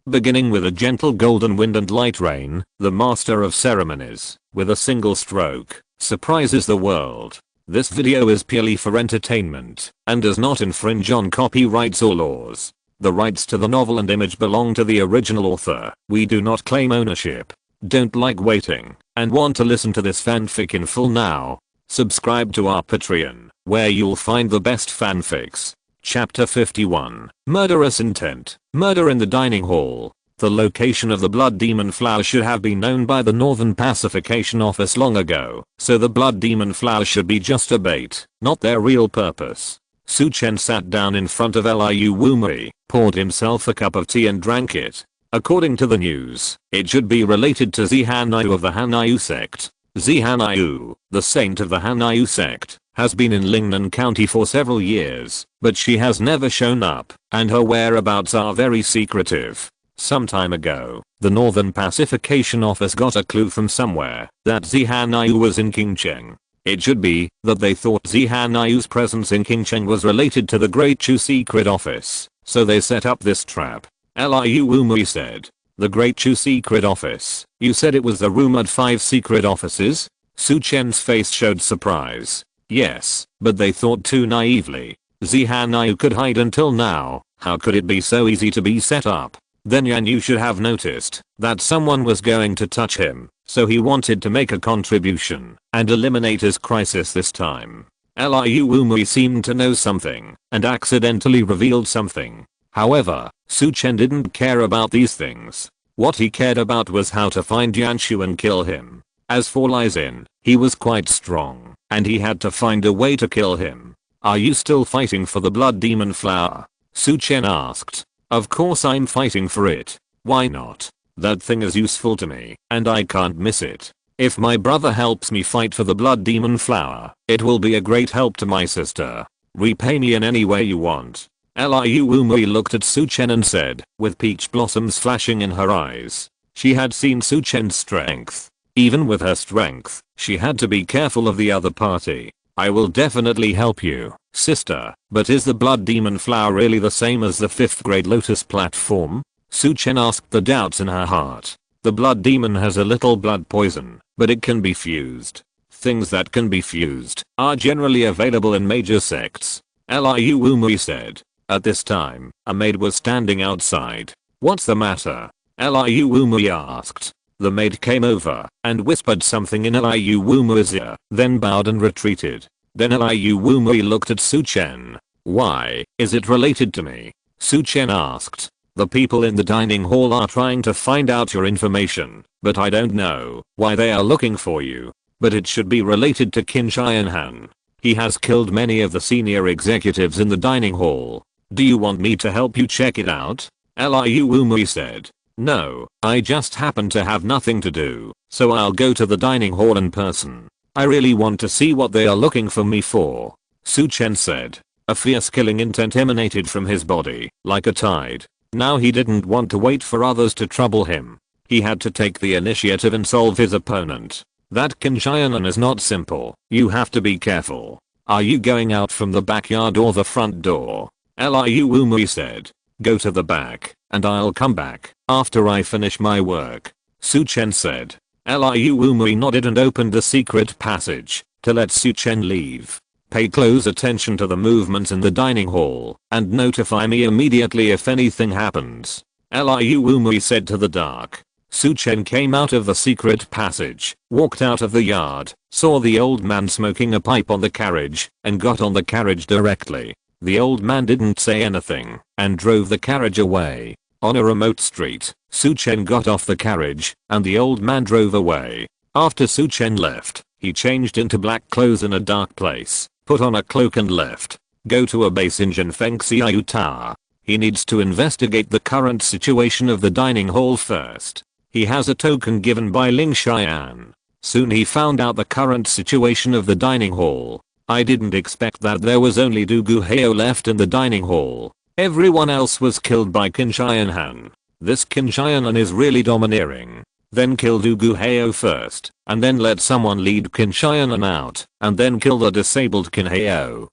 Beginning with a gentle golden wind and light rain, the master of ceremonies, with a single stroke, surprises the world. This video is purely for entertainment, and does not infringe on copyrights or laws. The rights to the novel and image belong to the original author. We do not claim ownership. Don't like waiting, and want to listen to this fanfic in full now? Subscribe to our Patreon, where you'll find the best fanfics. Chapter 51. Murderous Intent. Murder in the Dining Hall. The location of the blood demon flower should have been known by the Northern Pacification Office long ago, so the blood demon flower should be just a bait, not their real purpose. Chen sat down in front of Liu Wumui, poured himself a cup of tea and drank it. According to the news, it should be related to Zhanyu of the Hanyu sect. Zhanyu, the saint of the Hanyu sect, has been in Lingnan County for several years, but she has never shown up, and her whereabouts are very secretive. Some time ago, the Northern Pacification Office got a clue from somewhere that Zhanyu was in Qingcheng. It should be that they thought Zhanyu's presence in Qingcheng was related to the Great Chu Secret Office, so they set up this trap. Liu Wumui said. The Great Chu Secret Office? You said it was the rumored 5 secret offices? Chen's face showed surprise. Yes, but they thought too naively. Zhanyu could hide until now. How could it be so easy to be set up? Then Yanyu should have noticed that someone was going to touch him, so he wanted to make a contribution and eliminate his crisis this time. Liu Wumui seemed to know something and accidentally revealed something. However, Chen didn't care about these things. What he cared about was how to find Yanshu and kill him. As for Li Xin, he was quite strong, and he had to find a way to kill him. Are you still fighting for the blood demon flower? Chen asked. Of course I'm fighting for it. Why not? That thing is useful to me, and I can't miss it. If my brother helps me fight for the blood demon flower, it will be a great help to my sister. Repay me in any way you want. Liu Wumui looked at Chen and said, with peach blossoms flashing in her eyes. She had seen Chen's strength. Even with her strength, she had to be careful of the other party. I will definitely help you, sister, but is the blood demon flower really the same as the 5th grade lotus platform? Chen asked the doubts in her heart. The blood demon has a little blood poison, but it can be fused. Things that can be fused are generally available in major sects. Liu Wumui said. At this time, a maid was standing outside. What's the matter? Liu Wumui asked. The maid came over and whispered something in Liu Wumui's ear, then bowed and retreated. Then Liu Wumui looked at Chen. Why is it related to me? Chen asked. The people in the dining hall are trying to find out your information, but I don't know why they are looking for you. But it should be related to Qin Shianhan. He has killed many of the senior executives in the dining hall. Do you want me to help you check it out? Liu Wumui said. No, I just happen to have nothing to do, so I'll go to the dining hall in person. I really want to see what they are looking for me for. Chen said. A fierce killing intent emanated from his body, like a tide. Now he didn't want to wait for others to trouble him. He had to take the initiative and solve his opponent. That Qin Shianhan is not simple. You have to be careful. Are you going out from the backyard or the front door? Liu Wumui said. Go to the back, and I'll come back after I finish my work. Chen said. Liu Wumui nodded and opened the secret passage to let Chen leave. Pay close attention to the movements in the dining hall and notify me immediately if anything happens. Liu Wumui said to the dark. Chen came out of the secret passage, walked out of the yard, saw the old man smoking a pipe on the carriage, and got on the carriage directly. The old man didn't say anything and drove the carriage away. On a remote street, Chen got off the carriage and the old man drove away. After Chen left, he changed into black clothes in a dark place, put on a cloak and left. Go to a base in Zhenfengxiu Tower. He needs to investigate the current situation of the dining hall first. He has a token given by Ling Xian. Soon he found out the current situation of the dining hall. I didn't expect that there was only Du Guheo left in the dining hall. Everyone else was killed by Qin Shianhan. This Qin Shianhan is really domineering. Then kill Du Guheo first, and then let someone lead Qin Shianhan out, and then kill the disabled Qin Heo.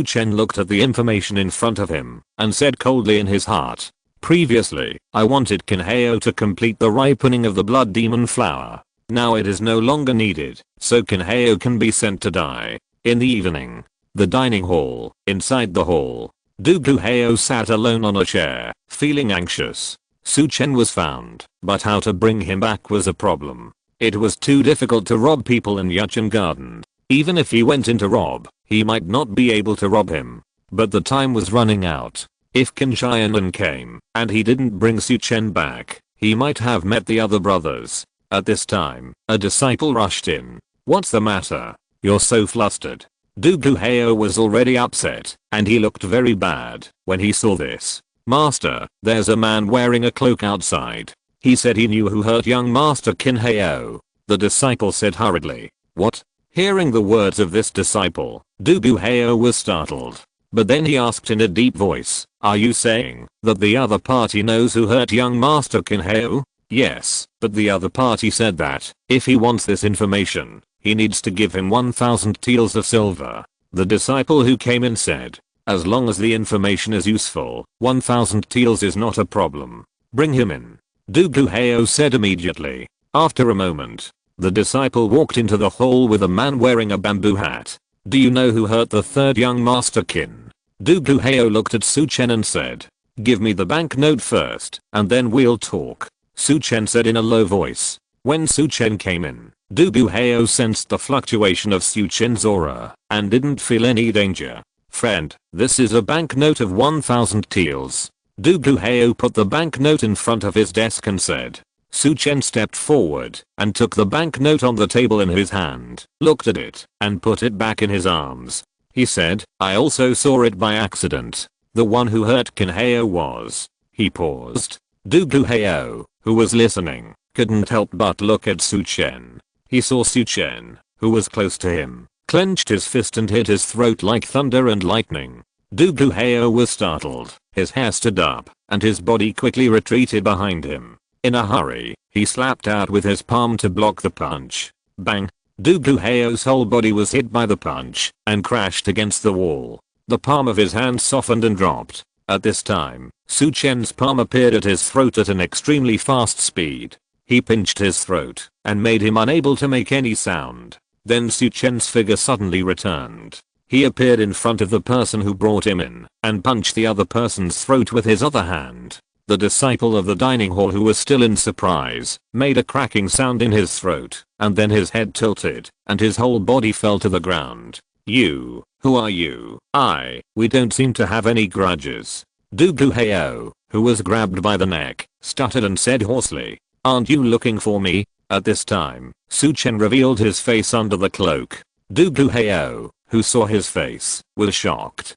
Chen looked at the information in front of him, and said coldly in his heart. Previously, I wanted Kinheo to complete the ripening of the blood demon flower. Now it is no longer needed, so Kinheo can be sent to die. In the evening, the dining hall. Inside the hall, Duguheo sat alone on a chair, feeling anxious. Chen was found, but how to bring him back was a problem. It was too difficult to rob people in Yuchen Garden. Even if he went in to rob, he might not be able to rob him. But the time was running out. If Kinchayanan came, and he didn't bring Chen back, he might have met the other brothers. At this time, a disciple rushed in. "What's the matter? You're so flustered." Duguheo was already upset, and he looked very bad when he saw this. "Master, there's a man wearing a cloak outside. He said he knew who hurt young Master Kinheo." The disciple said hurriedly. "What?" Hearing the words of this disciple, Duguheo was startled. But then he asked in a deep voice, "Are you saying that the other party knows who hurt young Master Kinheo?" "Yes, but the other party said that, if he wants this information, he needs to give him 1,000 taels of silver." The disciple who came in said, "As long as the information is useful, 1,000 taels is not a problem. Bring him in." Duguheo said immediately. After a moment, the disciple walked into the hall with a man wearing a bamboo hat. "Do you know who hurt the third young Master Kin?" Duguheo looked at Chen and said, "Give me the banknote first, and then we'll talk." Chen said in a low voice. When Chen came in, Duguheo sensed the fluctuation of Chen's aura, and didn't feel any danger. "Friend, this is a banknote of 1,000 taels." Duguheo put the banknote in front of his desk and said. Chen stepped forward and took the banknote on the table in his hand, looked at it, and put it back in his arms. He said, "I also saw it by accident. The one who hurt Kinheo was." He paused. Duguheo, who was listening, couldn't help but look at Chen. He saw Chen, who was close to him, clenched his fist and hit his throat like thunder and lightning. Duguheo was startled, his hair stood up, and his body quickly retreated behind him. In a hurry, he slapped out with his palm to block the punch. Bang! Duguheo's whole body was hit by the punch, and crashed against the wall. The palm of his hand softened and dropped. At this time, Chen's palm appeared at his throat at an extremely fast speed. He pinched his throat, and made him unable to make any sound. Then Chen's figure suddenly returned. He appeared in front of the person who brought him in, and punched the other person's throat with his other hand. The disciple of the dining hall, who was still in surprise, made a cracking sound in his throat, and then his head tilted, and his whole body fell to the ground. "You, who are you?" We don't seem to have any grudges." Duguheo, who was grabbed by the neck, stuttered and said hoarsely, "Aren't you looking for me?" At this time, Chen revealed his face under the cloak. Duguheo, who saw his face, was shocked.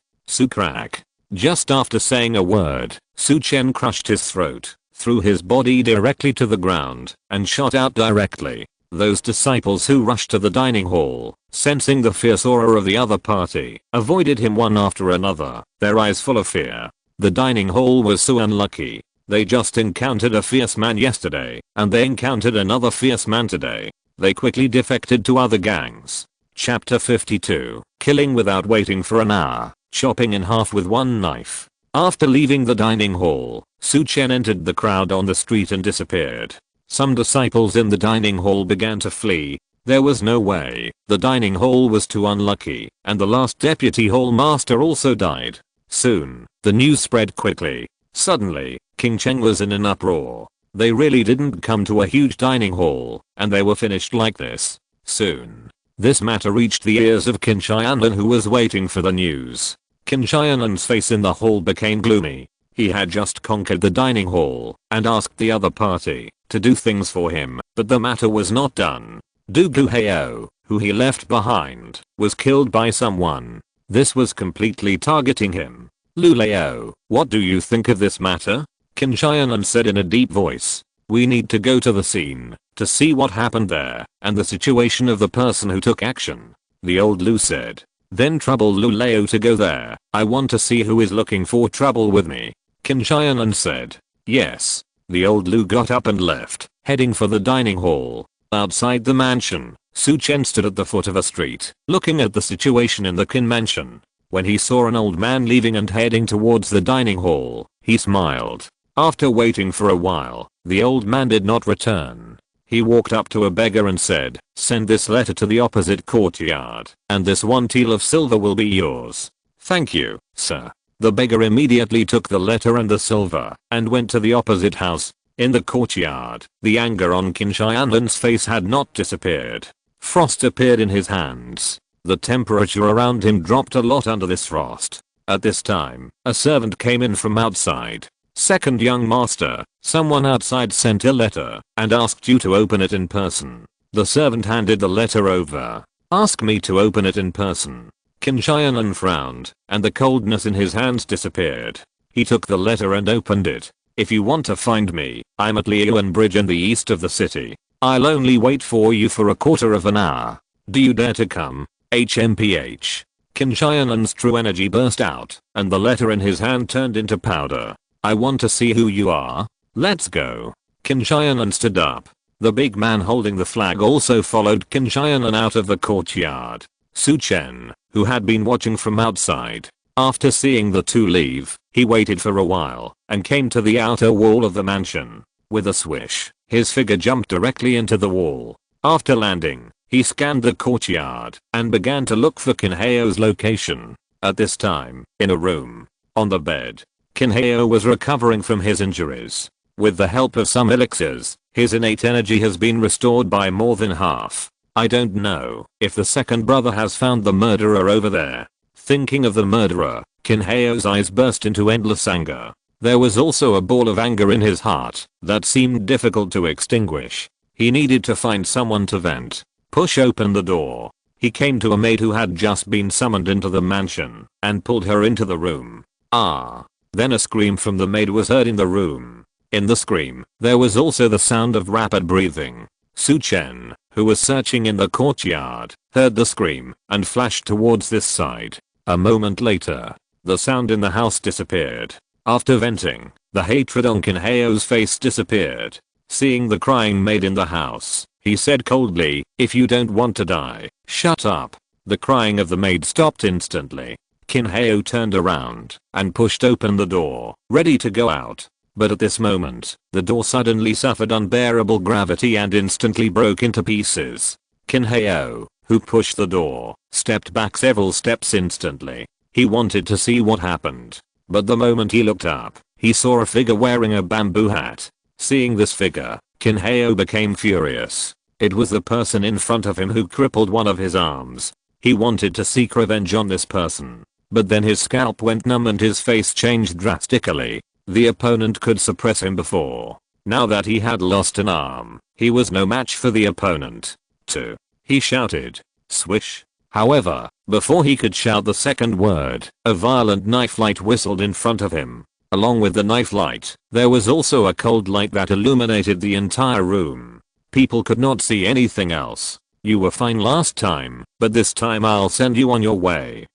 "Crack." Just after saying a word, Chen crushed his throat, threw his body directly to the ground, and shot out directly. Those disciples who rushed to the dining hall, sensing the fierce aura of the other party, avoided him one after another, their eyes full of fear. The dining hall was so unlucky. They just encountered a fierce man yesterday, and they encountered another fierce man today. They quickly defected to other gangs. Chapter 52, Killing without waiting for an hour, chopping in half with one knife. After leaving the dining hall, Chen entered the crowd on the street and disappeared. Some disciples in the dining hall began to flee. There was no way. The dining hall was too unlucky, and the last deputy hall master also died. Soon, the news spread quickly. Suddenly, King Cheng was in an uproar. They really didn't come to a huge dining hall, and they were finished like this. Soon, this matter reached the ears of Kinchayanan, who was waiting for the news. Kinchayanan's face in the hall became gloomy. He had just conquered the dining hall, and asked the other party to do things for him, but the matter was not done. Duguheo, who he left behind, was killed by someone. This was completely targeting him. "Luleo, what do you think of this matter?" Kinchayanan said in a deep voice. "We need to go to the scene, to see what happened there, and the situation of the person who took action." The old Lu said. "Then trouble Luleo to go there. I want to see who is looking for trouble with me." Kinchayanan said. "Yes." The old Lu got up and left, heading for the dining hall. Outside the mansion, Chen stood at the foot of a street, looking at the situation in the Qin mansion. When he saw an old man leaving and heading towards the dining hall, he smiled. After waiting for a while, the old man did not return. He walked up to a beggar and said, "Send this letter to the opposite courtyard, and this 1 teal of silver will be yours." "Thank you, sir." The beggar immediately took the letter and the silver, and went to the opposite house. In the courtyard, the anger on Qin Shian's face had not disappeared. Frost appeared in his hands. The temperature around him dropped a lot under this frost. At this time, a servant came in from outside. "Second young master, someone outside sent a letter and asked you to open it in person." The servant handed the letter over. "Ask me to open it in person." Qin Shian frowned, and the coldness in his hands disappeared. He took the letter and opened it. "If you want to find me, I'm at Liuan Bridge in the east of the city. I'll only wait for you for a quarter of an hour. Do you dare to come? HMPH. Qin Shian's true energy burst out, and the letter in his hand turned into powder. "I want to see who you are. Let's go." Qin Shian stood up. The big man holding the flag also followed Qin Shian out of the courtyard. Chen, who had been watching from outside, after seeing the two leave, he waited for a while and came to the outer wall of the mansion. With a swish, his figure jumped directly into the wall. After landing, he scanned the courtyard and began to look for Kinheo's location. At this time, in a room, on the bed, Kinheo was recovering from his injuries. With the help of some elixirs, his innate energy has been restored by more than half. "I don't know if the second brother has found the murderer over there." Thinking of the murderer, Kinheo's eyes burst into endless anger. There was also a ball of anger in his heart that seemed difficult to extinguish. He needed to find someone to vent. Push open the door. He came to a maid who had just been summoned into the mansion and pulled her into the room. "Ah!" Then a scream from the maid was heard in the room. In the scream, there was also the sound of rapid breathing. Chen, who was searching in the courtyard, heard the scream and flashed towards this side. A moment later, the sound in the house disappeared. After venting, the hatred on Kinheo's face disappeared. Seeing the crying maid in the house, he said coldly, "If you don't want to die, shut up." The crying of the maid stopped instantly. Kinheo turned around and pushed open the door, ready to go out. But at this moment, the door suddenly suffered unbearable gravity and instantly broke into pieces. Kinheo, who pushed the door, stepped back several steps instantly. He wanted to see what happened. But the moment he looked up, he saw a figure wearing a bamboo hat. Seeing this figure, Kinheo became furious. It was the person in front of him who crippled one of his arms. He wanted to seek revenge on this person. But then his scalp went numb and his face changed drastically. The opponent could suppress him before. Now that he had lost an arm, he was no match for the opponent. "2. He shouted. Swish. However, before he could shout the second word, a violent knife light whistled in front of him. Along with the knife light, there was also a cold light that illuminated the entire room. People could not see anything else. "You were fine last time, but this time I'll send you on your way."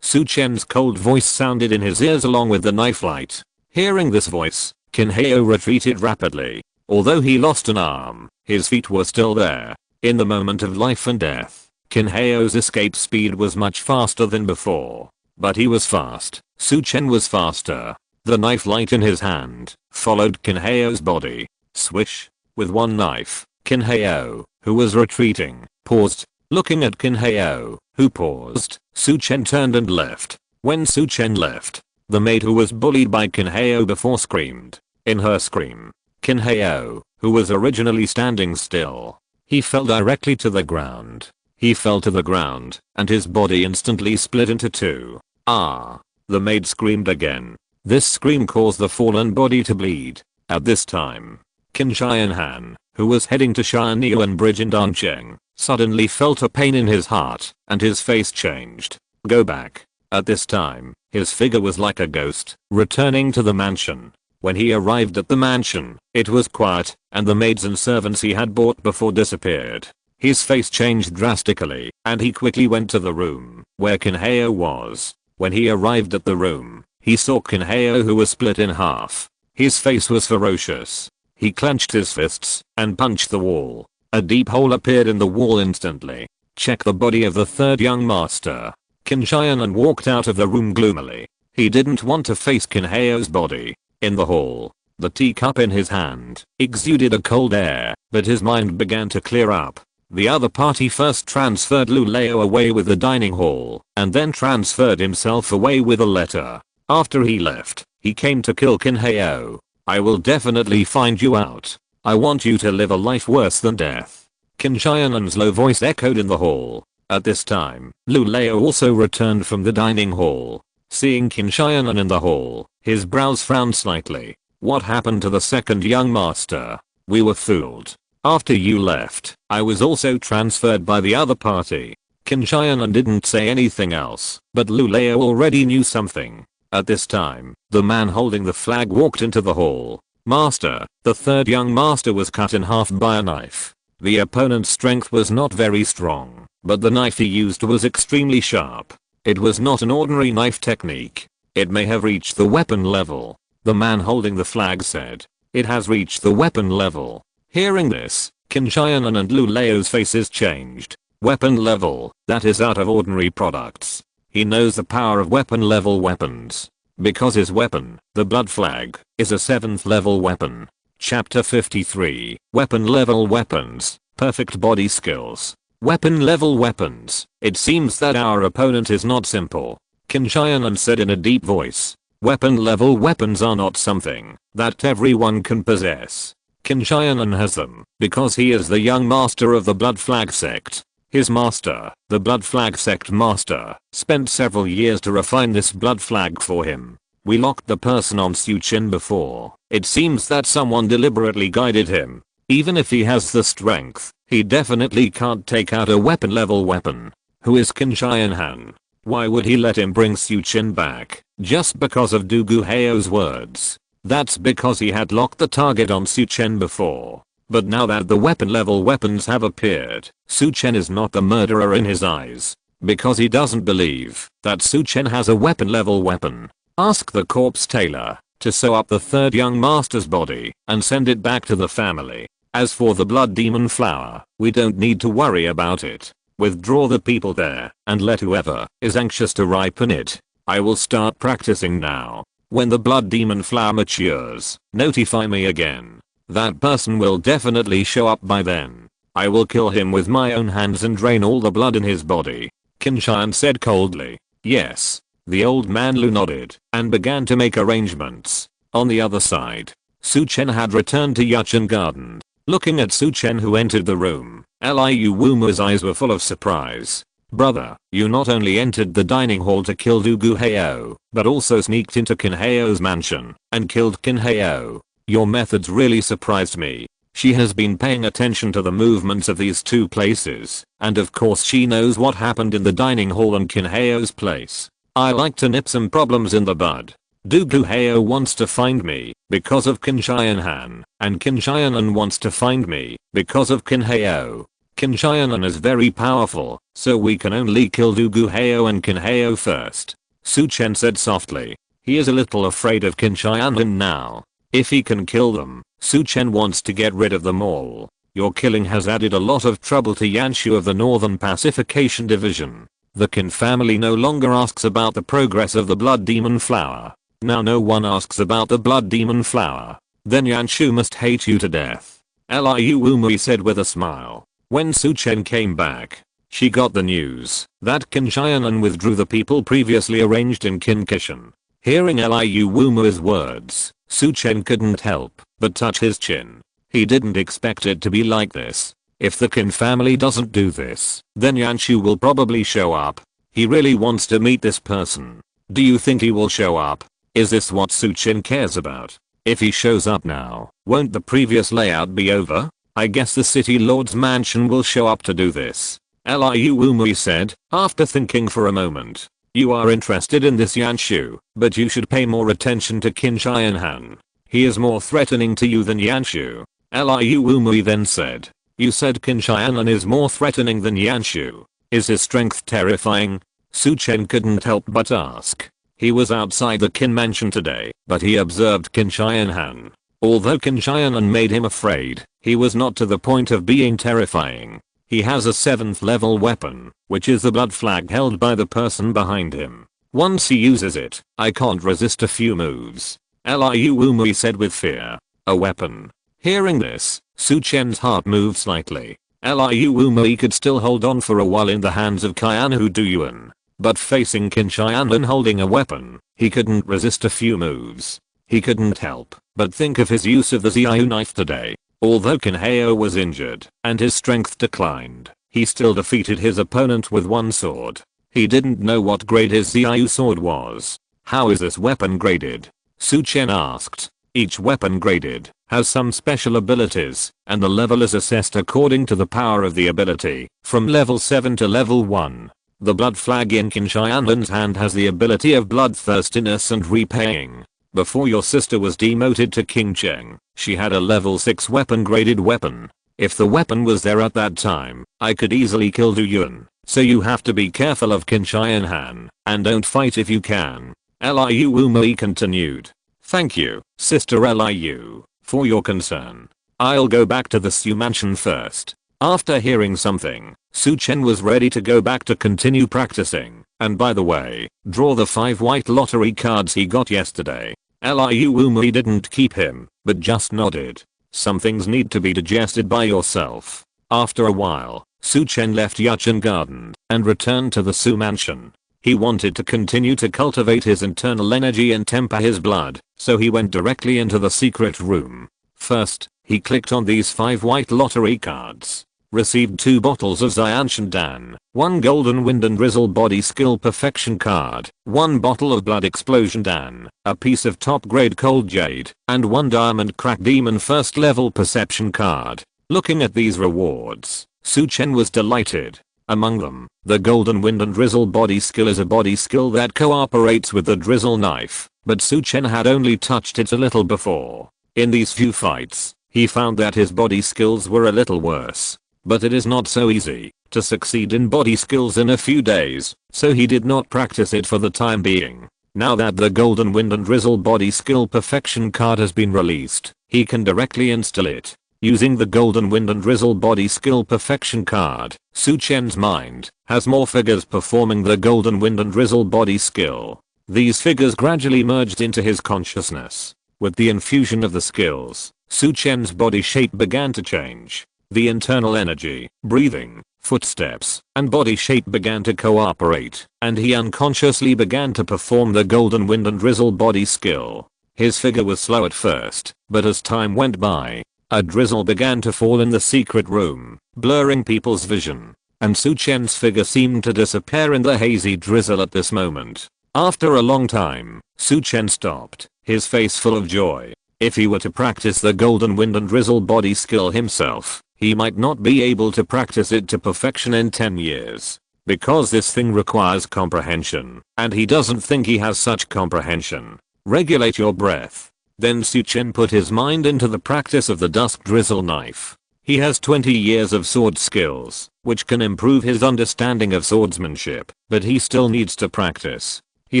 Chen's cold voice sounded in his ears along with the knife light. Hearing this voice, Kinheo retreated rapidly. Although he lost an arm, his feet were still there. In the moment of life and death, Kinheo's escape speed was much faster than before. But he was fast. Chen was faster. The knife light in his hand followed Kinheo's body. Swish. With one knife, Kinheo, who was retreating, paused. Looking at Kinheo, who paused, Chen turned and left. When Chen left, the maid who was bullied by Kinheo before screamed. In her scream, Kinheo, who was originally standing still, he fell directly to the ground. He fell to the ground, and his body instantly split into two. "Ah!" The maid screamed again. This scream caused the fallen body to bleed. At this time, Qin Shianhan, who was heading to Shianyuan Bridge in Dancheng, suddenly felt a pain in his heart, and his face changed. "Go back." At this time, his figure was like a ghost, returning to the mansion. When he arrived at the mansion, it was quiet, and the maids and servants he had bought before disappeared. His face changed drastically, and he quickly went to the room where Kinheo was. When he arrived at the room, he saw Kinheo, who was split in half. His face was ferocious. He clenched his fists and punched the wall. A deep hole appeared in the wall instantly. "Check the body of the third young master." Qin Shianan walked out of the room gloomily. He didn't want to face Kinheo's body. In the hall, The teacup in his hand exuded a cold air, but his mind began to clear up. The other party first transferred Lu Leo away with the dining hall, and then transferred himself away with a letter. After he left, he came to kill Qin Hao. I will definitely find you out. I want you to live a life worse than death. Qin Xianan's low voice echoed in the hall. At this time, Lu Leo also returned from the dining hall. Seeing Qin Xianan in the hall, his brows frowned slightly. What happened to the second young master? We were fooled. After you left, I was also transferred by the other party. Qin Xianan didn't say anything else, but Lu Leo already knew something. At this time, the man holding the flag walked into the hall. Master, the third young master was cut in half by a knife. The opponent's strength was not very strong, but the knife he used was extremely sharp. It was not an ordinary knife technique. It may have reached the weapon level. The man holding the flag said. It has reached the weapon level. Hearing this, Qin Xianan and Lu Leo's faces changed. Weapon level, that is out of ordinary products. He knows the power of weapon level weapons. Because his weapon, the blood flag, is a 7th level weapon. Chapter 53, Weapon Level Weapons, Perfect Body Skills. Weapon level weapons. It seems that our opponent is not simple. Qin Xianan said in a deep voice. Weapon level weapons are not something that everyone can possess. Qin Xianan has them because he is the young master of the Blood Flag sect. His master, the Blood Flag sect master, spent several years to refine this blood flag for him. We locked the person on Su Chen before. It seems that someone deliberately guided him. Even if he has the strength, he definitely can't take out a weapon level weapon. Who is Qin Xianhan? Why would he let him bring Su Chen back? Just because of Du Guhao's words. That's because he had locked the target on Su Chen before. But now that the weapon level weapons have appeared, Su Chen is not the murderer in his eyes. Because he doesn't believe that Su Chen has a weapon level weapon. Ask the corpse tailor to sew up the third young master's body and send it back to the family. As for the blood demon flower, we don't need to worry about it. Withdraw the people there and let whoever is anxious to ripen it. I will start practicing now. When the blood demon flower matures, notify me again. That person will definitely show up by then. I will kill him with my own hands and drain all the blood in his body. Qin Xian said coldly. Yes. The old man Lu nodded and began to make arrangements. On the other side, Su Chen had returned to Yuchen Garden. Looking at Su Chen who entered the room, Liu Wuma's eyes were full of surprise. Brother, you not only entered the dining hall to kill Du Guhao, but also sneaked into Qin Hao's mansion and killed Qin Hao. Your methods really surprised me. She has been paying attention to the movements of these two places, and of course she knows what happened in the dining hall and Qin Hao's place. I like to nip some problems in the bud. Du Guhao wants to find me because of Qin Xianhan, and Qin Xianan wants to find me because of Qin Hao. Qin Xianan is very powerful, so we can only kill Du Guhao and Qin Hao first. Su Chen said softly. He is a little afraid of Qin Xianan now. If he can kill them, Su Chen wants to get rid of them all. Your killing has added a lot of trouble to Yanshu of the Northern Pacification Division. The Qin family no longer asks about the progress of the blood demon flower. Now no one asks about the blood demon flower. Then Yanshu must hate you to death. Liu Wumui said with a smile. When Su Chen came back, she got the news that Qin Xianan withdrew the people previously arranged in Qin Kishan. Hearing Liu Wumui's words, Su Chen couldn't help but touch his chin. He didn't expect it to be like this. If the Qin family doesn't do this, then Yanshu will probably show up. He really wants to meet this person. Do you think he will show up? Is this what Su Chen cares about? If he shows up now, won't the previous layout be over? I guess the city lord's mansion will show up to do this. Liu Wumui said, after thinking for a moment. You are interested in this Yanshu, but you should pay more attention to Qin Xianhan. He is more threatening to you than Yanshu. Liu Wumui then said. You said Qin Xianan is more threatening than Yanshu. Is his strength terrifying? Su Chen couldn't help but ask. He was outside the Qin mansion today, but he observed Qin Xianhan. Although Qin Xianan made him afraid, he was not to the point of being terrifying. He has a 7th level weapon, which is the blood flag held by the person behind him. Once he uses it, I can't resist a few moves. Liu Umui said with fear. A weapon. Hearing this, Su Chen's heart moved slightly. Liu Umui could still hold on for a while in the hands of Qianhu Duyuan. But facing Qin Qianlun holding a weapon, he couldn't resist a few moves. He couldn't help but think of his use of the Xiao knife today. Although Qin Hao was injured and his strength declined, he still defeated his opponent with one sword. He didn't know what grade his Xiao sword was. How is this weapon graded? Su Chen asked. Each weapon graded has some special abilities, and the level is assessed according to the power of the ability, from level 7 to level 1. The blood flag in Qin Qianlun's hand has the ability of bloodthirstiness and repaying. Before your sister was demoted to King Cheng, she had a level 6 weapon graded weapon. If the weapon was there at that time, I could easily kill Du Yuan, so you have to be careful of Qin Qianhan, and don't fight if you can. Liu Umui continued. Thank you, Sister Liu, for your concern. I'll go back to the Su mansion first. After hearing something, Su Chen was ready to go back to continue practicing, and by the way, draw the 5 white lottery cards he got yesterday. Liu Umui didn't keep him, but just nodded. Some things need to be digested by yourself. After a while, Su Chen left Yuchen Garden and returned to the Su mansion. He wanted to continue to cultivate his internal energy and temper his blood, so he went directly into the secret room. First, he clicked on these 5 white lottery cards. Received 2 bottles of Xianshan Dan, 1 golden wind and drizzle body skill perfection card, 1 bottle of blood explosion Dan, a piece of top grade cold jade, and 1 diamond crack demon first level perception card. Looking at these rewards, Su Chen was delighted. Among them, the golden wind and drizzle body skill is a body skill that cooperates with the drizzle knife, but Su Chen had only touched it a little before. In these few fights, he found that his body skills were a little worse. But it is not so easy to succeed in body skills in a few days, so he did not practice it for the time being. Now that the golden wind and drizzle body skill perfection card has been released, he can directly install it. Using the golden wind and drizzle body skill perfection card, Su Chen's mind has more figures performing the golden wind and drizzle body skill. These figures gradually merged into his consciousness. With the infusion of the skills, Su Chen's body shape began to change. The internal energy, breathing, footsteps, and body shape began to cooperate, and he unconsciously began to perform the golden wind and drizzle body skill. His figure was slow at first, but as time went by, a drizzle began to fall in the secret room, blurring people's vision, and Su Chen's figure seemed to disappear in the hazy drizzle at this moment. After a long time, Su Chen stopped, his face full of joy. If he were to practice the golden wind and drizzle body skill himself, he might not be able to practice it to perfection in 10 years. Because this thing requires comprehension, and he doesn't think he has such comprehension. Regulate your breath. Then Su Chen put his mind into the practice of the dusk drizzle knife. He has 20 years of sword skills, which can improve his understanding of swordsmanship, but he still needs to practice. He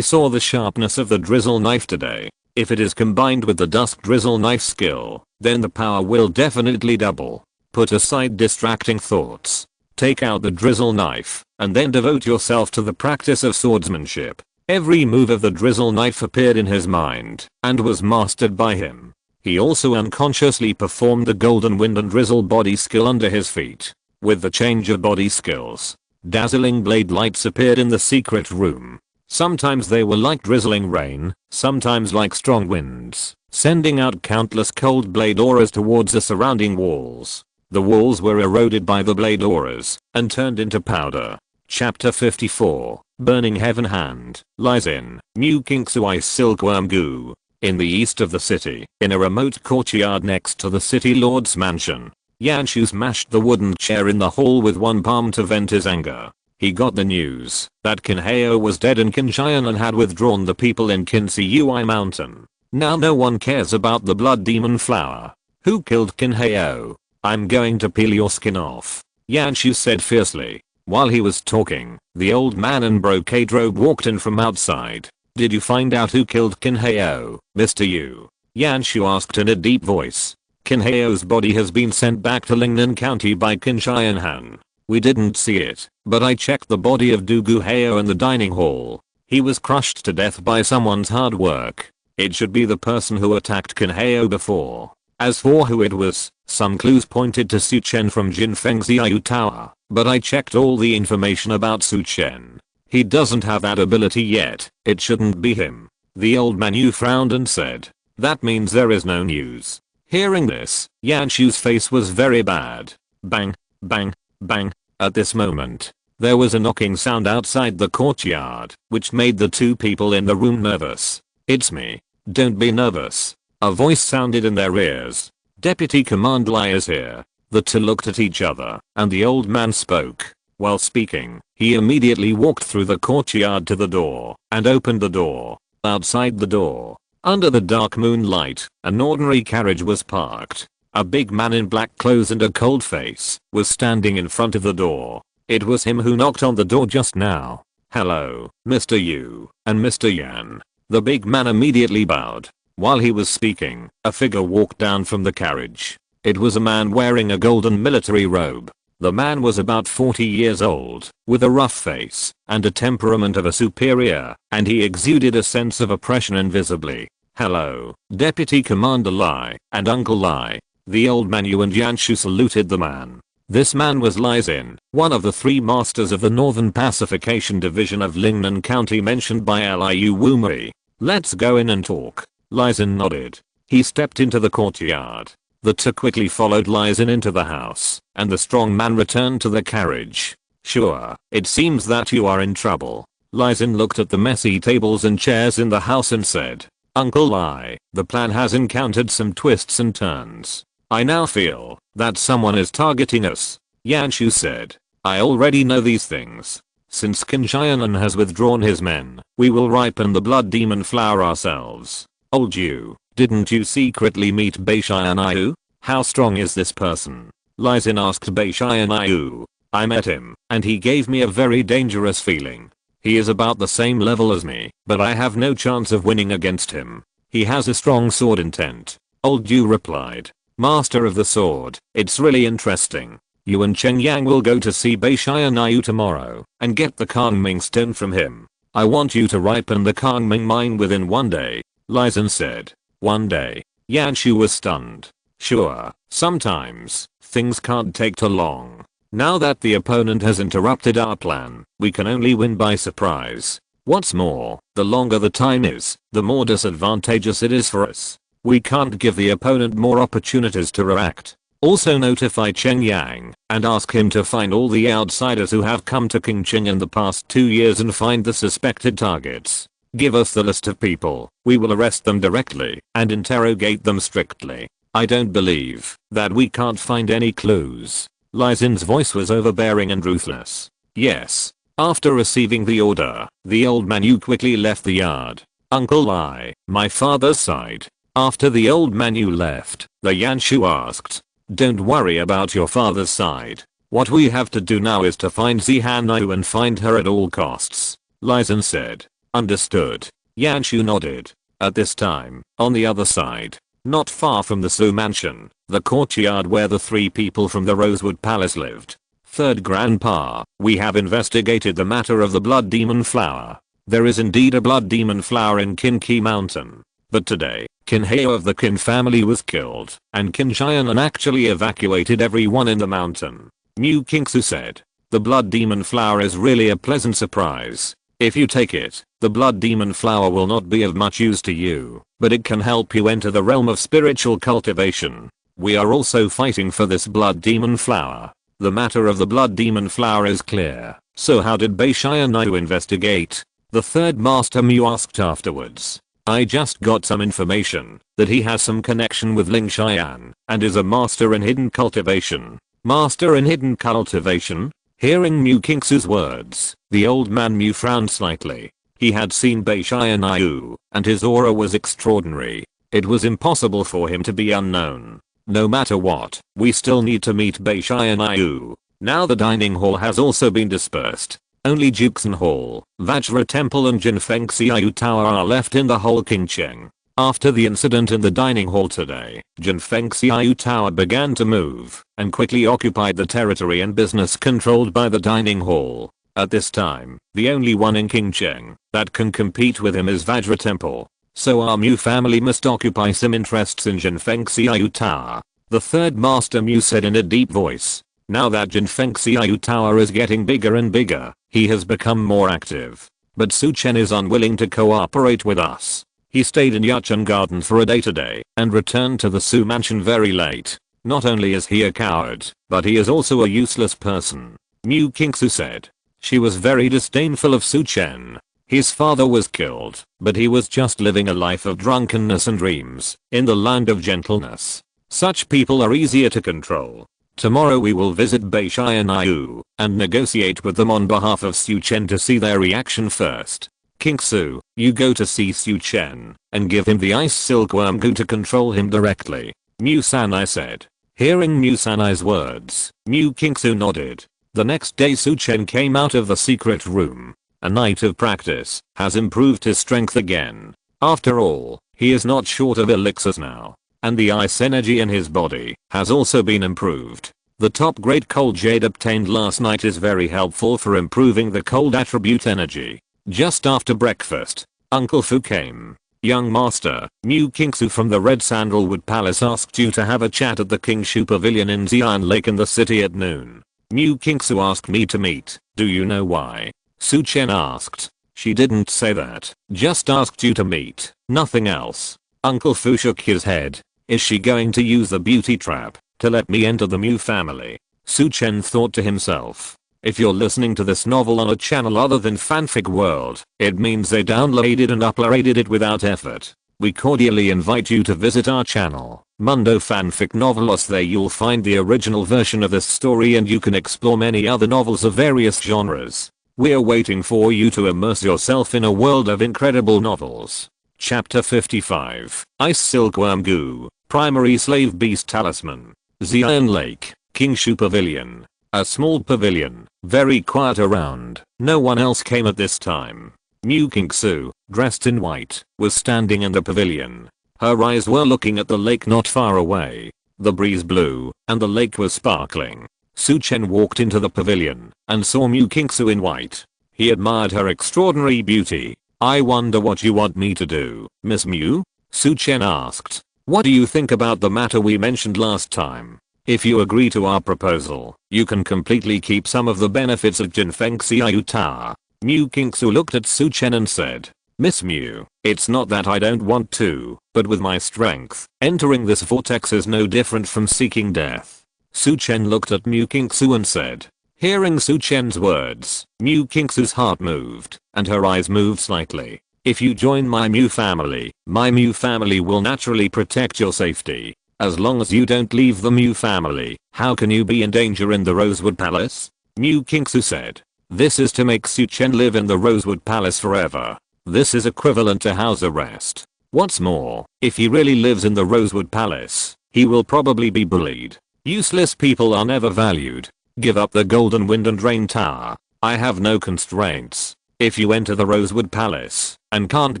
saw the sharpness of the drizzle knife today. If it is combined with the dusk drizzle knife skill, then the power will definitely double. Put aside distracting thoughts. Take out the drizzle knife, and then devote yourself to the practice of swordsmanship. Every move of the drizzle knife appeared in his mind, and was mastered by him. He also unconsciously performed the golden wind and drizzle body skill under his feet. With the change of body skills, dazzling blade lights appeared in the secret room. Sometimes they were like drizzling rain, sometimes like strong winds, sending out countless cold blade auras towards the surrounding walls. The walls were eroded by the blade auras and turned into powder. Chapter 54, Burning Heaven Hand, lies in New Kingsui Silkworm Gu. In the east of the city, in a remote courtyard next to the city lord's mansion, Yanshu smashed the wooden chair in the hall with one palm to vent his anger. He got the news that Qin Hao was dead and Qin Qianlun had withdrawn the people in Kinsui Mountain. Now no one cares about the blood demon flower. Who killed Qin Hao? I'm going to peel your skin off, Yanshu said fiercely. While he was talking, the old man in brocade robe walked in from outside. Did you find out who killed Qin Hao, Mr. Yu? Yanshu asked in a deep voice. Qin Hao's body has been sent back to Lingnan County by Qin Qianhan. We didn't see it, but I checked the body of Dugu Hao in the dining hall. He was crushed to death by someone's hard work. It should be the person who attacked Kinheo before. As for who it was, some clues pointed to Su Chen from Jinfengxiao Tower, but I checked all the information about Su Chen. He doesn't have that ability yet, it shouldn't be him. The old man frowned and said, that means there is no news. Hearing this, Yanshu's face was very bad. Bang, bang, bang. At this moment, there was a knocking sound outside the courtyard, which made the two people in the room nervous. It's me. Don't be nervous. A voice sounded in their ears. Deputy Commander Lai is here. The two looked at each other, and the old man spoke. While speaking, he immediately walked through the courtyard to the door, and opened the door. Outside the door, under the dark moonlight, an ordinary carriage was parked. A big man in black clothes and a cold face was standing in front of the door. It was him who knocked on the door just now. Hello, Mr. Yu and Mr. Yan. The big man immediately bowed. While he was speaking, a figure walked down from the carriage. It was a man wearing a golden military robe. The man was about 40 years old, with a rough face, and a temperament of a superior, and he exuded a sense of oppression invisibly. Hello, Deputy Commander Lai, and Uncle Lai. The old man Yu and Yanshu saluted the man. This man was Lai Xin, one of the 3 masters of the Northern Pacification Division of Lingnan County mentioned by Liu Wumei. Let's go in and talk. Lai Xin nodded. He stepped into the courtyard. The two quickly followed Lai Xin into the house, and the strong man returned to the carriage. Sure, it seems that you are in trouble. Lai Xin looked at the messy tables and chairs in the house and said, Uncle Lai, the plan has encountered some twists and turns. I now feel that someone is targeting us. Yanshu said, I already know these things. Since Qin Shianan has withdrawn his men, we will ripen the blood demon flower ourselves. Old Yu, didn't you secretly meet Bei Shianayu? How strong is this person? Lai Xin asked Bei Shianayu. I met him, and he gave me a very dangerous feeling. He is about the same level as me, but I have no chance of winning against him. He has a strong sword intent. Old Yu replied. Master of the sword, it's really interesting. You and Chen Yang will go to see Bei Shianayu tomorrow, and get the Kangming stone from him. I want you to ripen the Kangming mine within 1 day. Lai Xin said. 1 day. Yanshu was stunned. Sure, sometimes, things can't take too long. Now that the opponent has interrupted our plan, we can only win by surprise. What's more, the longer the time is, the more disadvantageous it is for us. We can't give the opponent more opportunities to react. Also notify Chen Yang, and ask him to find all the outsiders who have come to Qingqing in the past 2 years and find the suspected targets. Give us the list of people, we will arrest them directly, and interrogate them strictly. I don't believe that we can't find any clues. Lai Xin's voice was overbearing and ruthless. Yes. After receiving the order, the old man quickly left the yard. Uncle Lai, my father's side. After the old man left, the Yanshu asked. Don't worry about your father's side. What we have to do now is to find Zihanayu and find her at all costs. Lai Xin said. Understood. Yanshu nodded. At this time, on the other side, not far from the Su mansion, the courtyard where the 3 people from the Rosewood Palace lived. Third Grandpa, we have investigated the matter of the blood demon flower. There is indeed a blood demon flower in Qinqi Mountain. But today, Kinheo of the Qin family was killed, and Qin Shianan actually evacuated everyone in the mountain. Mu Qingsu said. The blood demon flower is really a pleasant surprise. If you take it, the blood demon flower will not be of much use to you, but it can help you enter the realm of spiritual cultivation. We are also fighting for this blood demon flower. The matter of the blood demon flower is clear, so how did Bei Shianayu investigate? The third master Mu asked afterwards. I just got some information that he has some connection with Ling Xian and is a master in hidden cultivation. Master in hidden cultivation? Hearing Mu Qingsu's words, the old man Mu frowned slightly. He had seen Bei Shianayu, and his aura was extraordinary. It was impossible for him to be unknown. No matter what, we still need to meet Bei Shianayu. Now the dining hall has also been dispersed. Only Juxin Hall, Vajra Temple and Jinfengxiao Tower are left in the whole Qingqing. After the incident in the dining hall today, Jinfengxiao Tower began to move, and quickly occupied the territory and business controlled by the dining hall. At this time, the only one in Qingqing that can compete with him is Vajra Temple. So our Mew family must occupy some interests in Jinfeng Xiaoyu Tower. The third Master Mew said in a deep voice. Now that Jinfeng Xiaoyu Tower is getting bigger and bigger, he has become more active. But Su Chen is unwilling to cooperate with us. He stayed in Yuchen Garden for a day today and returned to the Su mansion very late. Not only is he a coward, but he is also a useless person. Mew Kingsu said. She was very disdainful of Su Chen. His father was killed, but he was just living a life of drunkenness and dreams in the land of gentleness. Such people are easier to control. Tomorrow we will visit Beishai and Ayu and negotiate with them on behalf of Su Chen to see their reaction first. Kingsu, you go to see Su Chen and give him the ice silkworm goo to control him directly. Mew Sanai said. Hearing Mew Sanai's words, Mew Kingsu nodded. The next day Su Chen came out of the secret room. A night of practice has improved his strength again. After all, he is not short of elixirs now. And the ice energy in his body has also been improved. The top grade cold jade obtained last night is very helpful for improving the cold attribute energy. Just after breakfast, Uncle Fu came. Young master, Mew Kingsu from the Red Sandalwood Palace asked you to have a chat at the Kingshu Pavilion in Xi'an Lake in the city at noon. Mew Kingsu asked me to meet. Do you know why? Su Chen asked. She didn't say that. Just asked you to meet. Nothing else. Uncle Fu shook his head. Is she going to use the beauty trap to let me enter the Mew family? Su Chen thought to himself. If you're listening to this novel on a channel other than Fanfic World, it means they downloaded and uploaded it without effort. We cordially invite you to visit our channel, Mundo Fanfic Novelos. There you'll find the original version of this story and you can explore many other novels of various genres. We're waiting for you to immerse yourself in a world of incredible novels. Chapter 55, Ice Silkworm Goo, Primary Slave Beast Talisman. Xi'an Lake, Kingshu Pavilion. A small pavilion, very quiet around. No one else came at this time. Mew Kingsu, dressed in white, was standing in the pavilion. Her eyes were looking at the lake not far away. The breeze blew, and the lake was sparkling. Su Chen walked into the pavilion and saw Mew Kingsu in white. He admired her extraordinary beauty. I wonder what you want me to do, Miss Mew? Su Chen asked. What do you think about the matter we mentioned last time? If you agree to our proposal, you can completely keep some of the benefits of Jinfeng Xiaoyu Tower. Mew Kingsu looked at Su Chen and said, Miss Mew, it's not that I don't want to, but with my strength, entering this vortex is no different from seeking death. Su Chen looked at Mew Kingsu and said. Hearing Su Chen's words, Mew Kingsu's heart moved, and her eyes moved slightly. If you join my Mew family will naturally protect your safety. As long as you don't leave the Mew family, how can you be in danger in the Rosewood Palace? Mew Kingsu said. This is to make Su Chen live in the Rosewood Palace forever. This is equivalent to house arrest. What's more, if he really lives in the Rosewood Palace, he will probably be bullied. Useless people are never valued. Give up the Golden Wind and Rain Tower. I have no constraints. If you enter the Rosewood Palace and can't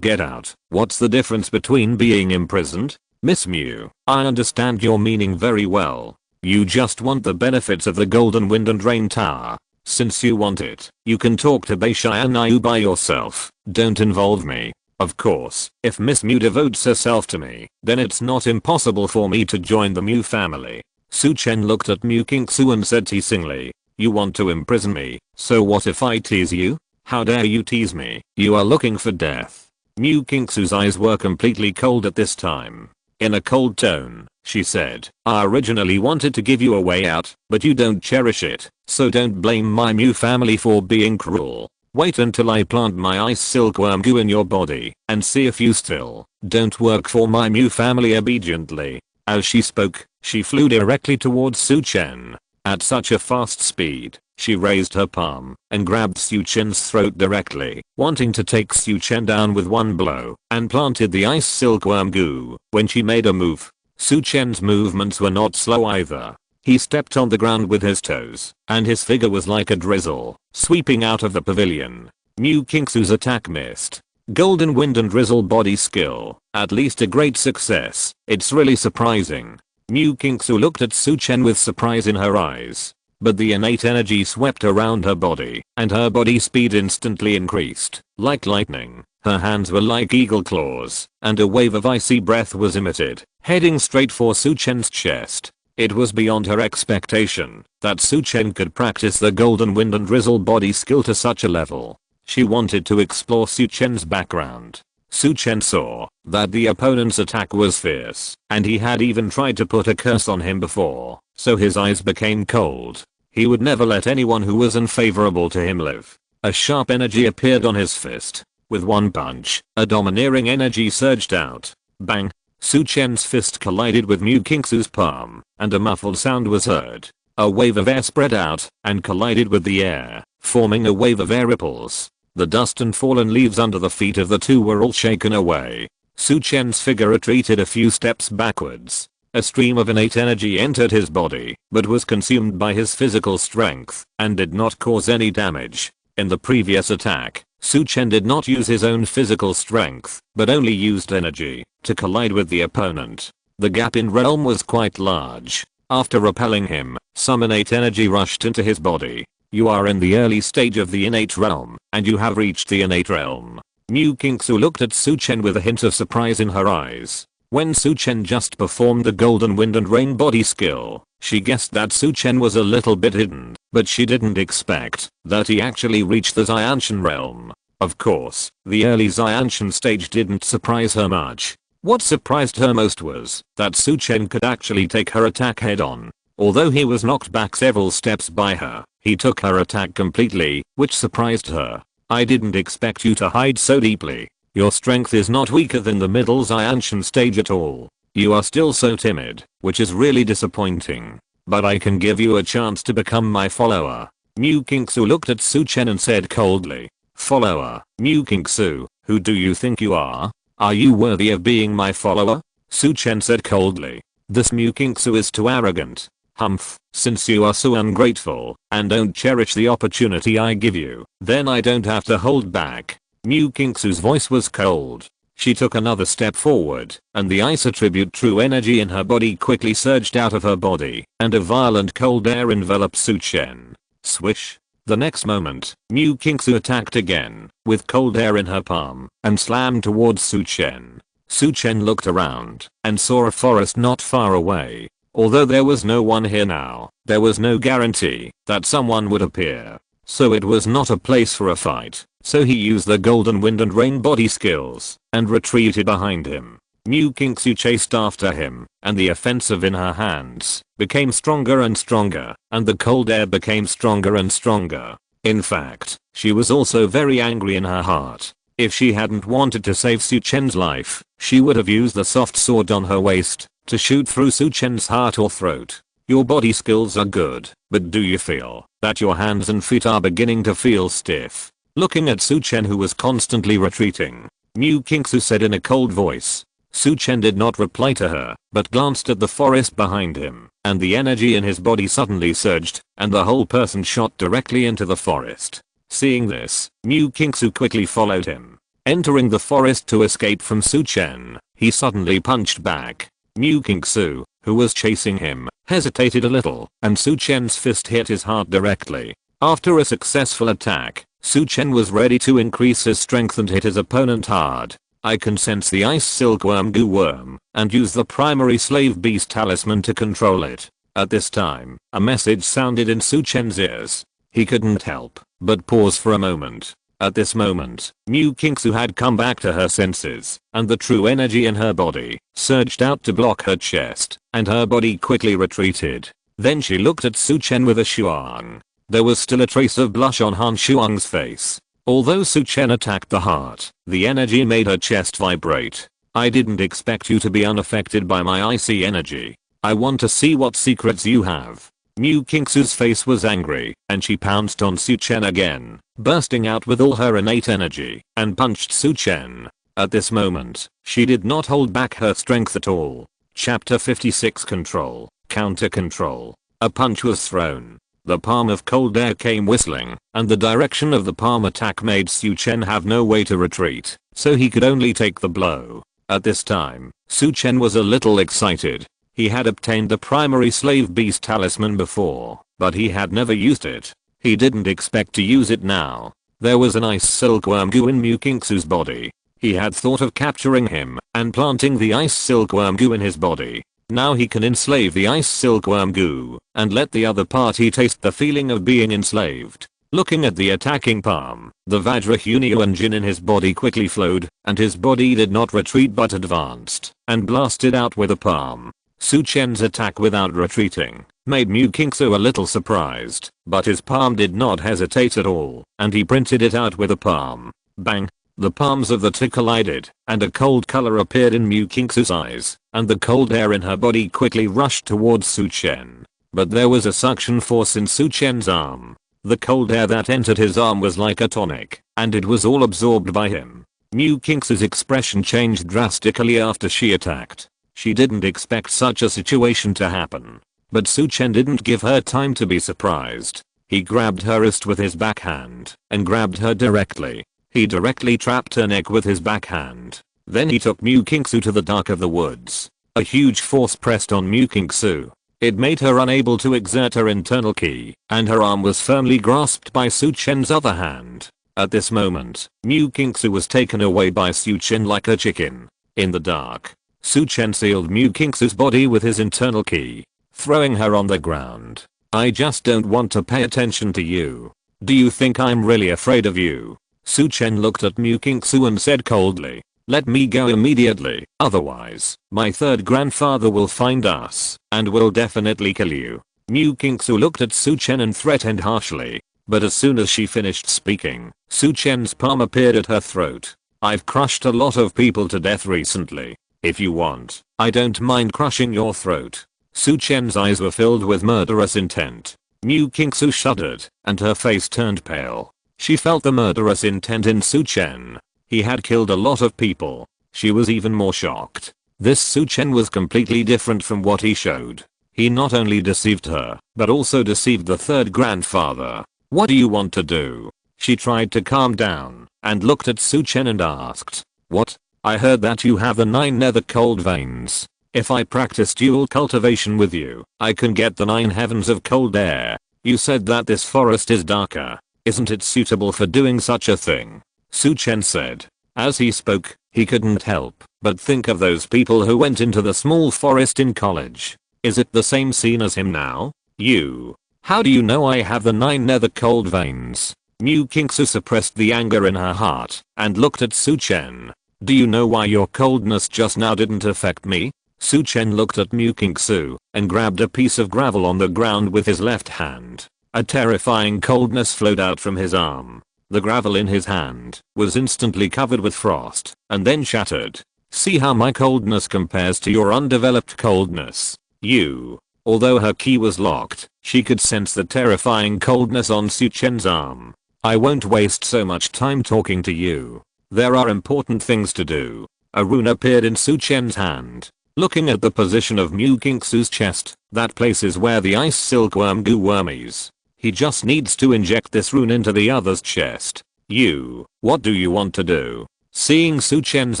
get out, what's the difference between being imprisoned? Miss Mew, I understand your meaning very well. You just want the benefits of the Golden Wind and Rain Tower. Since you want it, you can talk to Beishai and Ayu by yourself. Don't involve me. Of course, if Miss Mew devotes herself to me, then it's not impossible for me to join the Mew family. Su Chen looked at Mew Kingsu and said teasingly, you want to imprison me, so what if I tease you? How dare you tease me? You are looking for death. Mew Kingsu's eyes were completely cold at this time. In a cold tone, she said, I originally wanted to give you a way out, but you don't cherish it, so don't blame my Mew family for being cruel. Wait until I plant my ice silkworm goo in your body, and see if you still don't work for my Mew family obediently. As she spoke, she flew directly towards Su Chen. At such a fast speed, she raised her palm and grabbed Su Chen's throat directly, wanting to take Su Chen down with one blow, and planted the ice silkworm goo. When she made a move, Su Chen's movements were not slow either. He stepped on the ground with his toes, and his figure was like a drizzle, sweeping out of the pavilion. Mew Kingsu's attack missed. Golden Wind and Drizzle body skill, at least a great success. It's really surprising. Mew Kingsu looked at Su Chen with surprise in her eyes. But the innate energy swept around her body, and her body speed instantly increased. Like lightning, Her hands were like eagle claws, and a wave of icy breath was emitted, heading straight for Su Chen's chest. It was beyond her expectation that Su Chen could practice the golden wind and drizzle body skill to such a level. She wanted to explore Su Chen's background. Su Chen saw that the opponent's attack was fierce, and he had even tried to put a curse on him before, so his eyes became cold. He would never let anyone who was unfavorable to him live. A sharp energy appeared on his fist. With one punch, a domineering energy surged out. Bang! Su Chen's fist collided with Mu Kingsu's palm, and a muffled sound was heard. A wave of air spread out and collided with the air, forming a wave of air ripples. The dust and fallen leaves under the feet of the two were all shaken away. Su Chen's figure retreated a few steps backwards. A stream of innate energy entered his body, but was consumed by his physical strength, and did not cause any damage. In the previous attack, Su Chen did not use his own physical strength, but only used energy to collide with the opponent. The gap in realm was quite large. After repelling him, some innate energy rushed into his body. You are in the early stage of the innate realm, and you have reached the innate realm. Mu Kingsu looked at Su Chen with a hint of surprise in her eyes. When Su Chen just performed the golden wind and rain body skill, she guessed that Su Chen was a little bit hidden, but she didn't expect that he actually reached the Xianshan realm. Of course, the early Xianshan stage didn't surprise her much. What surprised her most was that Su Chen could actually take her attack head on. Although he was knocked back several steps by her, he took her attack completely, which surprised her. I didn't expect you to hide so deeply. Your strength is not weaker than the middle Xianshan stage at all. You are still so timid, which is really disappointing. But I can give you a chance to become my follower. Mu Kingsu looked at Su Chen and said coldly. Follower, Mu Kingsu, who do you think you are? Are you worthy of being my follower? Su Chen said coldly. This Mu Kingsu is too arrogant. Humph, since you are so ungrateful, and don't cherish the opportunity I give you, then I don't have to hold back. Mu Kingsu's voice was cold. She took another step forward, and the ice attribute true energy in her body quickly surged out of her body, and a violent cold air enveloped Su Chen. Swish. The next moment, Mu Kingsu attacked again, with cold air in her palm, and slammed towards Su Chen. Su Chen looked around, and saw a forest not far away. Although there was no one here now, there was no guarantee that someone would appear. So it was not a place for a fight. So he used the golden wind and rain body skills, and retreated behind him. Mu Kingsu chased after him, and the offensive in her hands became stronger and stronger, and the cold air became stronger and stronger. In fact, she was also very angry in her heart. If she hadn't wanted to save Su Chen's life, she would have used the soft sword on her waist to shoot through Su Chen's heart or throat. Your body skills are good, but do you feel that your hands and feet are beginning to feel stiff? Looking at Su Chen, who was constantly retreating, Mu Kingsu said in a cold voice. Su Chen did not reply to her, but glanced at the forest behind him, and the energy in his body suddenly surged, and the whole person shot directly into the forest. Seeing this, Mu Kingsu quickly followed him. Entering the forest to escape from Su Chen, he suddenly punched back. Mu Kingsu, who was chasing him, hesitated a little, and Su Chen's fist hit his heart directly. After a successful attack, Su Chen was ready to increase his strength and hit his opponent hard. I can sense the ice silkworm goo worm, and use the primary slave beast talisman to control it. At this time, a message sounded in Su Chen's ears. He couldn't help but pause for a moment. At this moment, Mu Kingsu had come back to her senses, and the true energy in her body surged out to block her chest, and her body quickly retreated. Then she looked at Su Chen with a shuang. There was still a trace of blush on Han Shuang's face. Although Su Chen attacked the heart, the energy made her chest vibrate. I didn't expect you to be unaffected by my icy energy. I want to see what secrets you have. Mu Kingsu's face was angry, and she pounced on Su Chen again, bursting out with all her innate energy, and punched Su Chen. At this moment, she did not hold back her strength at all. Chapter 56 Control, Counter Control. A punch was thrown. The palm of cold air came whistling, and the direction of the palm attack made Su Chen have no way to retreat, so he could only take the blow. At this time, Su Chen was a little excited. He had obtained the primary slave beast talisman before, but he had never used it. He didn't expect to use it now. There was an ice silkworm goo in Mukingsu's body. He had thought of capturing him and planting the ice silkworm goo in his body. Now he can enslave the ice silkworm goo and let the other party taste the feeling of being enslaved. Looking at the attacking palm, the Vajrahunio engine in his body quickly flowed, and his body did not retreat but advanced and blasted out with a palm. Su Chen's attack without retreating made Mukingsu a little surprised, but his palm did not hesitate at all, and he printed it out with a palm. Bang! The palms of the two collided, and a cold color appeared in Mukingsu's eyes, and the cold air in her body quickly rushed towards Su Chen. But there was a suction force in Su Chen's arm. The cold air that entered his arm was like a tonic, and it was all absorbed by him. Mukingsu's expression changed drastically after she attacked. She didn't expect such a situation to happen. But Su Chen didn't give her time to be surprised. He grabbed her wrist with his backhand and grabbed her directly. He directly trapped her neck with his backhand. Then he took Mukingsu to the dark of the woods. A huge force pressed on Mukingsu. It made her unable to exert her internal ki, and her arm was firmly grasped by Su Chen's other hand. At this moment, Mukingsu was taken away by Su Chen like a chicken. In the dark, Su Chen sealed Mukingsu's body with his internal ki, throwing her on the ground. I just don't want to pay attention to you. Do you think I'm really afraid of you? Su Chen looked at Mukingsu and said coldly, let me go immediately, otherwise, my third grandfather will find us, and will definitely kill you. Mukingsu looked at Su Chen and threatened harshly, but as soon as she finished speaking, Su Chen's palm appeared at her throat. I've crushed a lot of people to death recently. If you want, I don't mind crushing your throat. Su Chen's eyes were filled with murderous intent. Mukingsu shuddered, and her face turned pale. She felt the murderous intent in Su Chen. He had killed a lot of people. She was even more shocked. This Su Chen was completely different from what he showed. He not only deceived her, but also deceived the third grandfather. What do you want to do? She tried to calm down, and looked at Su Chen and asked, what? I heard that you have the 9 nether cold veins. If I practice dual cultivation with you, I can get the 9 heavens of cold air. You said that this forest is darker. Isn't it suitable for doing such a thing? Su Chen said. As he spoke, he couldn't help but think of those people who went into the small forest in college. Is it the same scene as him now? You. How do you know I have the 9 nether cold veins? Mukingsu suppressed the anger in her heart and looked at Su Chen. Do you know why your coldness just now didn't affect me? Su Chen looked at Mukingsu and grabbed a piece of gravel on the ground with his left hand. A terrifying coldness flowed out from his arm. The gravel in his hand was instantly covered with frost and then shattered. See how my coldness compares to your undeveloped coldness. You. Although her ki was locked, she could sense the terrifying coldness on Su Chen's arm. I won't waste so much time talking to you. There are important things to do. A rune appeared in Su Chen's hand. Looking at the position of Mukingsu's chest, that place is where the ice silkworm goo wormies. He just needs to inject this rune into the other's chest. You, what do you want to do? Seeing Su Chen's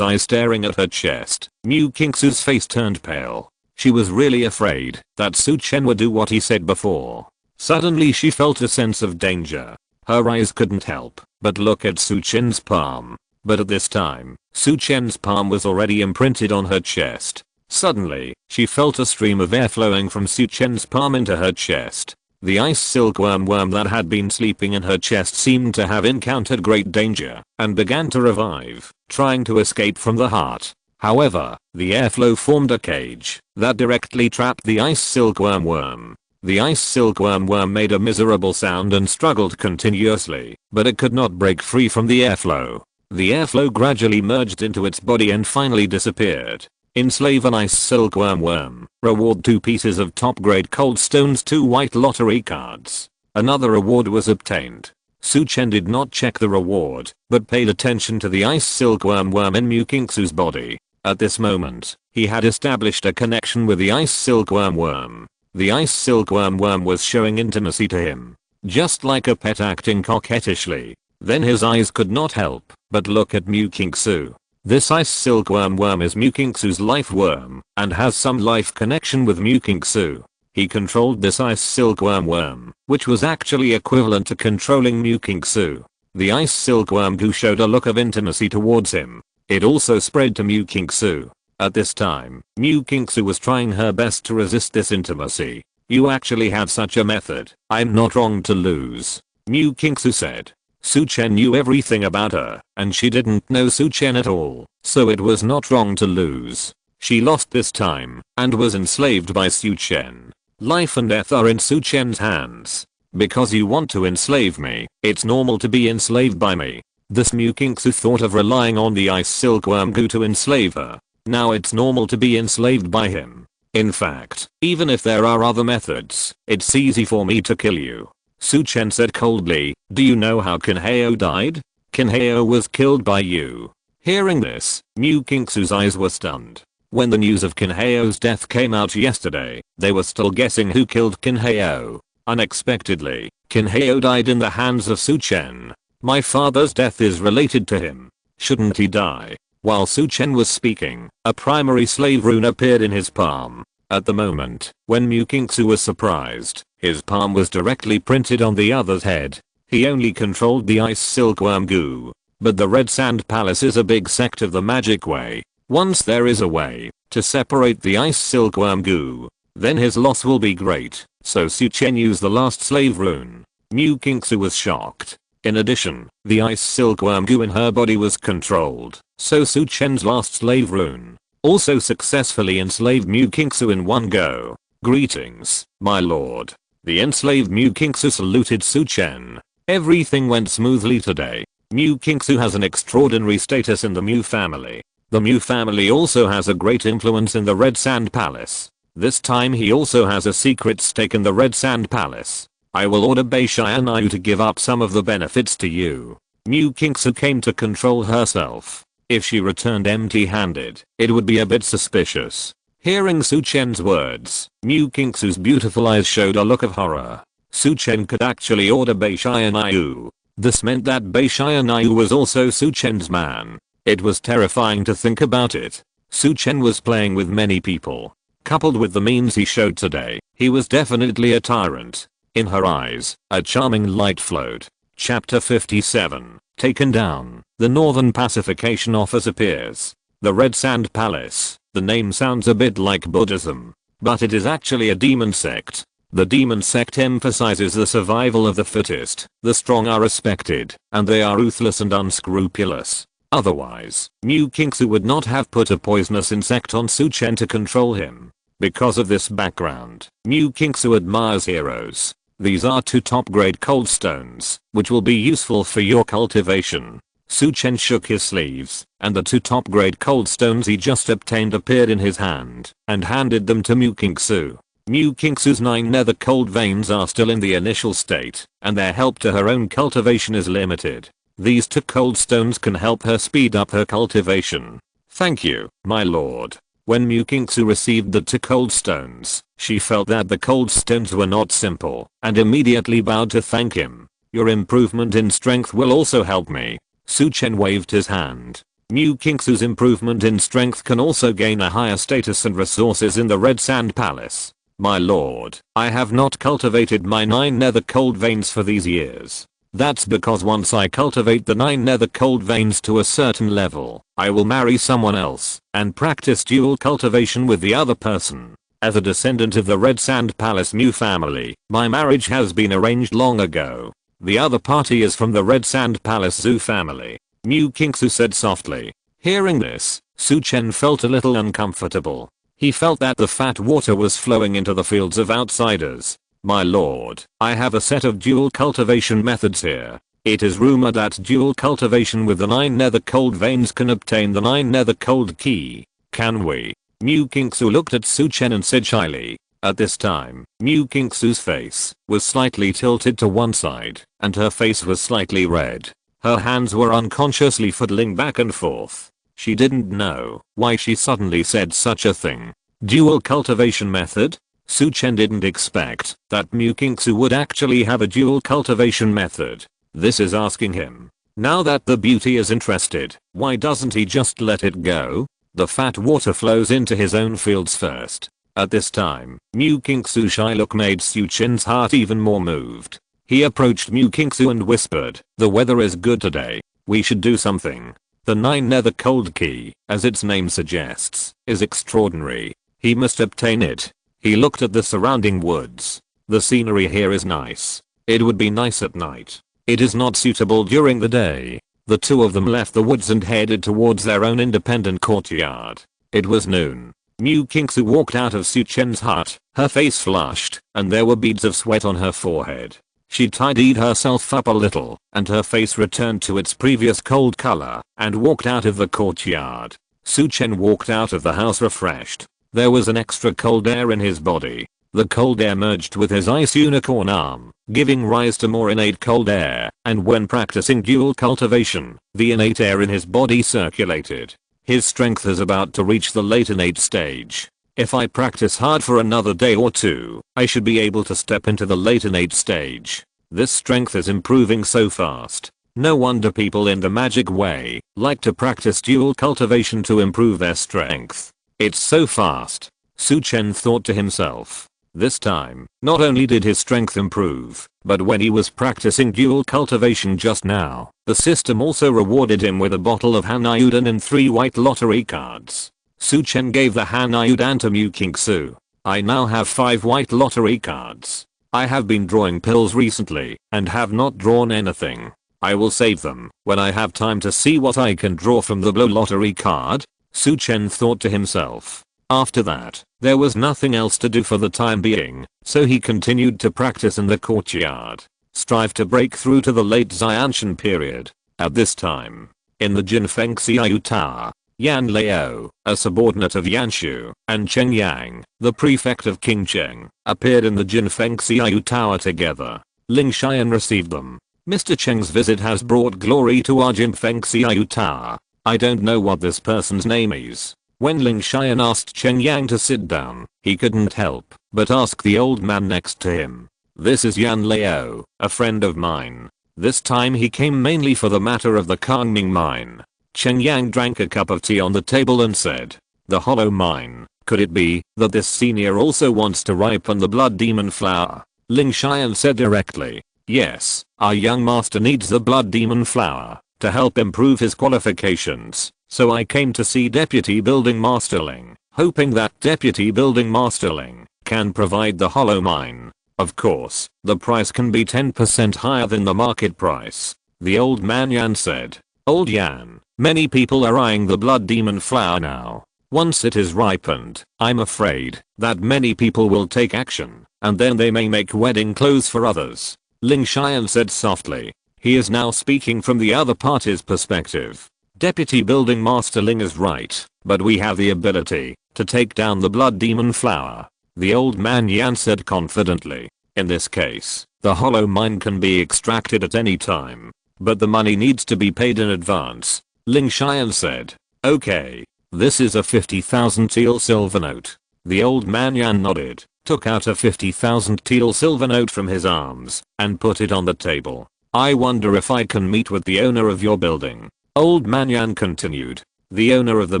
eyes staring at her chest, Mukingsu's face turned pale. She was really afraid that Su Chen would do what he said before. Suddenly she felt a sense of danger. Her eyes couldn't help but look at Su Chen's palm. But at this time, Su Chen's palm was already imprinted on her chest. Suddenly, she felt a stream of air flowing from Su Chen's palm into her chest. The ice silkworm worm that had been sleeping in her chest seemed to have encountered great danger and began to revive, trying to escape from the heart. However, the airflow formed a cage that directly trapped the ice silkworm worm. The ice silkworm worm made a miserable sound and struggled continuously, but it could not break free from the airflow. The airflow gradually merged into its body and finally disappeared. Enslave an ice silkworm worm. Reward 2 pieces of top grade cold stones, 2 white lottery cards. Another reward was obtained. Su Chen did not check the reward, but paid attention to the ice silkworm worm in Mukingsu's body. At this moment, he had established a connection with the ice silkworm worm. The ice silkworm worm was showing intimacy to him, just like a pet acting coquettishly. Then his eyes could not help but look at Mukingsu. This ice silkworm worm is Mukingsu's life worm and has some life connection with Mukingsu. He controlled this ice silkworm worm, which was actually equivalent to controlling Mukingsu. The ice silkworm goo showed a look of intimacy towards him. It also spread to Mu Kingsu. At this time, Mu Kingsu was trying her best to resist this intimacy. You actually have such a method. I'm not wrong to lose, Mu Kingsu said. Su Chen knew everything about her, and she didn't know Su Chen at all, so it was not wrong to lose. She lost this time, and was enslaved by Su Chen. Life and death are in Su Chen's hands. Because you want to enslave me, it's normal to be enslaved by me. This Mu Kingsu thought of relying on the ice silkworm goo to enslave her. Now it's normal to be enslaved by him. In fact, even if there are other methods, it's easy for me to kill you. Su Chen said coldly, do you know how Kinheo died? Kinheo was killed by you. Hearing this, Mu Kingsu's eyes were stunned. When the news of Kinheo's death came out yesterday, they were still guessing who killed Kinheo. Unexpectedly, Kinheo died in the hands of Su Chen. My father's death is related to him. Shouldn't he die? While Su Chen was speaking, a primary slave rune appeared in his palm. At the moment, when Mu Kingsu was surprised, his palm was directly printed on the other's head. He only controlled the ice silkworm goo. But the Red Sand Palace is a big sect of the magic way. Once there is a way to separate the ice silkworm goo, then his loss will be great. So Su Chen used the last slave rune. Mu Kingsu was shocked. In addition, the ice silkworm goo in her body was controlled, so Su Chen's last slave rune also successfully enslaved Mu Kingsu in one go. Greetings, my lord. The enslaved Mu Kingsu saluted Su Chen. Everything went smoothly today. Mu Kingsu has an extraordinary status in the Mu family. The Mu family also has a great influence in the Red Sand Palace. This time he also has a secret stake in the Red Sand Palace. I will order Beishanayu to give up some of the benefits to you. Mu Kingsu came to control herself. If she returned empty-handed, it would be a bit suspicious. Hearing Su Chen's words, Mu Kingsu's beautiful eyes showed a look of horror. Su Chen could actually order Beishanayu. This meant that Beishanayu was also Su Chen's man. It was terrifying to think about it. Su Chen was playing with many people. Coupled with the means he showed today, he was definitely a tyrant. In her eyes, a charming light flowed. Chapter 57. Taken down. The Northern Pacification Office appears. The Red Sand Palace. The name sounds a bit like Buddhism, but it is actually a demon sect. The demon sect emphasizes the survival of the fittest. The strong are respected, and they are ruthless and unscrupulous. Otherwise, Mu Kingsu would not have put a poisonous insect on Su Chen to control him. Because of this background, Mu Kingsu admires heroes. These are 2 top-grade cold stones, which will be useful for your cultivation. Su Chen shook his sleeves, and the 2 top-grade cold stones he just obtained appeared in his hand, and handed them to Mu Kingsu. Mu Kingsu's 9 nether cold veins are still in the initial state, and their help to her own cultivation is limited. These 2 cold stones can help her speed up her cultivation. Thank you, my lord. When Mu Kingsu received the 2 cold stones, she felt that the cold stones were not simple, and immediately bowed to thank him. Your improvement in strength will also help me. Su Chen waved his hand. Mu Kingsu's improvement in strength can also gain a higher status and resources in the Red Sand Palace. My lord, I have not cultivated my 9 nether cold veins for these years. That's because once I cultivate the 9 nether cold veins to a certain level, I will marry someone else and practice dual cultivation with the other person. As a descendant of the Red Sand Palace Mu family, my marriage has been arranged long ago. The other party is from the Red Sand Palace Zhu family, Mu Kingsu said softly. Hearing this, Su Chen felt a little uncomfortable. He felt that the fat water was flowing into the fields of outsiders. My lord, I have a set of dual cultivation methods here. It is rumored that dual cultivation with the 9 nether cold veins can obtain the 9 nether cold key. Can we? Mu Kingsu looked at Su Chen and said shyly. At this time, Mu Kingsu's face was slightly tilted to one side, and her face was slightly red. Her hands were unconsciously fiddling back and forth. She didn't know why she suddenly said such a thing. Dual cultivation method? Su Chen didn't expect that Mu Kingsu would actually have a dual cultivation method. This is asking him. Now that the beauty is interested, why doesn't he just let it go? The fat water flows into his own fields first. At this time, Mu Kingsu's shy look made Su Chen's heart even more moved. He approached Mu Kingsu and whispered, "The weather is good today. We should do something." The 9 nether cold key, as its name suggests, is extraordinary. He must obtain it. He looked at the surrounding woods. The scenery here is nice. It would be nice at night. It is not suitable during the day. The two of them left the woods and headed towards their own independent courtyard. It was noon. Mu Kingsu walked out of Su Chen's hut, her face flushed, and there were beads of sweat on her forehead. She tidied herself up a little, and her face returned to its previous cold color, and walked out of the courtyard. Su Chen walked out of the house refreshed. There was an extra cold air in his body. The cold air merged with his ice unicorn arm, giving rise to more innate cold air, and when practicing dual cultivation, the innate air in his body circulated. His strength is about to reach the late innate stage. If I practice hard for another day or two, I should be able to step into the late innate stage. This strength is improving so fast. No wonder people in the magic way like to practice dual cultivation to improve their strength. It's so fast. Su Chen thought to himself. This time, not only did his strength improve, but when he was practicing dual cultivation just now, the system also rewarded him with a bottle of Hanayudan and 3 white lottery cards. Su Chen gave the Hanayudan to Mu Kingsu. I now have 5 white lottery cards. I have been drawing pills recently and have not drawn anything. I will save them when I have time to see what I can draw from the blue lottery card. Su Chen thought to himself. After that, there was nothing else to do for the time being, so he continued to practice in the courtyard. Strive to break through to the late Xiantian period. At this time, in the Jinfeng Xiaoyu Tower, Yan Lao, a subordinate of Yanshu, and Cheng Yang, the prefect of King Cheng, appeared in the Jinfeng Xiaoyu Tower together. Ling Xian received them. Mr. Cheng's visit has brought glory to our Jinfeng Xiaoyu Tower. I don't know what this person's name is. When Ling Xian asked Cheng Yang to sit down, he couldn't help but ask the old man next to him. This is Yan Lao, a friend of mine. This time he came mainly for the matter of the Kangming mine. Cheng Yang drank a cup of tea on the table and said, "The hollow mine, could it be that this senior also wants to ripen the blood demon flower?" Ling Xian said directly, "Yes, our young master needs the blood demon flower to help improve his qualifications, so I came to see Deputy Building Master Ling, hoping that Deputy Building Master Ling can provide the hollow mine. Of course, the price can be 10% higher than the market price." The old man Yan said, "Old Yan, many people are eyeing the blood demon flower now. Once it is ripened, I'm afraid that many people will take action, and then they may make wedding clothes for others." Ling Xian said softly. He is now speaking from the other party's perspective. Deputy Building Master Ling is right, but we have the ability to take down the blood demon flower. The old man Yan said confidently. In this case, the hollow mine can be extracted at any time, but the money needs to be paid in advance. Ling Xian said, "Okay, this is a 50,000 teal silver note." The old man Yan nodded, took out a 50,000 teal silver note from his arms, and put it on the table. "I wonder if I can meet with the owner of your building." Old man Yan continued. "The owner of the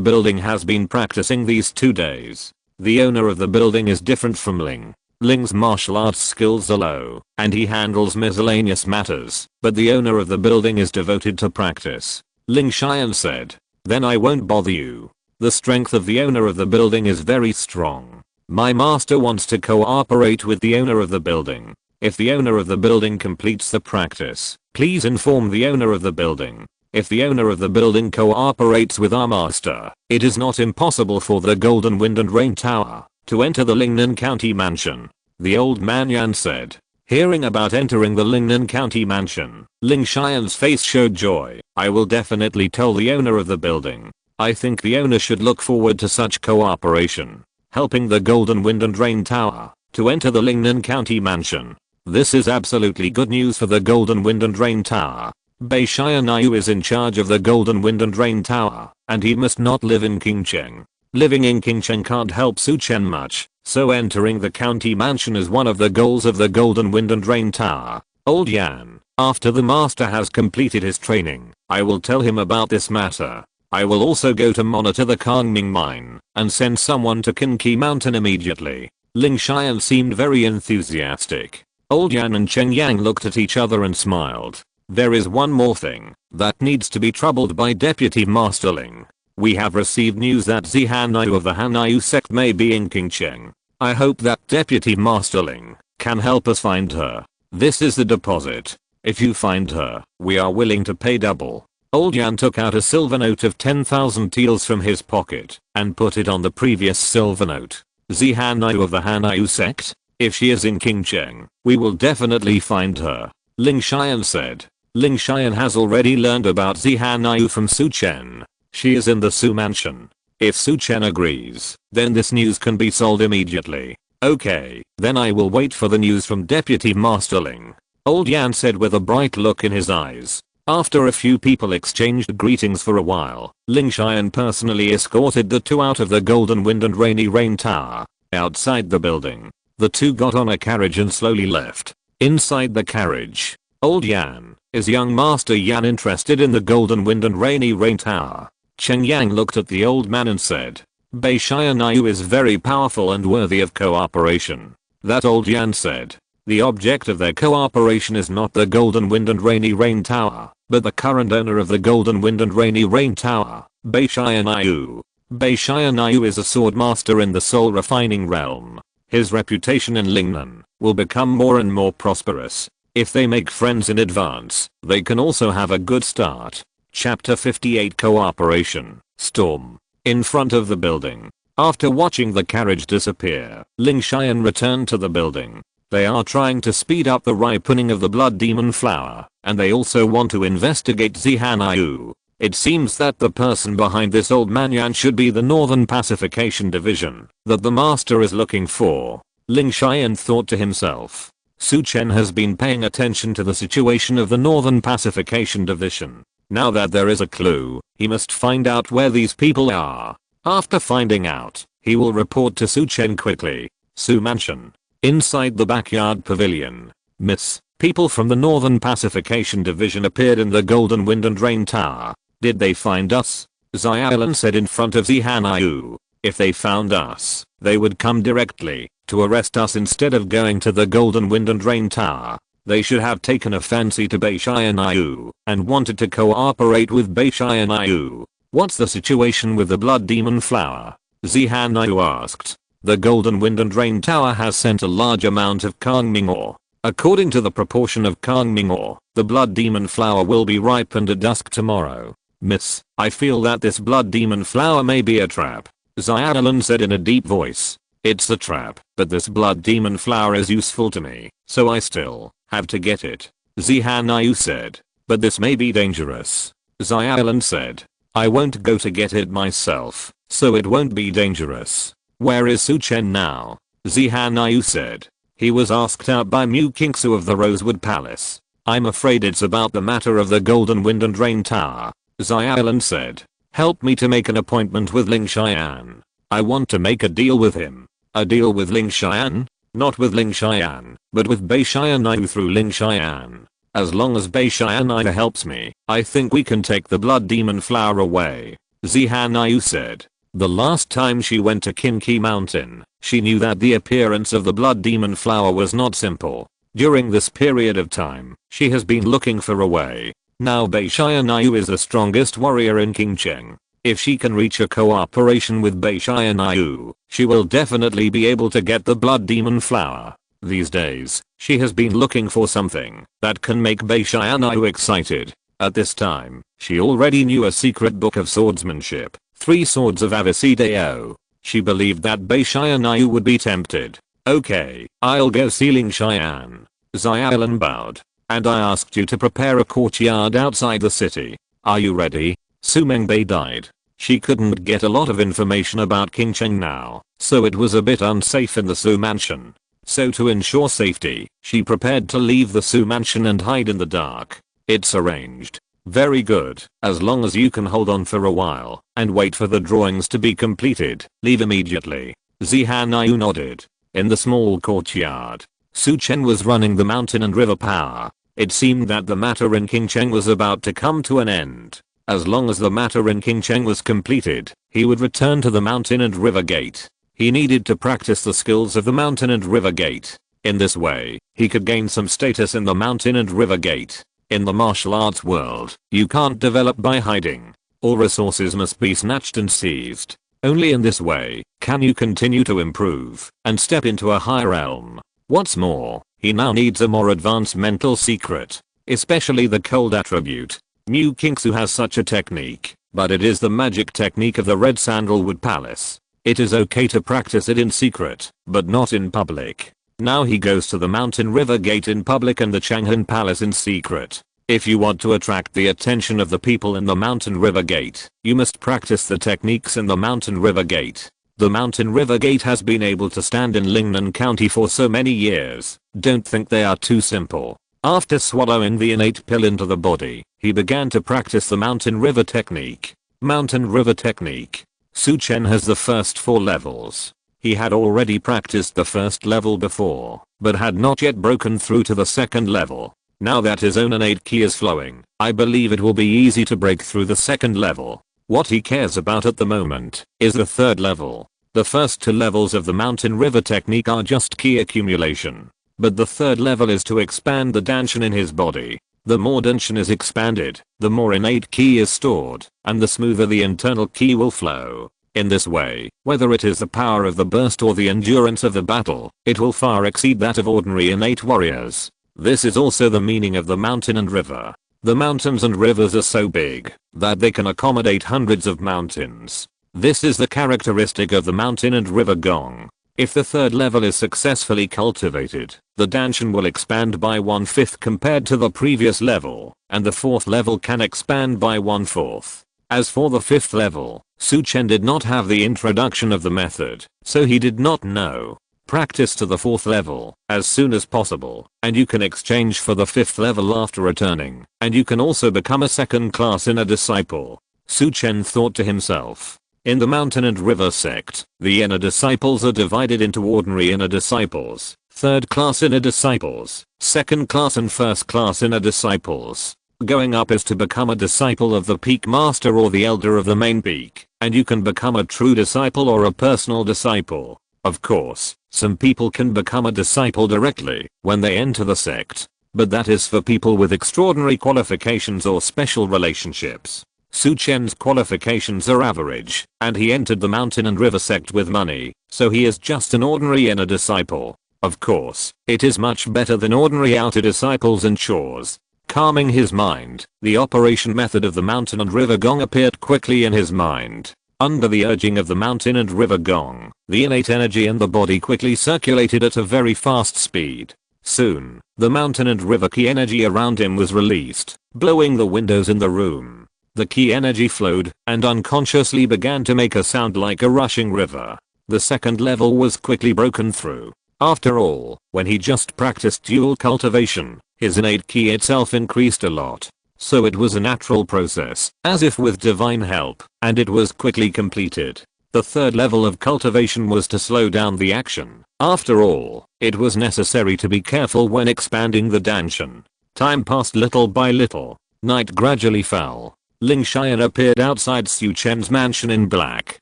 building has been practicing these 2 days. The owner of the building is different from Ling. Ling's martial arts skills are low, and he handles miscellaneous matters, but the owner of the building is devoted to practice." Ling Xian said, "Then I won't bother you. The strength of the owner of the building is very strong. My master wants to cooperate with the owner of the building. If the owner of the building completes the practice, please inform the owner of the building. If the owner of the building cooperates with our master, it is not impossible for the Golden Wind and Rain Tower to enter the Lingnan County Mansion." The old man Yan said. Hearing about entering the Lingnan County Mansion, Ling Xian's face showed joy. "I will definitely tell the owner of the building. I think the owner should look forward to such cooperation. Helping the Golden Wind and Rain Tower to enter the Lingnan County Mansion. This is absolutely good news for the Golden Wind and Rain Tower. Bei Xianayu is in charge of the Golden Wind and Rain Tower, and he must not live in Qingcheng. Living in Qingcheng can't help Su Chen much, so entering the county mansion is one of the goals of the Golden Wind and Rain Tower. Old Yan, after the master has completed his training, I will tell him about this matter. I will also go to monitor the Kangming mine, and send someone to Qinqi Mountain immediately." Ling Xian seemed very enthusiastic. Old Yan and Chen Yang looked at each other and smiled. There is one more thing that needs to be troubled by Deputy Master Ling. We have received news that Zihanayu of the Hanayu sect may be in Qingcheng. I hope that Deputy Master Ling can help us find her. This is the deposit. If you find her, we are willing to pay double. Old Yan took out a silver note of 10,000 taels from his pocket and put it on the previous silver note. Zihanayu of the Hanayu sect? If she is in Qingcheng, we will definitely find her. Ling Xian said. Ling Xian has already learned about Zihanayu from Su Chen. She is in the Su mansion. If Su Chen agrees, then this news can be sold immediately. Okay, then I will wait for the news from Deputy Master Ling. Old Yan said with a bright look in his eyes. After a few people exchanged greetings for a while, Ling Xian personally escorted the two out of the Golden Wind and Rainy Rain Tower. Outside the building, the two got on a carriage and slowly left. Inside the carriage, Old Yan, is young Master Yan interested in the Golden Wind and Rainy Rain Tower? Chen Yang looked at the old man and said, Bei Xianayu is very powerful and worthy of cooperation. That Old Yan said. The object of their cooperation is not the Golden Wind and Rainy Rain Tower, but the current owner of the Golden Wind and Rainy Rain Tower, Bei Xianayu. Bei Xianayu is a sword master in the soul refining realm. His reputation in Lingnan will become more and more prosperous. If they make friends in advance, they can also have a good start. Chapter 58 Cooperation, Storm. In front of the building. After watching the carriage disappear, Ling Xian returned to the building. They are trying to speed up the ripening of the blood demon flower, and they also want to investigate Zihanayu. It seems that the person behind this old man Yan should be the Northern Pacification Division that the master is looking for. Ling Xian thought to himself. Su Chen has been paying attention to the situation of the Northern Pacification Division. Now that there is a clue, he must find out where these people are. After finding out, he will report to Su Chen quickly. Su Mansion. Inside the backyard pavilion. Miss, people from the Northern Pacification Division appeared in the Golden Wind and Rain Tower. Did they find us? Xiaolan said in front of Zihanayu. If they found us, they would come directly to arrest us instead of going to the Golden Wind and Rain Tower. They should have taken a fancy to Bei Xianayu and wanted to cooperate with Bei Xianayu. What's the situation with the blood demon flower? Zihanayu asked. The Golden Wind and Rain Tower has sent a large amount of Kangming ore. According to the proportion of Kangming ore, the blood demon flower will be ripened at dusk tomorrow. Miss, I feel that this blood demon flower may be a trap. Xiaolan said in a deep voice. It's a trap, but this blood demon flower is useful to me, so I still have to get it. Zihanayu said. But this may be dangerous. Xiaolan said. I won't go to get it myself, so it won't be dangerous. Where is Su Chen now? Zihanayu said. He was asked out by Mu Kingsu of the Rosewood Palace. I'm afraid it's about the matter of the Golden Wind and Rain Tower. Xiaolan said. Help me to make an appointment with Ling Xian. I want to make a deal with him. A deal with Ling Xian? Not with Ling Xian, but with Bei Xianayu through Ling Xian. As long as Bei Xianayu helps me, I think we can take the blood demon flower away. Zihanayu said. The last time she went to Kinki Mountain, she knew that the appearance of the blood demon flower was not simple. During this period of time, she has been looking for a way. Now Bei Xianayu is the strongest warrior in Qingcheng. If she can reach a cooperation with Bei Xianayu, she will definitely be able to get the blood demon flower. These days, she has been looking for something that can make Bei Xianayu excited. At this time, she already knew a secret book of swordsmanship, 3 Swords of Avicideo. She believed that Bei Xianayu would be tempted. Okay, I'll go see Ling Xian. Xiaolan bowed. And I asked you to prepare a courtyard outside the city. Are you ready? Su Mengbei died. She couldn't get a lot of information about Qingcheng now, so it was a bit unsafe in the Su mansion. So to ensure safety, she prepared to leave the Su mansion and hide in the dark. It's arranged. Very good. As long as you can hold on for a while and wait for the drawings to be completed, leave immediately. Zihanayu nodded. In the small courtyard, Su Chen was running the mountain and river power. It seemed that the matter in Qingcheng was about to come to an end. As long as the matter in Qingcheng was completed, he would return to the mountain and river gate. He needed to practice the skills of the mountain and river gate. In this way, he could gain some status in the mountain and river gate. In the martial arts world, you can't develop by hiding. All resources must be snatched and seized. Only in this way can you continue to improve and step into a higher realm. What's more, he now needs a more advanced mental secret, especially the cold attribute. Mu Kingsu has such a technique, but it is the magic technique of the Red Sandalwood Palace. It is okay to practice it in secret, but not in public. Now he goes to the Mountain River Gate in public and the Changhan Palace in secret. If you want to attract the attention of the people in the Mountain River Gate, you must practice the techniques in the Mountain River Gate. The Mountain River Gate has been able to stand in Lingnan County for so many years. Don't think they are too simple. After swallowing the innate pill into the body, he began to practice the Mountain River technique. Mountain River technique. Su Chen has the first 4 levels. He had already practiced the first level before, but had not yet broken through to the second level. Now that his own innate ki is flowing, I believe it will be easy to break through the second level. What he cares about at the moment is the third level. The first 2 levels of the Mountain River technique are just ki accumulation. But the third level is to expand the danshan in his body. The more danshan is expanded, the more innate ki is stored, and the smoother the internal ki will flow. In this way, whether it is the power of the burst or the endurance of the battle, it will far exceed that of ordinary innate warriors. This is also the meaning of the mountain and river. The mountains and rivers are so big that they can accommodate hundreds of mountains. This is the characteristic of the mountain and river gong. If the third level is successfully cultivated, the danshan will expand by 1/5 compared to the previous level, and the 4th level can expand by 1/4. As for the 5th level, Su Chen did not have the introduction of the method, so he did not know. Practice to the 4th level as soon as possible, and you can exchange for the 5th level after returning, and you can also become a second-class inner disciple. Su Chen thought to himself. In the mountain and river sect, the inner disciples are divided into ordinary inner disciples, third-class inner disciples, second-class and first-class inner disciples. Going up is to become a disciple of the peak master or the elder of the main peak, and you can become a true disciple or a personal disciple. Of course, some people can become a disciple directly when they enter the sect, but that is for people with extraordinary qualifications or special relationships. Su Chen's qualifications are average, and he entered the mountain and river sect with money, so he is just an ordinary inner disciple. Of course, it is much better than ordinary outer disciples and chores. Calming his mind, the operation method of the mountain and river gong appeared quickly in his mind. Under the urging of the mountain and river gong, the innate energy in the body quickly circulated at a very fast speed. Soon, the mountain and river ki energy around him was released, blowing the windows in the room. The ki energy flowed and unconsciously began to make a sound like a rushing river. The second level was quickly broken through. After all, when he just practiced dual cultivation, his innate ki itself increased a lot. So it was a natural process, as if with divine help, and it was quickly completed. The third level of cultivation was to slow down the action. After all, it was necessary to be careful when expanding the danshan. Time passed little by little. Night gradually fell. Ling Xian appeared outside Su Chen's mansion in black.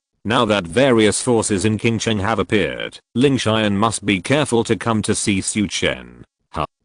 Now that various forces in Qingcheng have appeared, Ling Xian must be careful to come to see Su Chen.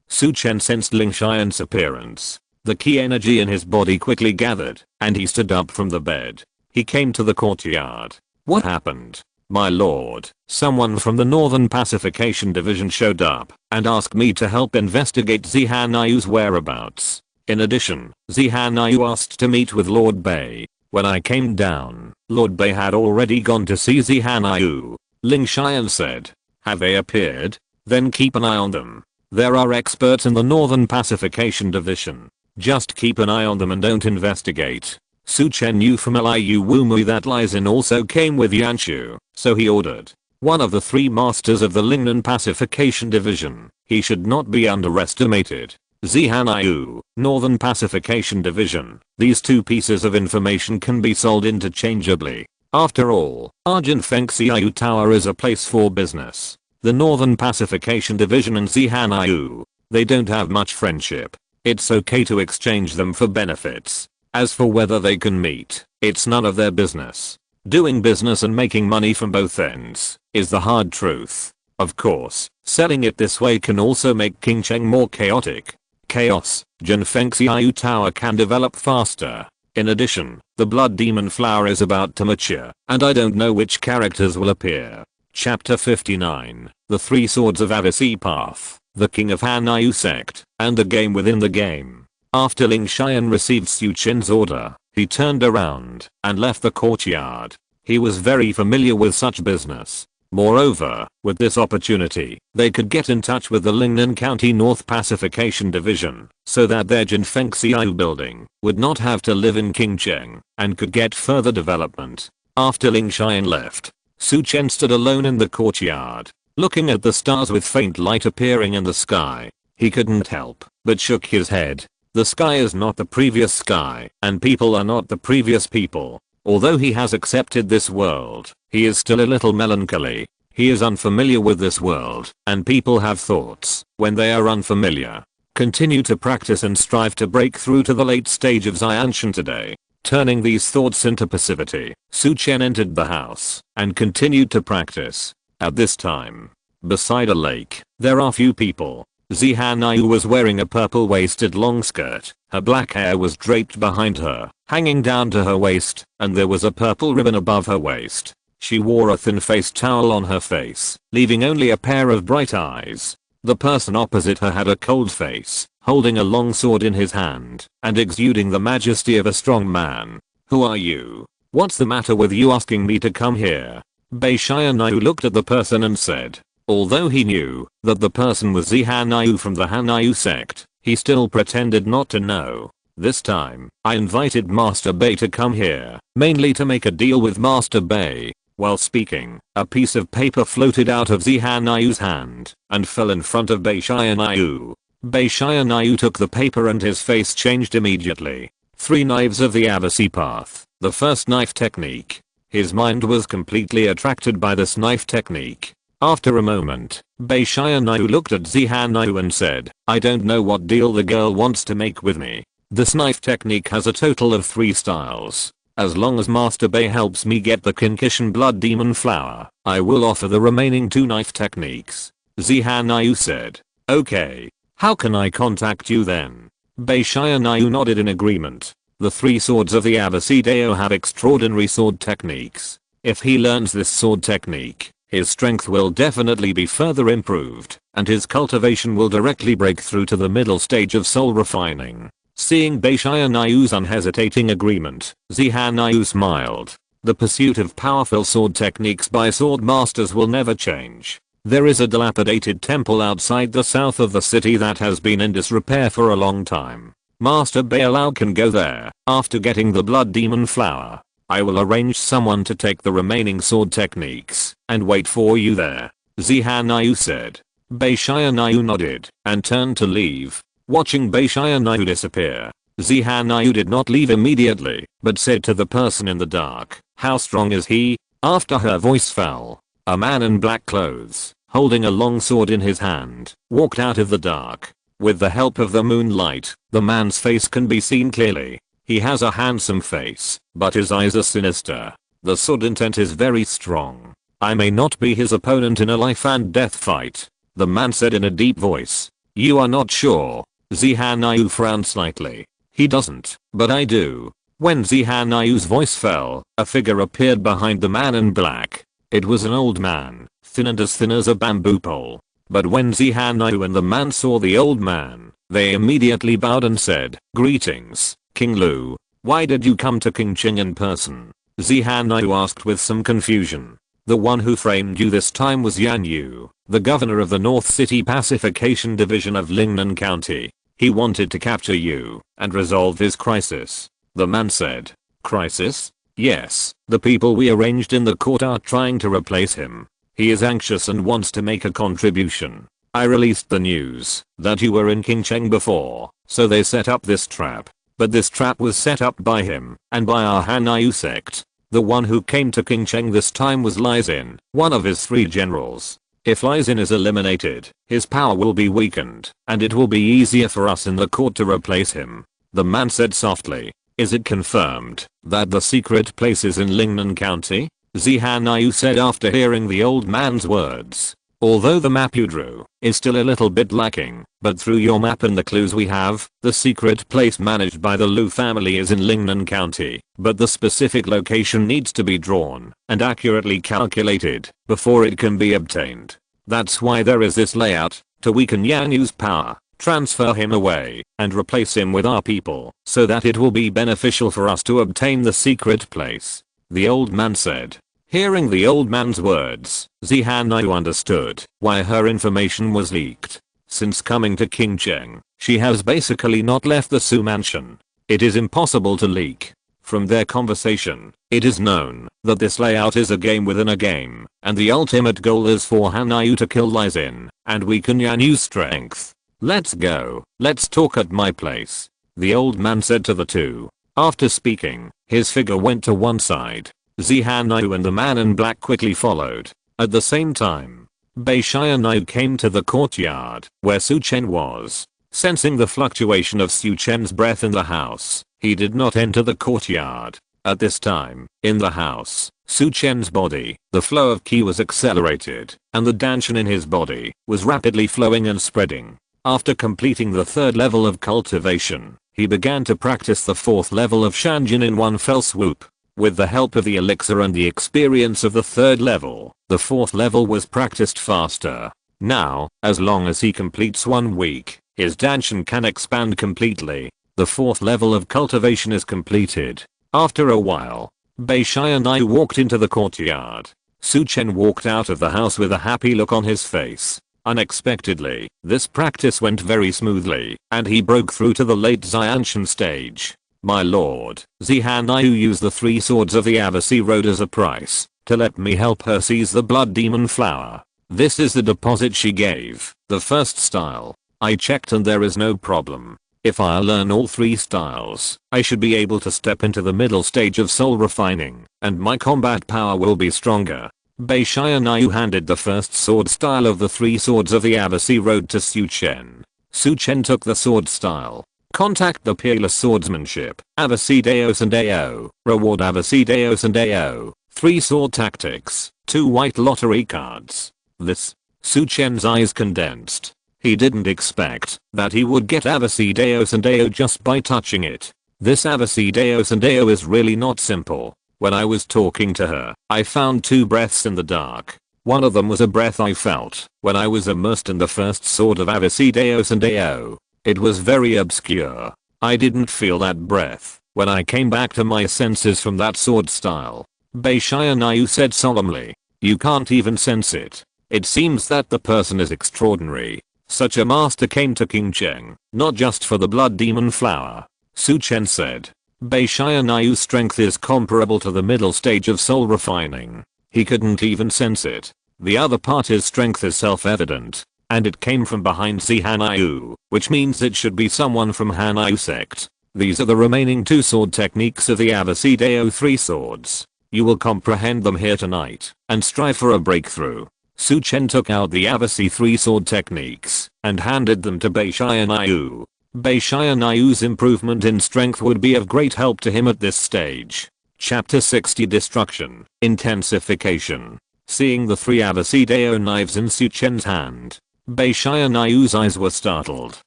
Su Chen sensed Ling Xian's appearance. The ki energy in his body quickly gathered, and he stood up from the bed. He came to the courtyard. What happened? My lord, someone from the Northern Pacification Division showed up and asked me to help investigate Zihan Ayu's whereabouts. In addition, Zihan Ayu asked to meet with Lord Bei. When I came down, Lord Bei had already gone to see Zihan Ayu. Ling Xian said. Have they appeared? Then keep an eye on them. There are experts in the Northern Pacification Division. Just keep an eye on them and don't investigate. Su Chen knew from Liu Wumui that Li Xin also came with Yanshu, so he ordered one of the 3 masters of the Lingnan Pacification Division. He should not be underestimated. Zihan Ayu, Northern Pacification Division. These 2 pieces of information can be sold interchangeably. After all, Arjun Feng Xiaoyu Tower is a place for business. The Northern Pacification Division and Zihan Ayu, they don't have much friendship. It's okay to exchange them for benefits. As for whether they can meet, it's none of their business. Doing business and making money from both ends is the hard truth. Of course, Selling it this way can also make King Cheng more chaotic. Chaos, Jinfengxiayu Tower can develop faster. In addition, the blood demon flower is about to mature, and I don't know which characters will appear. Chapter 59, The Three Swords of Avasi Path, the King of Hanayu Sect, and the game within the game. After Ling Xian received Su Chen's order, he turned around and left the courtyard. He was very familiar with such business. Moreover, with this opportunity, they could get in touch with the Lingnan County North Pacification Division, so that their Jinfengxiayu building would not have to live in Qingcheng, and could get further development. After Ling Xian left, Su Chen stood alone in the courtyard, looking at the stars with faint light appearing in the sky. He couldn't help but shook his head. The sky is not the previous sky, and people are not the previous people. Although he has accepted this world, he is still a little melancholy. He is unfamiliar with this world, and people have thoughts when they are unfamiliar. Continue to practice and strive to break through to the late stage of Xianshan today. Turning these thoughts into passivity, Su Chen entered the house and continued to practice. At this time, beside a lake, there are few people. Zihanayu was wearing a purple-waisted long skirt. Her black hair was draped behind her, hanging down to her waist, and there was a purple ribbon above her waist. She wore a thin face towel on her face, leaving only a pair of bright eyes. The person opposite her had a cold face, holding a long sword in his hand, and exuding the majesty of a strong man. Who are you? What's the matter with you asking me to come here? Beishanayu looked at the person and said. Although he knew that the person was Zihanayu from the Hanayu sect, he still pretended not to know. This time, I invited Master Bei to come here, mainly to make a deal with Master Bei. While speaking, a piece of paper floated out of Zihanayu's hand and fell in front of Beishanayu. Beishanayu took the paper and his face changed immediately. 3 knives of the Avasi path, the first knife technique. His mind was completely attracted by this knife technique. After a moment, Beishanayu looked at Zihanayu and said, I don't know what deal the girl wants to make with me. This knife technique has a total of 3 styles. As long as Master Bei helps me get the Kinkishan blood demon flower, I will offer the remaining 2 knife techniques. Zihanayu said, okay. How can I contact you then? Beishanayu nodded in agreement. The 3 swords of the Avasi Deo have extraordinary sword techniques. If he learns this sword technique, his strength will definitely be further improved, and his cultivation will directly break through to the middle stage of soul refining. Seeing Beishana유's unhesitating agreement, Zihanayu smiled. The pursuit of powerful sword techniques by sword masters will never change. There is a dilapidated temple outside the south of the city that has been in disrepair for a long time. Master Bailau can go there after getting the blood demon flower. I will arrange someone to take the remaining sword techniques and wait for you there. Zihanayu said. Beishanayu nodded and turned to leave. Watching Beishanayu disappear, Zihanayu did not leave immediately, but said to the person in the dark, how strong is he? After her voice fell, a man in black clothes, holding a long sword in his hand, walked out of the dark. With the help of the moonlight, the man's face can be seen clearly. He has a handsome face, but his eyes are sinister. The sword intent is very strong. I may not be his opponent in a life and death fight. The man said in a deep voice. You are not sure? Zihanayu frowned slightly. He doesn't, but I do. When Zihanayu's voice fell, a figure appeared behind the man in black. It was an old man, thin and as thin as a bamboo pole. But when Zihanayu and the man saw the old man, they immediately bowed and said, Greetings, King Lu. Why did you come to Qingqing in person? Zihanayu asked with some confusion. The one who framed you this time was Yan Yu, the governor of the North City Pacification Division of Lingnan County. He wanted to capture you and resolve his crisis. The man said. Crisis? Yes, the people we arranged in the court are trying to replace him. He is anxious and wants to make a contribution. I released the news that you were in Qingcheng before, so they set up this trap. But this trap was set up by him and by our Hanayu sect. The one who came to Qingcheng this time was Lizin, one of his 3 generals. If Lizin is eliminated, his power will be weakened, and it will be easier for us in the court to replace him. The man said softly. Is it confirmed that the secret place is in Lingnan County? Zihanayu said after hearing the old man's words. Although the map you drew is still a little bit lacking, but through your map and the clues we have, the secret place managed by the Liu family is in Lingnan County, but the specific location needs to be drawn and accurately calculated before it can be obtained. That's why there is this layout, to weaken Yan Yu's power, transfer him away, and replace him with our people, so that it will be beneficial for us to obtain the secret place. The old man said. Hearing the old man's words, Zihanayu understood why her information was leaked. Since coming to King Cheng, she has basically not left the Su mansion. It is impossible to leak. From their conversation, it is known that this layout is a game within a game, and the ultimate goal is for Hanayu to kill Lai Xin and weaken Yanyu's strength. Let's go, let's talk at my place, the old man said to the two. After speaking, his figure went to one side. Zihanayu and the man in black quickly followed. At the same time, Beishanayu came to the courtyard where Su Chen was. Sensing the fluctuation of Su Chen's breath in the house, he did not enter the courtyard. At this time, in the house, Su Chen's body, the flow of qi was accelerated, and the danshan in his body was rapidly flowing and spreading. After completing the third level of cultivation, he began to practice the fourth level of Shanjin in one fell swoop. With the help of the elixir and the experience of the third level, the fourth level was practiced faster. Now, as long as he completes 1 week, his danshan can expand completely. The fourth level of cultivation is completed. After a while, Beishanayu walked into the courtyard. Su Chen walked out of the house with a happy look on his face. Unexpectedly, this practice went very smoothly, and he broke through to the late Xianshan stage. My lord, Zihanayu used the 3 swords of the Avasi Road as a price to let me help her seize the blood demon flower. This is the deposit she gave. The first style. I checked and there is no problem. If I learn all 3 styles, I should be able to step into the middle stage of soul refining, and my combat power will be stronger. Beishanayu handed the first sword style of the 3 swords of the Avasi Road to Su Chen. Su Chen took the sword style. Contact the peerless swordsmanship, Avasi Deos and Ao, reward Avasi Deos and Ao, 3 sword tactics, 2 white lottery cards. This, Su Chen's eyes condensed. He didn't expect that he would get Avasi Deos and Ao just by touching it. This Avasi Deos and Ao is really not simple. When I was talking to her, I found 2 breaths in the dark. One of them was a breath I felt when I was immersed in the first sword of Avasi Deos and Ao. It was very obscure. I didn't feel that breath when I came back to my senses from that sword style. Beishanayu said solemnly. You can't even sense it. It seems that the person is extraordinary. Such a master came to King Cheng, not just for the blood demon flower. Su Chen said. Beishanayu's strength is comparable to the middle stage of soul refining. He couldn't even sense it. The other part his strength is self-evident. And it came from behind Zihanayu, which means it should be someone from Hanayu sect. These are the remaining 2 sword techniques of the Avasi Deo 3 swords. You will comprehend them here tonight, and strive for a breakthrough. Su Chen took out the Avasi 3 sword techniques, and handed them to Beishanayu. Beishanayu's improvement in strength would be of great help to him at this stage. Chapter 60 Destruction, Intensification. Seeing the 3 Avasi Deo knives in Su Chen's hand, Beishanayu's eyes were startled.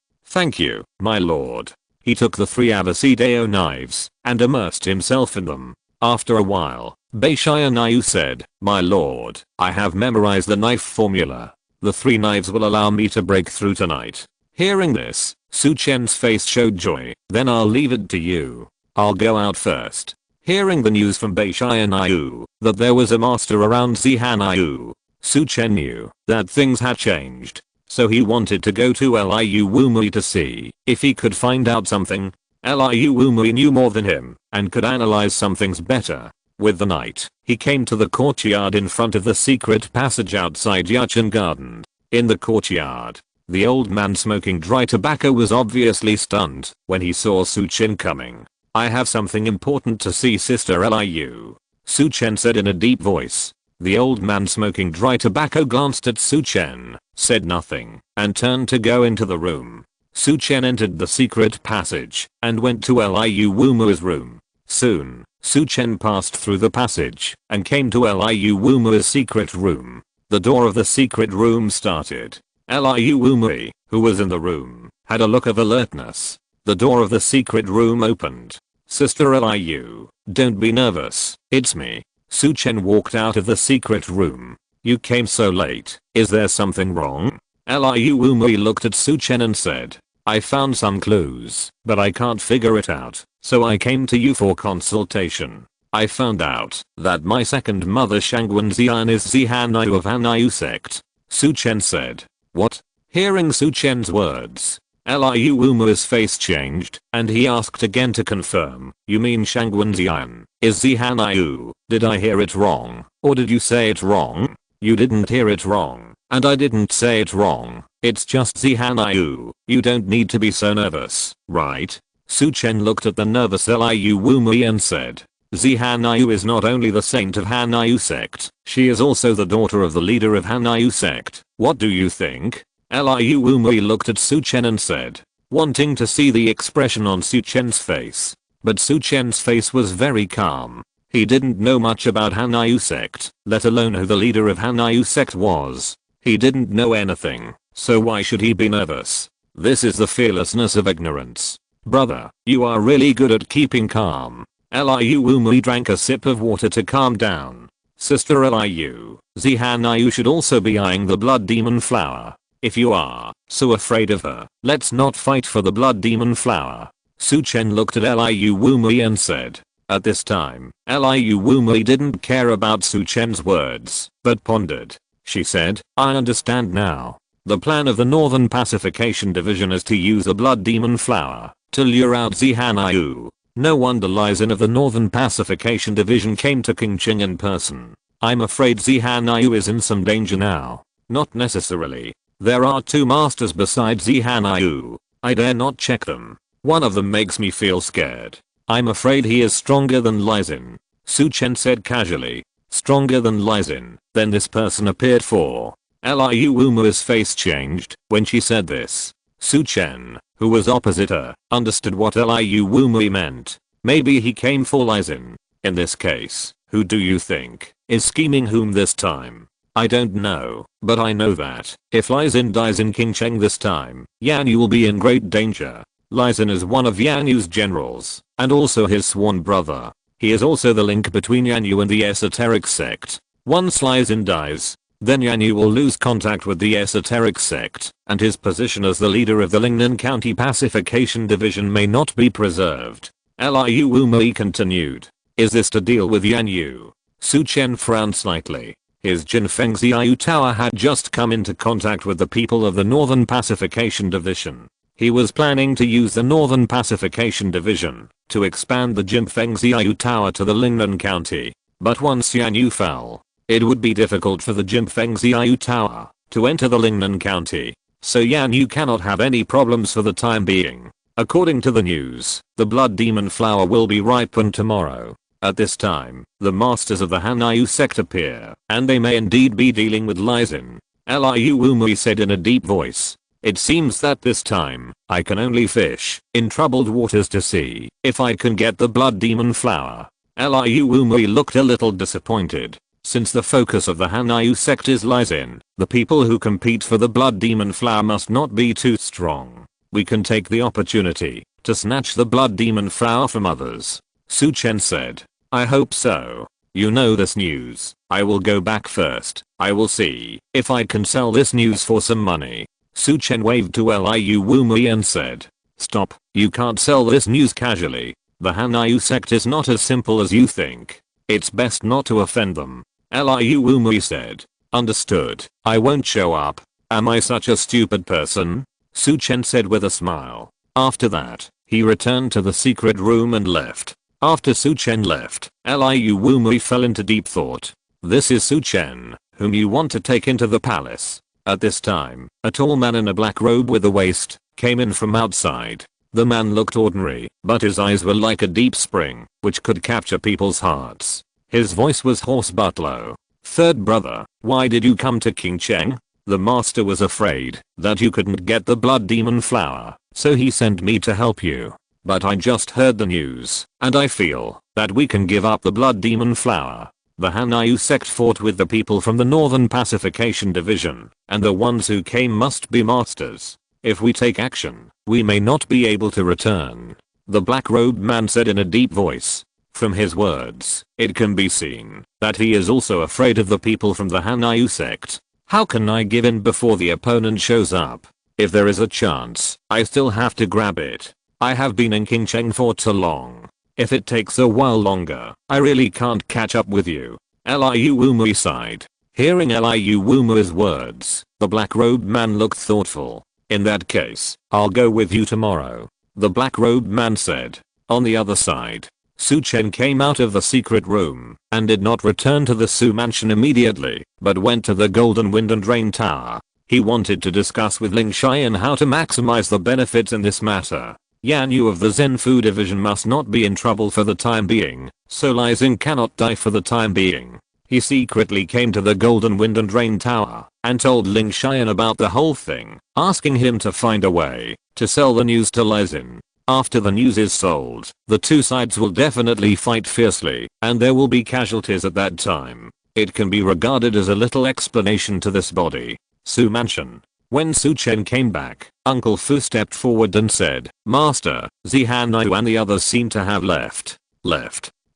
Thank you, my lord. He took the 3 Avasi Deo knives and immersed himself in them. After a while, Beishanayu said, my lord, I have memorized the knife formula. The 3 knives will allow me to break through tonight. Hearing this, Su Chen's face showed joy. Then I'll leave it to you. I'll go out first. Hearing the news from Beishanayu that there was a master around Zihanayu, Su Chen knew that things had changed. So he wanted to go to Liu Wumui to see if he could find out something. Liu Wumui knew more than him and could analyze some things better. With the night, he came to the courtyard in front of the secret passage outside Yachen Garden. In the courtyard, the old man smoking dry tobacco was obviously stunned when he saw Su Chen coming. I have something important to see, Sister Liu. Su Chen said in a deep voice. The old man smoking dry tobacco glanced at Su Chen, said nothing, and turned to go into the room. Su Chen entered the secret passage and went to Liu Wumui's room. Soon, Su Chen passed through the passage and came to Liu Wumui's secret room. the door of the secret room started. Liu Umui, who was in the room, had a look of alertness. The door of the secret room opened. Sister Liu, don't be nervous, it's me. Su Chen walked out of the secret room. You came so late, is there something wrong? Liu Umui looked at Su Chen and said, I found some clues, but I can't figure it out, so I came to you for consultation. I found out that my second mother Shangwen Xian is Zihanayu of Hanayu sect. Su Chen said. What? Hearing Su Chen's words, Liu Umui's face changed, and he asked again to confirm, you mean Shangwen Xian is Zihanayu? Did I hear it wrong, or did you say it wrong? You didn't hear it wrong, and I didn't say it wrong. It's just Zihanayu. You don't need to be so nervous, right? Su Chen looked at the nervous Liu Umui and said, Zihanayu is not only the saint of Hanayu sect, she is also the daughter of the leader of Hanayu sect. What do you think? Liu Umui looked at Su Chen and said, wanting to see the expression on Su Chen's face. But Su Chen's face was very calm. He didn't know much about Hanayu sect, let alone who the leader of Hanayu sect was. He didn't know anything, so why should he be nervous? This is the fearlessness of ignorance. Brother, you are really good at keeping calm. Liu Umui drank a sip of water to calm down. Sister Liu, Zihanayu should also be eyeing the blood demon flower. If you are so afraid of her, let's not fight for the blood demon flower. Su Chen looked at Liu Umui and said. At this time, Liu Umui didn't care about Su Chen's words, but pondered. She said, I understand now. The plan of the Northern Pacification Division is to use a blood demon flower to lure out Zihanayu. No wonder Lysin of the Northern Pacification Division came to Qingqing in person. I'm afraid Zihanayu is in some danger now. Not necessarily. There are two masters besides Zihanayu. I dare not check them. One of them makes me feel scared. I'm afraid he is stronger than Lysin. Su Chen said casually. Stronger than Lysin. Then this person appeared for. Liu Umui's face changed when she said this. Su Chen, who was opposite her, understood what Liu Umui meant. Maybe he came for Lysin. In this case, who do you think is scheming whom this time? I don't know, but I know that if Lysin dies in Qingqing this time, Yan Yu will be in great danger. Lysin is one of Yan Yu's generals, and also his sworn brother. He is also the link between Yan Yu and the esoteric sect. Once Lysin dies, then Yan Yu will lose contact with the esoteric sect, and his position as the leader of the Lingnan County Pacification Division may not be preserved. Liu Umui continued. Is this to deal with Yan Yu? Su Chen frowned slightly. His Jinfeng Xiaoyu Tower had just come into contact with the people of the Northern Pacification Division. He was planning to use the Northern Pacification Division to expand the Jinfeng Xiaoyu Tower to the Lingnan County. But once Yan Yu fell, it would be difficult for the Jinfeng Xiaoyu Tower to enter the Lingnan County. So Yan Yu cannot have any problems for the time being. According to the news, the blood demon flower will be ripened tomorrow. At this time, the masters of the Hanayu sect appear, and they may indeed be dealing with Lysin. Liu Umui said in a deep voice. It seems that this time, I can only fish in troubled waters to see if I can get the blood demon flower. Liu Umui looked a little disappointed. Since the focus of the Hanayu sect is Lysin, the people who compete for the blood demon flower must not be too strong. We can take the opportunity to snatch the blood demon flower from others. Su Chen said. I hope so. You know this news. I will go back first. I will see if I can sell this news for some money. Su Chen waved to Liu Umui and said. Stop, you can't sell this news casually. The Hanayu sect is not as simple as you think. It's best not to offend them. Liu Umui said. Understood. I won't show up. Am I such a stupid person? Su Chen said with a smile. After that, he returned to the secret room and left. After Su Chen left, Liu Umui fell into deep thought. This is Su Chen, whom you want to take into the palace. At this time, a tall man in a black robe with a waist came in from outside. The man looked ordinary, but his eyes were like a deep spring, which could capture people's hearts. His voice was hoarse but low. Third brother, why did you come to Qingqing? The master was afraid that you couldn't get the blood demon flower, so he sent me to help you. But I just heard the news, and I feel that we can give up the blood demon flower. The Hanyu sect fought with the people from the Northern Pacification Division, and the ones who came must be masters. If we take action, we may not be able to return. The black-robed man said in a deep voice. From his words, it can be seen that he is also afraid of the people from the Hanyu sect. How can I give in before the opponent shows up? If there is a chance, I still have to grab it. I have been in King Cheng for too long. If it takes a while longer, I really can't catch up with you. Liu Wumu sighed. Hearing Liu Wumu's words, the black-robed man looked thoughtful. In that case, I'll go with you tomorrow, the black-robed man said. On the other side, Su Chen came out of the secret room and did not return to the Su mansion immediately, but went to the Golden Wind and Rain Tower. He wanted to discuss with Ling Xian how to maximize the benefits in this matter. Yan Yu of the Zenfu division must not be in trouble for the time being, so Li Xing cannot die for the time being. He secretly came to the Golden Wind and Rain Tower and told Ling Xian about the whole thing, asking him to find a way to sell the news to Li Xing. After the news is sold, the two sides will definitely fight fiercely, and there will be casualties at that time. It can be regarded as a little explanation to this body. Su Mansion. When Su Chen came back, Uncle Fu stepped forward and said, Master, Zihanyu and the others seem to have left.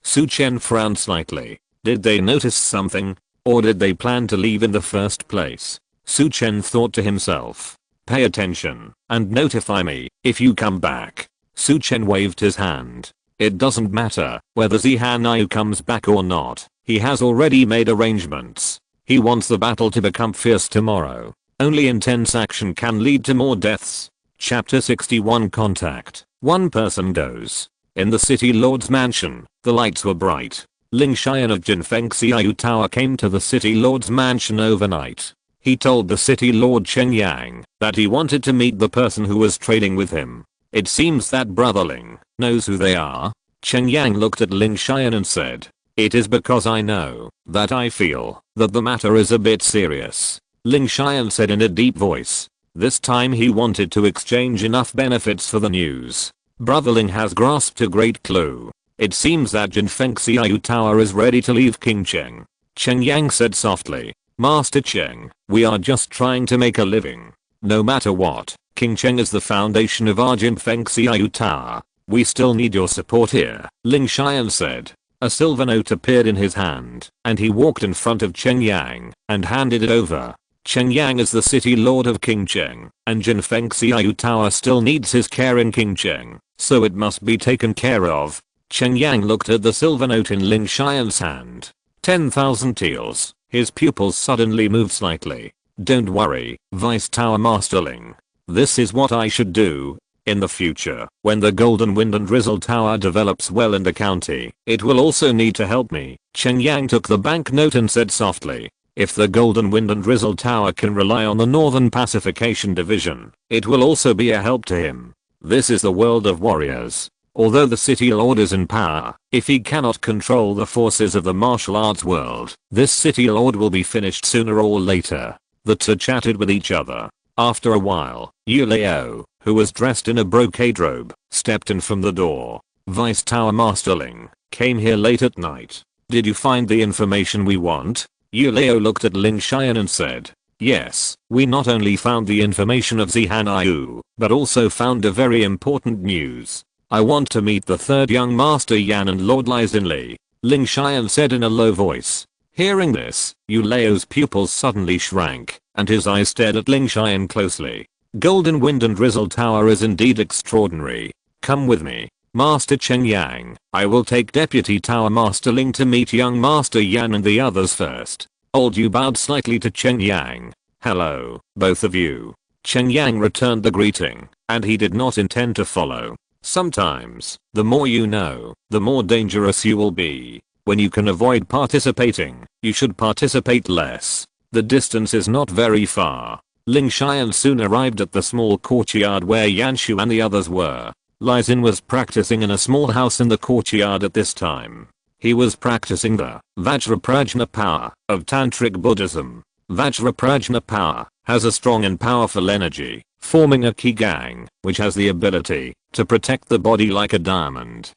Su Chen frowned slightly. Did they notice something? Or did they plan to leave in the first place? Su Chen thought to himself. Pay attention, and notify me, if you come back. Su Chen waved his hand. It doesn't matter whether Zihanyu comes back or not. He has already made arrangements. He wants the battle to become fierce tomorrow. Only intense action can lead to more deaths. Chapter 61 Contact. One person goes. In the city lord's mansion, the lights were bright. Ling Xian of Jinfeng Xiaoyu Tower came to the city lord's mansion overnight. He told the city lord Chen Yang that he wanted to meet the person who was trading with him. It seems that brother Ling knows who they are. Chen Yang looked at Ling Xian and said, it is because I know that I feel that the matter is a bit serious. Ling Xian said in a deep voice. This time he wanted to exchange enough benefits for the news. Brother Ling has grasped a great clue. It seems that Jinfeng Xiaoyu Tower is ready to leave King Cheng. Chen Yang said softly. Master Cheng, we are just trying to make a living. No matter what, King Cheng is the foundation of our Jinfeng Xiaoyu Tower. We still need your support here, Ling Xian said. A silver note appeared in his hand, and he walked in front of Chen Yang and handed it over. Chen Yang is the city lord of King Cheng, and Jinfeng Xiaoyu Tower still needs his care in King Cheng, so it must be taken care of. Chen Yang looked at the silver note in Ling Xian's hand. 10,000 taels. His pupils suddenly moved slightly. Don't worry, Vice Tower Master Ling. This is what I should do. In the future, when the Golden Wind and Drizzle Tower develops well in the county, it will also need to help me. Chen Yang took the banknote and said softly. If the Golden Wind and Drizzle Tower can rely on the Northern Pacification Division, it will also be a help to him. This is the world of warriors. Although the city lord is in power, if he cannot control the forces of the martial arts world, this city lord will be finished sooner or later. The two chatted with each other. After a while, Yu Leo, who was dressed in a brocade robe, stepped in from the door. Vice Tower Master Ling came here late at night. Did you find the information we want? Yu Leo looked at Ling Xian and said, yes, we not only found the information of Zihanyu, but also found a very important news. I want to meet the third young Master Yan and Lord Li Xinli, Ling Xian said in a low voice. Hearing this, Yu Leo's pupils suddenly shrank, and his eyes stared at Ling Xian closely. Golden Wind and Drizzle Tower is indeed extraordinary. Come with me, Master Chen Yang. I will take Deputy Tower Master Ling to meet young Master Yan and the others first. Old Yu bowed slightly to Chen Yang. Hello, both of you. Chen Yang returned the greeting, and he did not intend to follow. Sometimes, the more you know, the more dangerous you will be. When you can avoid participating, you should participate less. The distance is not very far. Ling Xian soon arrived at the small courtyard where Yanshu and the others were. Li Xin was practicing in a small house in the courtyard at this time. He was practicing the Vajraprajna power of Tantric Buddhism. Vajraprajna power has a strong and powerful energy, forming a Qigong, which has the ability to protect the body like a diamond.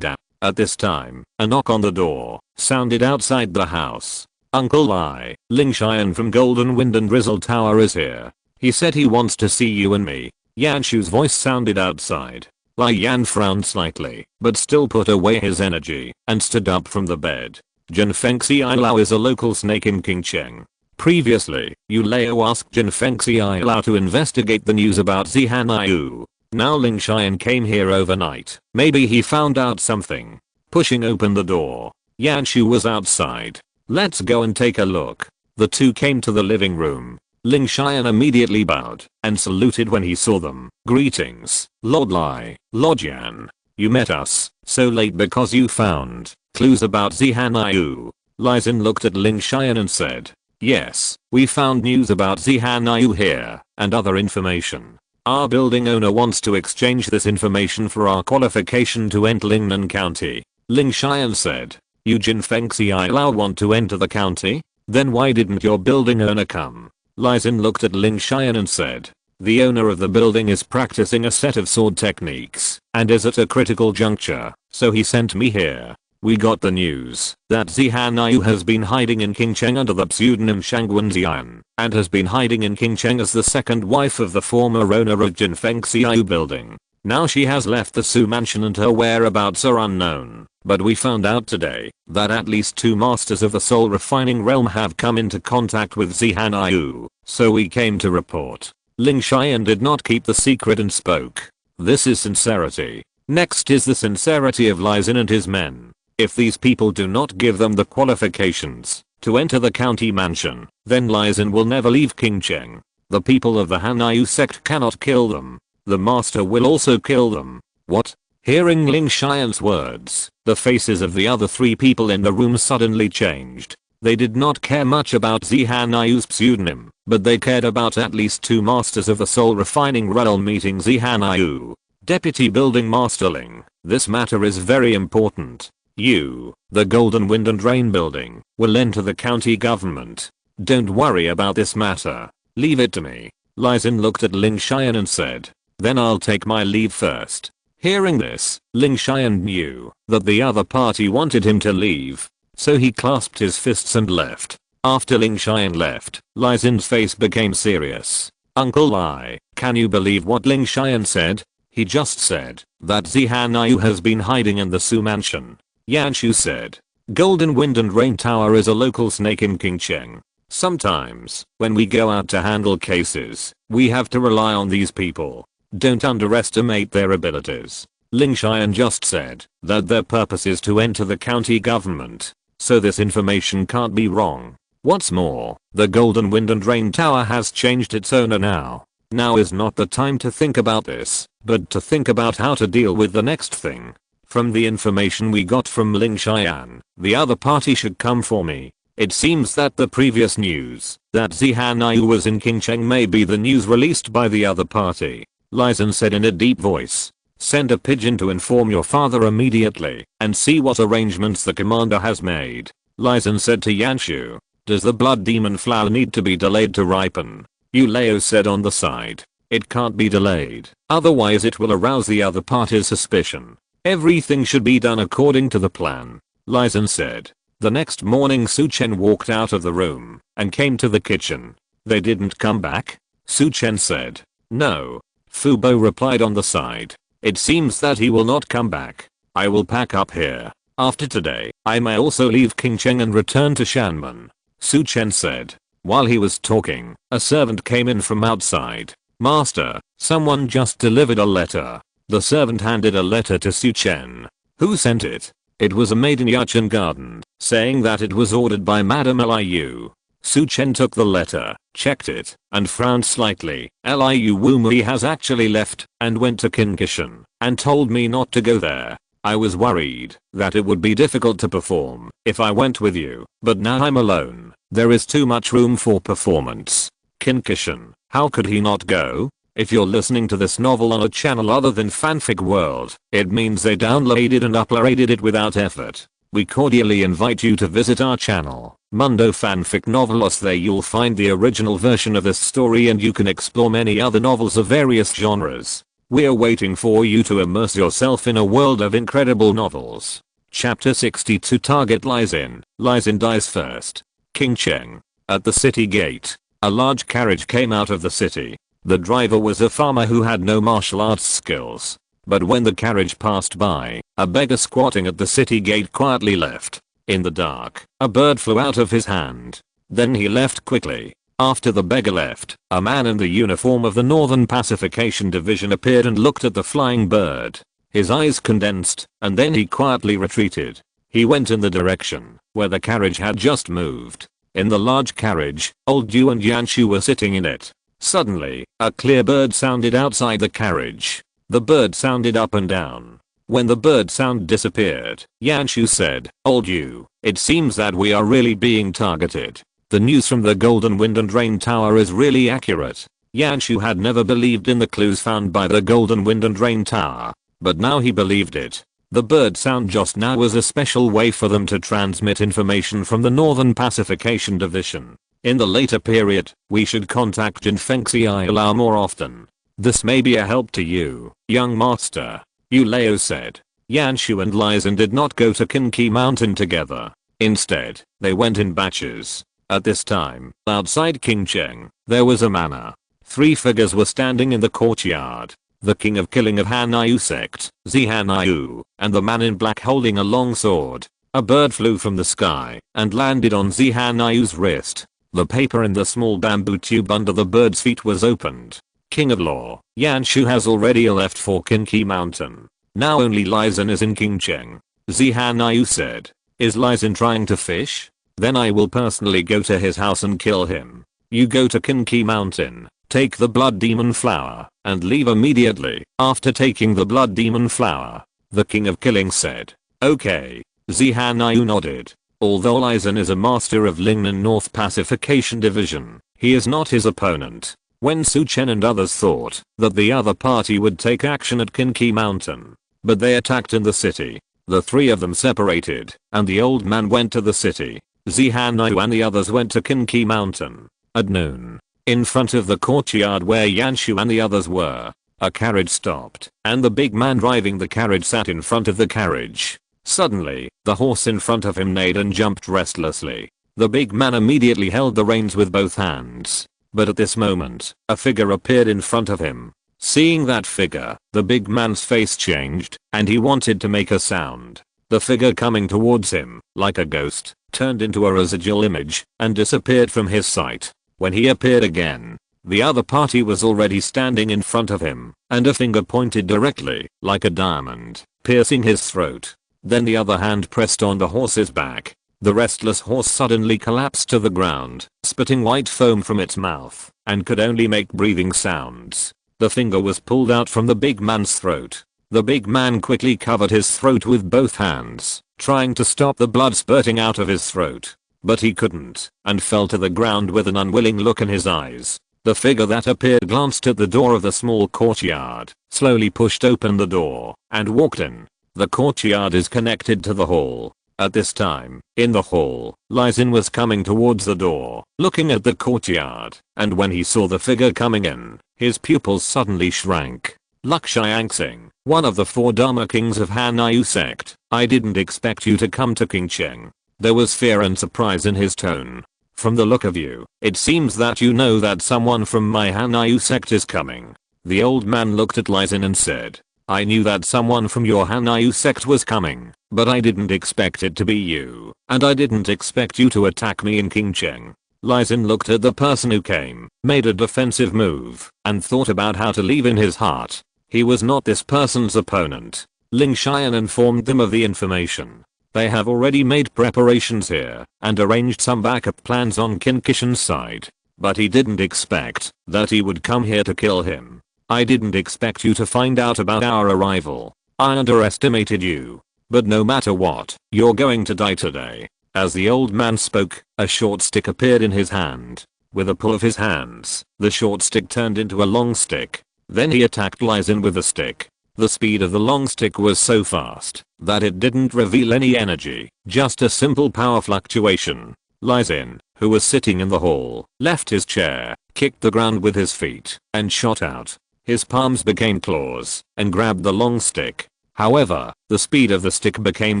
At this time, a knock on the door sounded outside the house. Uncle Lai, Ling Xian from Golden Wind and Drizzle Tower is here. He said he wants to see you and me. Yanshu's voice sounded outside. Lai Yan frowned slightly, but still put away his energy and stood up from the bed. Jinfengxi Ilao is a local snake in Qingcheng. Previously, Yu Lao asked Jinfengxi Ilao to investigate the news about Zihan Yu. Now Ling Xian came here overnight. Maybe he found out something. Pushing open the door, Yanshu was outside. Let's go and take a look. The two came to the living room. Ling Xian immediately bowed and saluted when he saw them. Greetings, Lord Lai, Lord Yan. You met us so late because you found clues about Zihan Yu. Lai Xin looked at Ling Xian and said, yes, we found news about Zihan Yu here and other information. Our building owner wants to exchange this information for our qualification to enter Lingnan County. Ling Xian said, you Jinfengxi Ilao want to enter the county? Then why didn't your building owner come? Lai Xin looked at Ling Xian and said, the owner of the building is practicing a set of sword techniques and is at a critical juncture, so he sent me here. We got the news that Zihan Yu has been hiding in Qingcheng under the pseudonym Shangguan Zian and has been hiding in Qingcheng as the second wife of the former owner of Jinfengxi Yu building. Now she has left the Su mansion and her whereabouts are unknown. But we found out today that at least 2 masters of the soul refining realm have come into contact with Zihan Yu, so we came to report. Ling Xian did not keep the secret and spoke. This is sincerity. Next is the sincerity of Lai Xin and his men. If these people do not give them the qualifications to enter the county mansion, then Lai Xin will never leave Qingcheng. The people of the Hanyu sect cannot kill them. The master will also kill them. What? Hearing Ling Xian's words, the faces of the other 3 people in the room suddenly changed. They did not care much about Zihan Yu's pseudonym, but they cared about at least 2 masters of the soul refining realm meeting Zihan Yu. Deputy Building Master Ling, this matter is very important. You, the Golden Wind and Rain building, will enter the county government. Don't worry about this matter. Leave it to me. Lai Xin looked at Ling Xian and said, then I'll take my leave first. Hearing this, Ling Xian knew that the other party wanted him to leave, so he clasped his fists and left. After Ling Xian left, Lai Xin's face became serious. Uncle Lai, can you believe what Ling Xian said? He just said that Zihan Yu has been hiding in the Su mansion. Yanshu said, Golden Wind and Rain Tower is a local snake in Qingcheng. Sometimes, when we go out to handle cases, we have to rely on these people. Don't underestimate their abilities. Ling Xian just said that their purpose is to enter the county government, so this information can't be wrong. What's more, the Golden Wind and Rain Tower has changed its owner now. Now is not the time to think about this, but to think about how to deal with the next thing. From the information we got from Ling Xian, the other party should come for me. It seems that the previous news that Zihan Yu was in Qingcheng may be the news released by the other party. Lai Xin said in a deep voice. Send a pigeon to inform your father immediately and see what arrangements the commander has made. Lai Xin said to Yanshu. Does the blood demon flower need to be delayed to ripen? Yu Lao said on the side. It can't be delayed, otherwise it will arouse the other party's suspicion. Everything should be done according to the plan. Lai Xin said. The next morning Su Chen walked out of the room and came to the kitchen. They didn't come back? Su Chen said. No. Fu Bo replied on the side. It seems that he will not come back. I will pack up here. After today, I may also leave Qingcheng and return to Shanmen. Su Chen said. While he was talking, a servant came in from outside. Master, someone just delivered a letter. The servant handed a letter to Su Chen. Who sent it? It was a maid in Yachen Garden, saying that it was ordered by Madame Liu. Su Chen took the letter, checked it, and frowned slightly. Liu Wumui has actually left and went to Kinkishan and told me not to go there. I was worried that it would be difficult to perform if I went with you, but now I'm alone. There is too much room for performance. Kinkishan, how could he not go? If you're listening to this novel on a channel other than Fanfic World, it means they downloaded and uploaded it without effort. We cordially invite you to visit our channel, Mundo Fanfic Novelos. There you'll find the original version of this story and you can explore many other novels of various genres. We're waiting for you to immerse yourself in a world of incredible novels. Chapter 62 Target Lysin. Lysin dies first. King Chen. At the city gate, a large carriage came out of the city. The driver was a farmer who had no martial arts skills. But when the carriage passed by, a beggar squatting at the city gate quietly left. In the dark, a bird flew out of his hand. Then he left quickly. After the beggar left, a man in the uniform of the Northern Pacification Division appeared and looked at the flying bird. His eyes condensed, and then he quietly retreated. He went in the direction where the carriage had just moved. In the large carriage, old Yu and Yanshu were sitting in it. Suddenly, a clear bird sounded outside the carriage. The bird sounded up and down. When the bird sound disappeared, Yanshu said, "Old Yu, it seems that we are really being targeted. The news from the Golden Wind and Rain Tower is really accurate." Yanshu had never believed in the clues found by the Golden Wind and Rain Tower, but now he believed it. The bird sound just now was a special way for them to transmit information from the Northern Pacification Division. In the later period, we should contact Jin Fengxi Ilau more often. This may be a help to you, young master, Yu Leo said. Yanshu and Lysin did not go to Kinki Mountain together. Instead, they went in batches. At this time, outside King Cheng, there was a manor. 3 figures were standing in the courtyard. The king of killing of Hanyu sect, Zhanyu, and the man in black holding a long sword. A bird flew from the sky and landed on Zhanyu's wrist. The paper in the small bamboo tube under the bird's feet was opened. King of Law, Yanshu has already left for Kinki Mountain. Now only Lysin is in King Cheng. Zhanyu said. Is Lysin trying to fish? Then I will personally go to his house and kill him. You go to Kinki Mountain, take the blood demon flower, and leave immediately after taking the blood demon flower. The king of killing said. Okay. Zhanyu nodded. Although Lysin is a master of Lingnan North Pacification Division, he is not his opponent. When Su Chen and others thought that the other party would take action at Kinki Mountain, but they attacked in the city. The 3 of them separated, and the old man went to the city. Zhanyu and the others went to Kinki Mountain. At noon, in front of the courtyard where Yanshu and the others were, a carriage stopped, and the big man driving the carriage sat in front of the carriage. Suddenly, the horse in front of him neighed and jumped restlessly. The big man immediately held the reins with both hands. But at this moment, a figure appeared in front of him. Seeing that figure, the big man's face changed, and he wanted to make a sound. The figure coming towards him, like a ghost, turned into a residual image, and disappeared from his sight. When he appeared again, the other party was already standing in front of him, and a finger pointed directly, like a diamond, piercing his throat. Then the other hand pressed on the horse's back. The restless horse suddenly collapsed to the ground, spitting white foam from its mouth, and could only make breathing sounds. The finger was pulled out from the big man's throat. The big man quickly covered his throat with both hands, trying to stop the blood spurting out of his throat. But he couldn't, and fell to the ground with an unwilling look in his eyes. The figure that appeared glanced at the door of the small courtyard, slowly pushed open the door, and walked in. The courtyard is connected to the hall. At this time, in the hall, Lysin was coming towards the door, looking at the courtyard, and when he saw the figure coming in, his pupils suddenly shrank. Luxiangsing, one of the 4 Dharma kings of Hanyu sect, I didn't expect you to come to King Cheng. There was fear and surprise in his tone. From the look of you, it seems that you know that someone from my Hanyu sect is coming. The old man looked at Lysin and said, I knew that someone from your Hanyu sect was coming, but I didn't expect it to be you, and I didn't expect you to attack me in King Cheng. Lysin looked at the person who came, made a defensive move, and thought about how to leave in his heart. He was not this person's opponent. Ling Xian informed them of the information. They have already made preparations here, and arranged some backup plans on Qin Kishan's side. But he didn't expect that he would come here to kill him. I didn't expect you to find out about our arrival. I underestimated you. But no matter what, you're going to die today. As the old man spoke, a short stick appeared in his hand. With a pull of his hands, the short stick turned into a long stick. Then he attacked Lysin with the stick. The speed of the long stick was so fast that it didn't reveal any energy, just a simple power fluctuation. Lysin, who was sitting in the hall, left his chair, kicked the ground with his feet, and shot out. His palms became claws, and grabbed the long stick. However, the speed of the stick became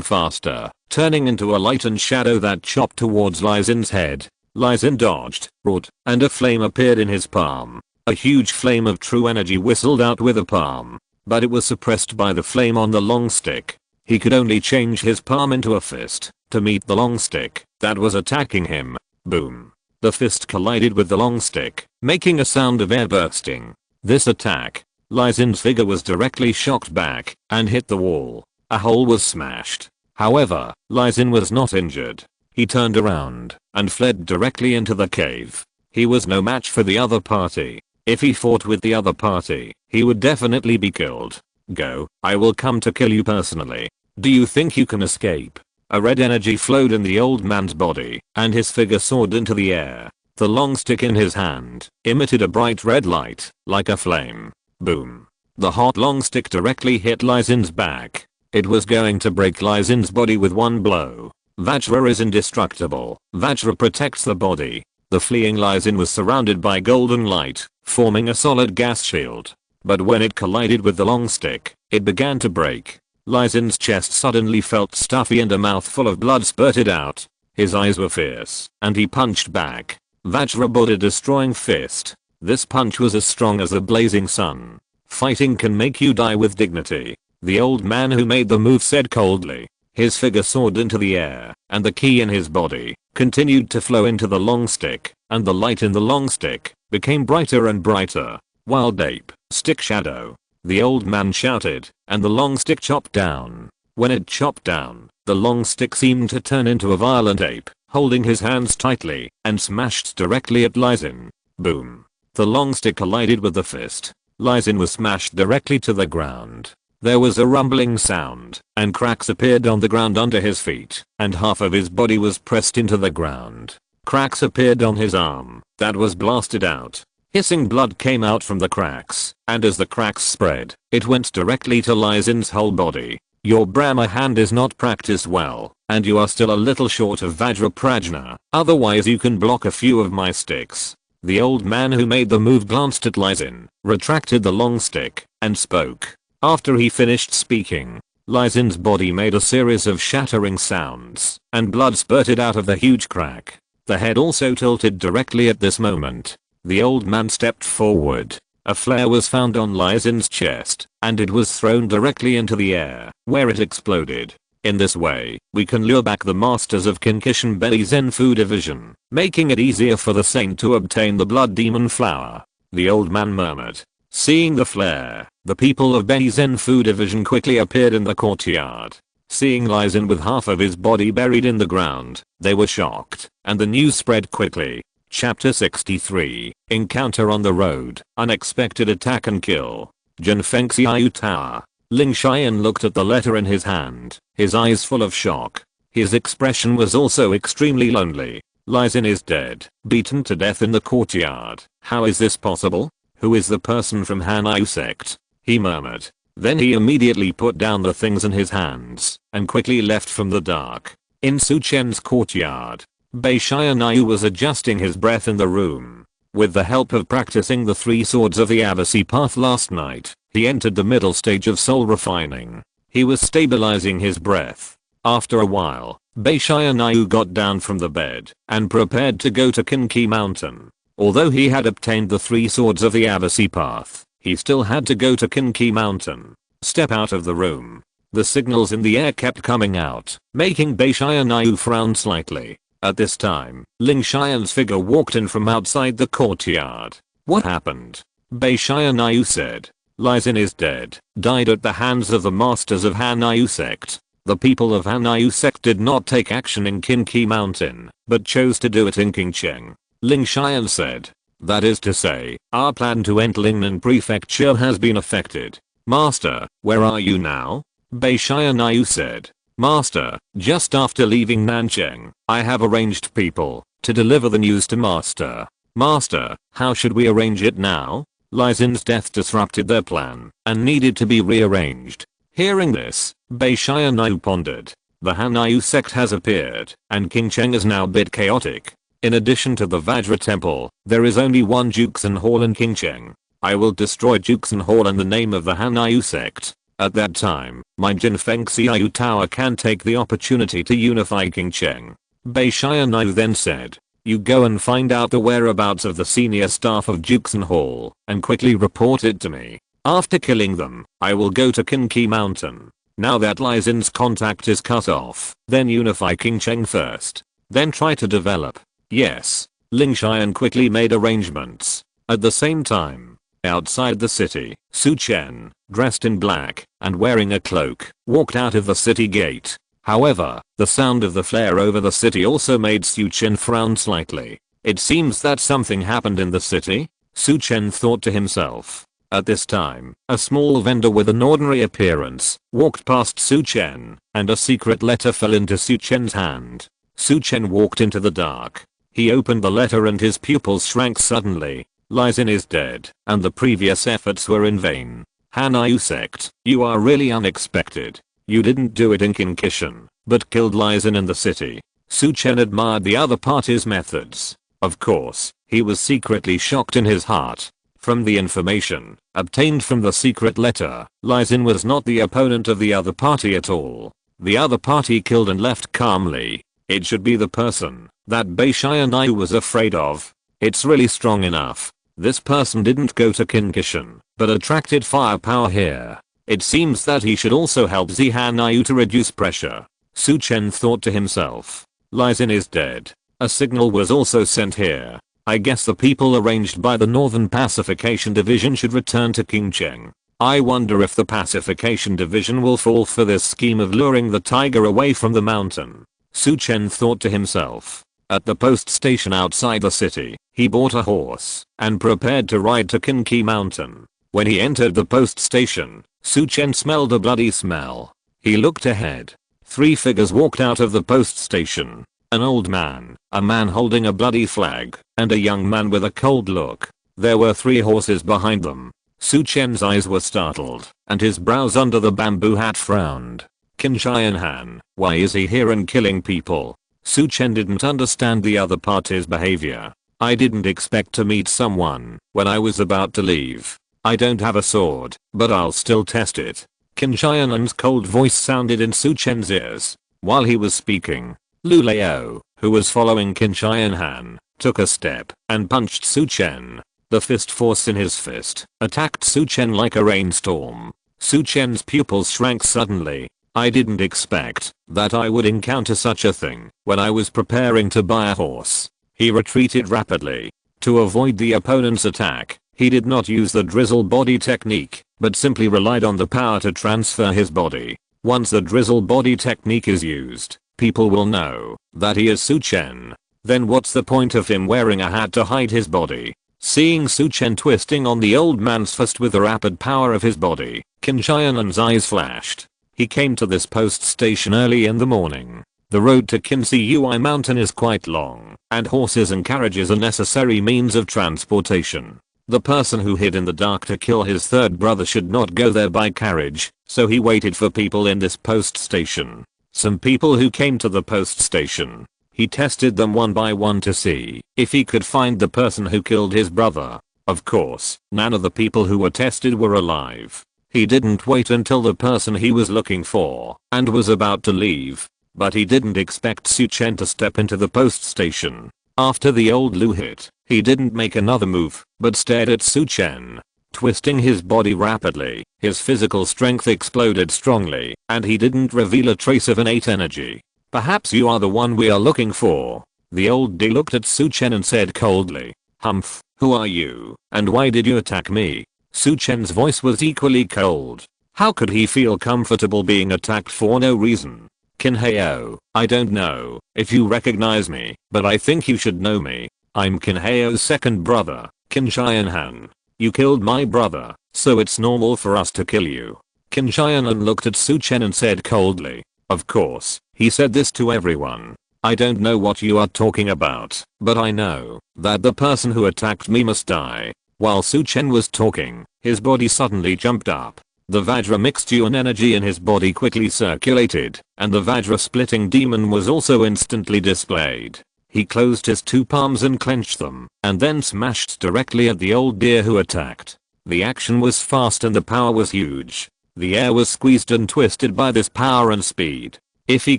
faster, turning into a lightened shadow that chopped towards Lysin's head. Lysin dodged, roared, and a flame appeared in his palm. A huge flame of true energy whistled out with a palm, but it was suppressed by the flame on the long stick. He could only change his palm into a fist to meet the long stick that was attacking him. Boom. The fist collided with the long stick, making a sound of air bursting. This attack, Lysin's figure was directly shocked back and hit the wall. A hole was smashed. However, Lysin was not injured. He turned around and fled directly into the cave. He was no match for the other party. If he fought with the other party, he would definitely be killed. Go, I will come to kill you personally. Do you think you can escape? A red energy flowed in the old man's body, and his figure soared into the air. The long stick in his hand emitted a bright red light, like a flame. Boom. The hot long stick directly hit Lysin's back. It was going to break Lysin's body with one blow. Vajra is indestructible. Vajra protects the body. The fleeing Lysin was surrounded by golden light, forming a solid gas shield. But when it collided with the long stick, it began to break. Lysin's chest suddenly felt stuffy and a mouthful of blood spurted out. His eyes were fierce, and he punched back. Vajra brought a destroying fist. This punch was as strong as the blazing sun. Fighting can make you die with dignity. The old man who made the move said coldly. His figure soared into the air, and the ki in his body continued to flow into the long stick, and the light in the long stick became brighter and brighter. Wild ape, stick shadow. The old man shouted, and the long stick chopped down. When it chopped down, the long stick seemed to turn into a violent ape, holding his hands tightly, and smashed directly at Lysin. Boom. The long stick collided with the fist. Lysin was smashed directly to the ground. There was a rumbling sound, and cracks appeared on the ground under his feet, and half of his body was pressed into the ground. Cracks appeared on his arm, that was blasted out. Hissing blood came out from the cracks, and as the cracks spread, it went directly to Lysin's whole body. Your Brahma hand is not practiced well, and you are still a little short of Vajra Prajna, otherwise you can block a few of my sticks. The old man who made the move glanced at Lysin, retracted the long stick, and spoke. After he finished speaking, Lysin's body made a series of shattering sounds, and blood spurted out of the huge crack. The head also tilted directly at this moment. The old man stepped forward. A flare was found on Lysin's chest, and it was thrown directly into the air, where it exploded. In this way, we can lure back the masters of Kinkishan Belly Zenfu division, making it easier for the saint to obtain the blood demon flower. The old man murmured. Seeing the flare, the people of Belly Zenfu division quickly appeared in the courtyard. Seeing Lysin with half of his body buried in the ground, they were shocked, and the news spread quickly. Chapter 63, Encounter on the Road, Unexpected Attack and Kill. Jinfengxiu Tower. Ling Xian looked at the letter in his hand, his eyes full of shock. His expression was also extremely lonely. Lysin is dead, beaten to death in the courtyard. How is this possible? Who is the person from Hanyu sect? He murmured. Then he immediately put down the things in his hands, and quickly left from the dark. In Su Chen's courtyard, Bei Xianyu was adjusting his breath in the room. With the help of practicing the 3 swords of the Abasi path last night, he entered the middle stage of soul refining. He was stabilizing his breath. After a while, Bei Xianyu got down from the bed and prepared to go to Kinki Mountain. Although he had obtained the 3 swords of the Abasi path, he still had to go to Kinki Mountain. Step out of the room. The signals in the air kept coming out, making Bei Xianyu frown slightly. At this time, Ling Xian's figure walked in from outside the courtyard. What happened? Bei Xianyu said. Lysin is dead, died at the hands of the masters of Hanyu sect. The people of Hanyu sect did not take action in Kinki Mountain, but chose to do it in Qingcheng. Ling Xian said. That is to say, our plan to enter Lingnan Prefecture has been affected. Master, where are you now? Bei Xianyu said. Master, just after leaving Nancheng, I have arranged people to deliver the news to Master. Master, how should we arrange it now? Lysin's death disrupted their plan and needed to be rearranged. Hearing this, Bei Xianyu pondered. The Hanyu sect has appeared, and Qingcheng is now a bit chaotic. In addition to the Vajra temple, there is only one Juxin Hall in Qingcheng. I will destroy Juxin Hall in the name of the Hanyu sect. At that time, my Jinfeng Xiao Tower can take the opportunity to unify King Cheng. Bei Xianyu then said, you go and find out the whereabouts of the senior staff of Juxin Hall and quickly report it to me. After killing them, I will go to Kinki Mountain. Now that Lai Xin's contact is cut off, then unify King Cheng first. Then try to develop. Yes. Ling Xian quickly made arrangements. At the same time, outside the city, Su Chen, dressed in black and wearing a cloak, walked out of the city gate. However, the sound of the flare over the city also made Su Chen frown slightly. It seems that something happened in the city? Su Chen thought to himself. At this time, a small vendor with an ordinary appearance walked past Su Chen, and a secret letter fell into Su Chen's hand. Su Chen walked into the dark. He opened the letter and his pupils shrank suddenly. Lai Xin is dead, and the previous efforts were in vain. Hanyu sect, you are really unexpected. You didn't do it in Kinkishan, but killed Lai Xin in the city. Su Chen admired the other party's methods. Of course, he was secretly shocked in his heart. From the information obtained from the secret letter, Lai Xin was not the opponent of the other party at all. The other party killed and left calmly. It should be the person that Bei Xianyu was afraid of. It's really strong enough. This person didn't go to Kinkishan, but attracted firepower here. It seems that he should also help Hanyu to reduce pressure. Su Chen thought to himself. Lai Xin is dead. A signal was also sent here. I guess the people arranged by the Northern Pacification Division should return to King Cheng. I wonder if the Pacification Division will fall for this scheme of luring the tiger away from the mountain. Su Chen thought to himself. At the post station outside the city, he bought a horse and prepared to ride to Kinki Mountain. When he entered the post station, Su Chen smelled a bloody smell. He looked ahead. 3 figures walked out of the post station. An old man, a man holding a bloody flag, and a young man with a cold look. There were 3 horses behind them. Su Chen's eyes were startled, and his brows under the bamboo hat frowned. Qin Xianhan, why is he here and killing people? Su Chen didn't understand the other party's behavior. I didn't expect to meet someone when I was about to leave. I don't have a sword, but I'll still test it. Qin Xianhan's cold voice sounded in Su Chen's ears. While he was speaking, Lu Leo, who was following Qin Xianhan, took a step and punched Su Chen. The fist force in his fist attacked Su Chen like a rainstorm. Su Chen's pupils shrank suddenly. I didn't expect that I would encounter such a thing when I was preparing to buy a horse. He retreated rapidly. To avoid the opponent's attack, he did not use the drizzle body technique, but simply relied on the power to transfer his body. Once the drizzle body technique is used, people will know that he is Su Chen. Then what's the point of him wearing a hat to hide his body? Seeing Su Chen twisting on the old man's fist with the rapid power of his body, Qin Xianhan's eyes flashed. He came to this post station early in the morning. The road to Kinsi Mountain is quite long, and horses and carriages are necessary means of transportation. The person who hid in the dark to kill his third brother should not go there by carriage, so he waited for people in this post station. Some people who came to the post station. He tested them one by one to see if he could find the person who killed his brother. Of course, none of the people who were tested were alive. He didn't wait until the person he was looking for and was about to leave. But he didn't expect Su Chen to step into the post station. After the old Lu hit, he didn't make another move, but stared at Su Chen. Twisting his body rapidly, his physical strength exploded strongly, and he didn't reveal a trace of innate energy. Perhaps you are the one we are looking for. The old D looked at Su Chen and said coldly. Humph, who are you, and why did you attack me? Su Chen's voice was equally cold. How could he feel comfortable being attacked for no reason? Qin Hao, I don't know if you recognize me, but I think you should know me. I'm Qin Hao's second brother, Qin Xianhan. You killed my brother, so it's normal for us to kill you. Qin Xianhan looked at Su Chen and said coldly. Of course, he said this to everyone. I don't know what you are talking about, but I know that the person who attacked me must die. While Su Chen was talking, his body suddenly jumped up. The Vajra mixed yuan energy in his body quickly circulated, and the Vajra splitting demon was also instantly displayed. He closed his 2 palms and clenched them, and then smashed directly at the old deer who attacked. The action was fast and the power was huge. The air was squeezed and twisted by this power and speed. If he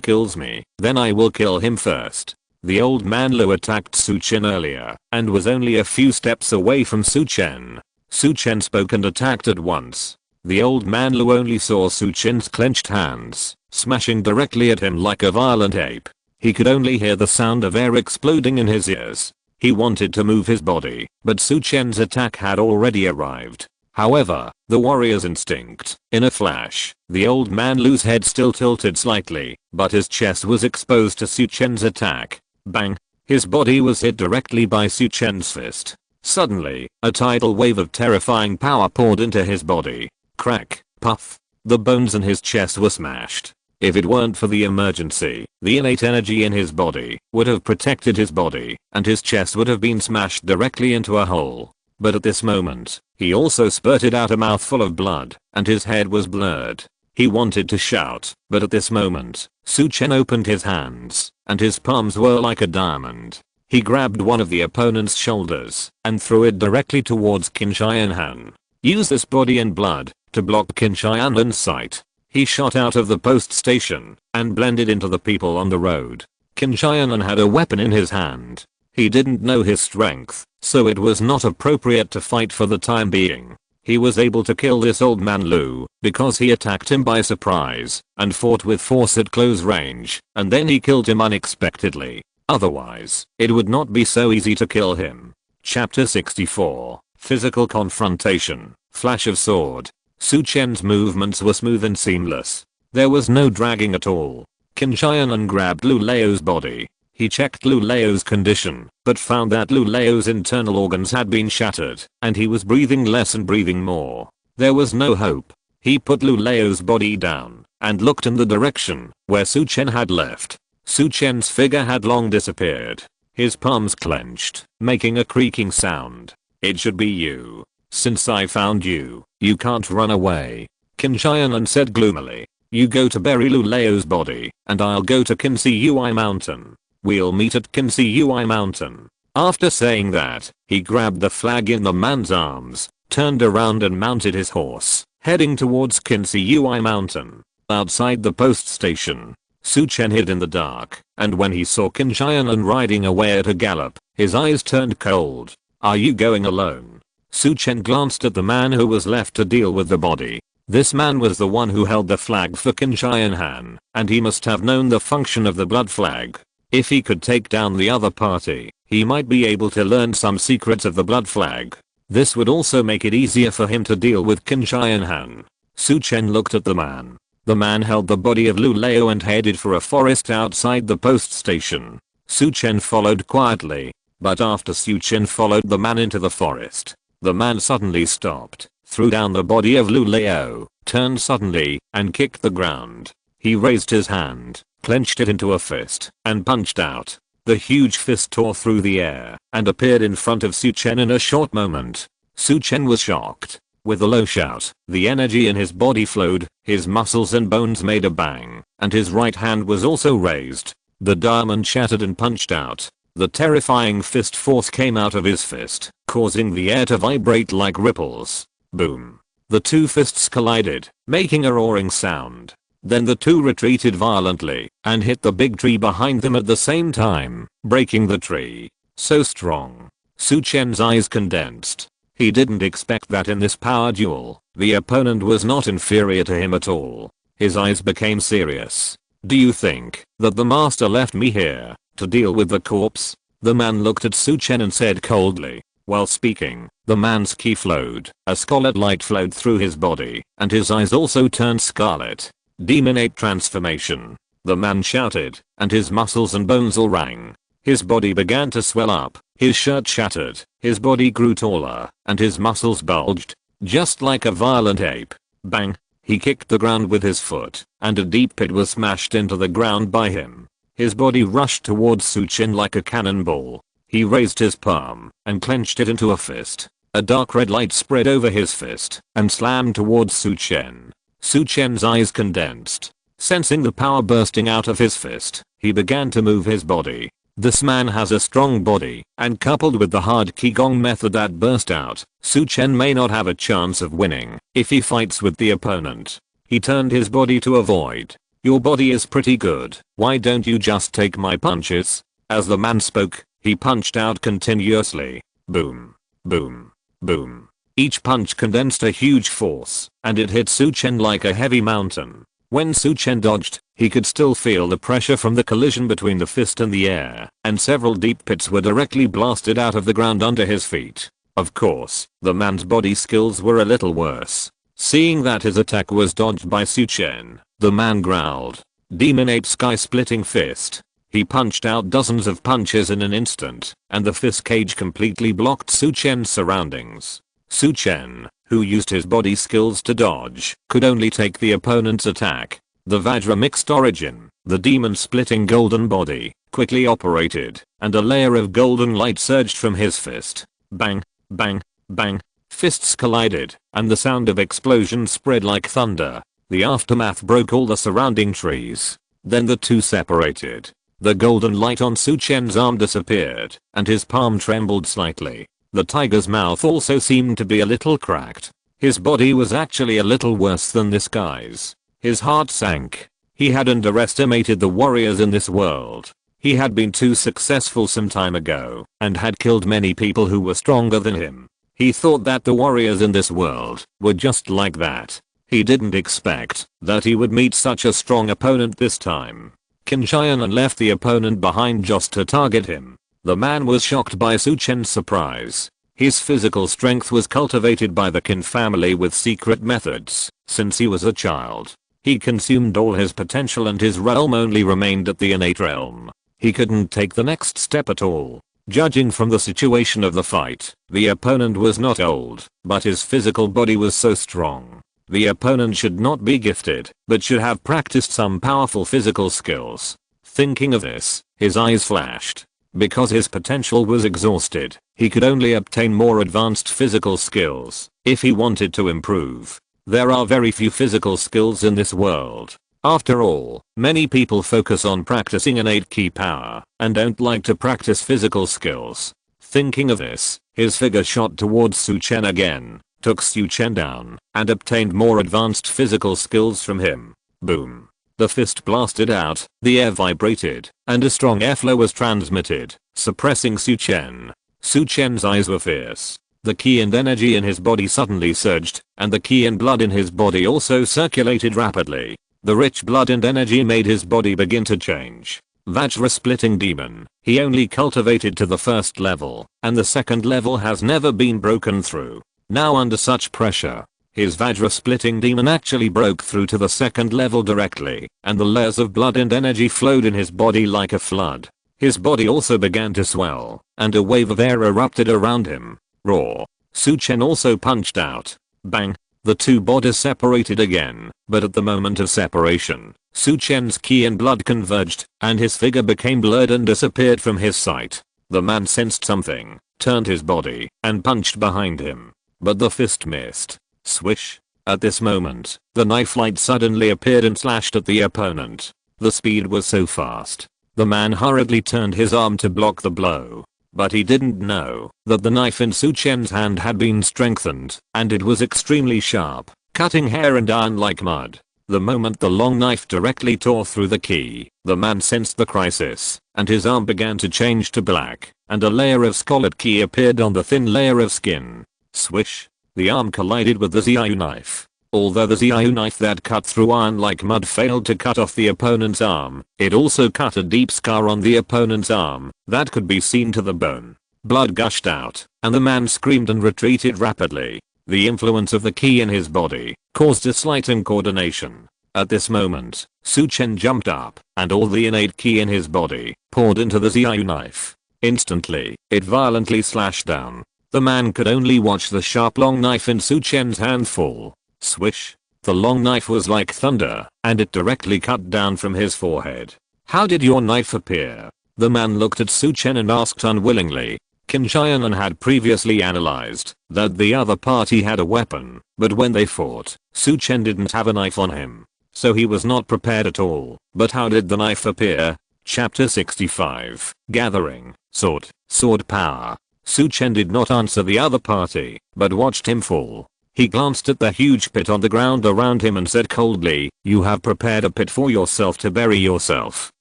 kills me, then I will kill him first. The old man Lu attacked Su Chen earlier and was only a few steps away from Su Chen. Su Chen spoke and attacked at once. The old man Lu only saw Su Chen's clenched hands, smashing directly at him like a violent ape. He could only hear the sound of air exploding in his ears. He wanted to move his body, but Su Chen's attack had already arrived. However, the warrior's instinct, in a flash, the old man Lu's head still tilted slightly, but his chest was exposed to Su Chen's attack. Bang! His body was hit directly by Su Chen's fist. Suddenly, a tidal wave of terrifying power poured into his body. Crack, puff. The bones in his chest were smashed. If it weren't for the emergency, the innate energy in his body would have protected his body, and his chest would have been smashed directly into a hole. But at this moment, he also spurted out a mouthful of blood, and his head was blurred. He wanted to shout, but at this moment, Su Chen opened his hands, and his palms were like a diamond. He grabbed one of the opponent's shoulders and threw it directly towards Qin Shihan. Use this body and blood to block Qin Shihan's sight. He shot out of the post station and blended into the people on the road. Qin Shihan had a weapon in his hand. He didn't know his strength, so it was not appropriate to fight for the time being. He was able to kill this old man Lu because he attacked him by surprise and fought with force at close range, and then he killed him unexpectedly. Otherwise, it would not be so easy to kill him. Chapter 64. Physical confrontation. Flash of sword. Su Chen's movements were smooth and seamless. There was no dragging at all. Qin Shihan grabbed Lu Leo's body. He checked Lu Leo's condition, but found that Lu Leo's internal organs had been shattered, and he was breathing less and breathing more. There was no hope. He put Lu Leo's body down and looked in the direction where Su Chen had left. Su Chen's figure had long disappeared. His palms clenched, making a creaking sound. It should be you. Since I found you, you can't run away. Qin Shihan said gloomily. You go to bury Lu Leo's body, and I'll go to Qinsiyui Mountain. We'll meet at Qinsiyui Mountain. After saying that, he grabbed the flag in the man's arms, turned around and mounted his horse, heading towards Qinsiyui Mountain. Outside the post station, Su Chen hid in the dark, and when he saw Qin Shihan riding away at a gallop, his eyes turned cold. Are you going alone? Su Chen glanced at the man who was left to deal with the body. This man was the one who held the flag for Qin Shihan, and he must have known the function of the blood flag. If he could take down the other party, he might be able to learn some secrets of the blood flag. This would also make it easier for him to deal with Qin Shihan. Su Chen looked at the man. The man held the body of Lu Leo and headed for a forest outside the post station. Su Chen followed quietly, but after Su Chen followed the man into the forest, the man suddenly stopped, threw down the body of Lu Leo, turned suddenly, and kicked the ground. He raised his hand, clenched it into a fist, and punched out. The huge fist tore through the air and appeared in front of Su Chen in a short moment. Su Chen was shocked. With a low shout, the energy in his body flowed, his muscles and bones made a bang, and his right hand was also raised. The diamond shattered and punched out. The terrifying fist force came out of his fist, causing the air to vibrate like ripples. Boom. The two fists collided, making a roaring sound. Then the two retreated violently and hit the big tree behind them at the same time, breaking the tree. So strong. Su Chen's eyes condensed. He didn't expect that in this power duel, the opponent was not inferior to him at all. His eyes became serious. Do you think that the master left me here to deal with the corpse? The man looked at Su Chen and said coldly. While speaking, the man's ki flowed, a scarlet light flowed through his body, and his eyes also turned scarlet. Demonate transformation. The man shouted, and his muscles and bones all rang. His body began to swell up, his shirt shattered, his body grew taller, and his muscles bulged, just like a violent ape. Bang! He kicked the ground with his foot, and a deep pit was smashed into the ground by him. His body rushed towards Su Chen like a cannonball. He raised his palm, and clenched it into a fist. A dark red light spread over his fist, and slammed towards Su Chen. Su Chen's eyes condensed. Sensing the power bursting out of his fist, he began to move his body. This man has a strong body, and coupled with the hard qigong method that burst out, Su Chen may not have a chance of winning if he fights with the opponent. He turned his body to avoid. Your body is pretty good, why don't you just take my punches? As the man spoke, he punched out continuously. Boom. Boom. Boom. Each punch condensed a huge force, and it hit Su Chen like a heavy mountain. When Su Chen dodged, he could still feel the pressure from the collision between the fist and the air, and several deep pits were directly blasted out of the ground under his feet. Of course, the man's body skills were a little worse. Seeing that his attack was dodged by Su Chen, the man growled. Demon Ape Sky-splitting fist. He punched out dozens of punches in an instant, and the fist cage completely blocked Su Chen's surroundings. Su Chen, who used his body skills to dodge, could only take the opponent's attack. The Vajra mixed origin, the demon-splitting golden body, quickly operated, and a layer of golden light surged from his fist. Bang, bang, bang. Fists collided, and the sound of explosions spread like thunder. The aftermath broke all the surrounding trees. Then the two separated. The golden light on Su Chen's arm disappeared, and his palm trembled slightly. The tiger's mouth also seemed to be a little cracked. His body was actually a little worse than this guy's. His heart sank. He had underestimated the warriors in this world. He had been too successful some time ago, and had killed many people who were stronger than him. He thought that the warriors in this world were just like that. He didn't expect that he would meet such a strong opponent this time. Qin Xiaonan left the opponent behind just to target him. The man was shocked by Su Chen's surprise. His physical strength was cultivated by the Qin family with secret methods since he was a child. He consumed all his potential and his realm only remained at the innate realm. He couldn't take the next step at all. Judging from the situation of the fight, the opponent was not old, but his physical body was so strong. The opponent should not be gifted, but should have practiced some powerful physical skills. Thinking of this, his eyes flashed. Because his potential was exhausted, he could only obtain more advanced physical skills if he wanted to improve. There are very few physical skills in this world. After all, many people focus on practicing innate ki power and don't like to practice physical skills. Thinking of this, his figure shot towards Su Chen again, took Su Chen down, and obtained more advanced physical skills from him. Boom. The fist blasted out, the air vibrated, and a strong airflow was transmitted, suppressing Su Chen. Su Chen's eyes were fierce. The ki and energy in his body suddenly surged, and the ki and blood in his body also circulated rapidly. The rich blood and energy made his body begin to change. Vajra splitting demon, he only cultivated to the first level, and the second level has never been broken through. Now under such pressure, his Vajra splitting demon actually broke through to the second level directly, and the layers of blood and energy flowed in his body like a flood. His body also began to swell, and a wave of air erupted around him. Roar. Su Chen also punched out. Bang. The two bodies separated again, but at the moment of separation, Su Chen's ki and blood converged, and his figure became blurred and disappeared from his sight. The man sensed something, turned his body, and punched behind him. But the fist missed. Swish. At this moment, the knife light suddenly appeared and slashed at the opponent. The speed was so fast. The man hurriedly turned his arm to block the blow. But he didn't know that the knife in Su Chen's hand had been strengthened, and it was extremely sharp, cutting hair and iron like mud. The moment the long knife directly tore through the ki, the man sensed the crisis, and his arm began to change to black, and a layer of scarlet ki appeared on the thin layer of skin. Swish. The arm collided with the Xiaoyu knife. Although the Xiaoyu knife that cut through iron like mud failed to cut off the opponent's arm, it also cut a deep scar on the opponent's arm that could be seen to the bone. Blood gushed out, and the man screamed and retreated rapidly. The influence of the ki in his body caused a slight incoordination. At this moment, Su Chen jumped up, and all the innate ki in his body poured into the Xiaoyu knife. Instantly, it violently slashed down. The man could only watch the sharp long knife in Su Chen's hand fall. Swish. The long knife was like thunder, and it directly cut down from his forehead. How did your knife appear? The man looked at Su Chen and asked unwillingly. Qin Xiaonan had previously analyzed that the other party had a weapon, but when they fought, Su Chen didn't have a knife on him. So he was not prepared at all. But how did the knife appear? Chapter 65. Gathering, Sword, Sword Power. Chen did not answer the other party, but watched him fall. He glanced at the huge pit on the ground around him and said coldly, "You have prepared a pit for yourself to bury yourself,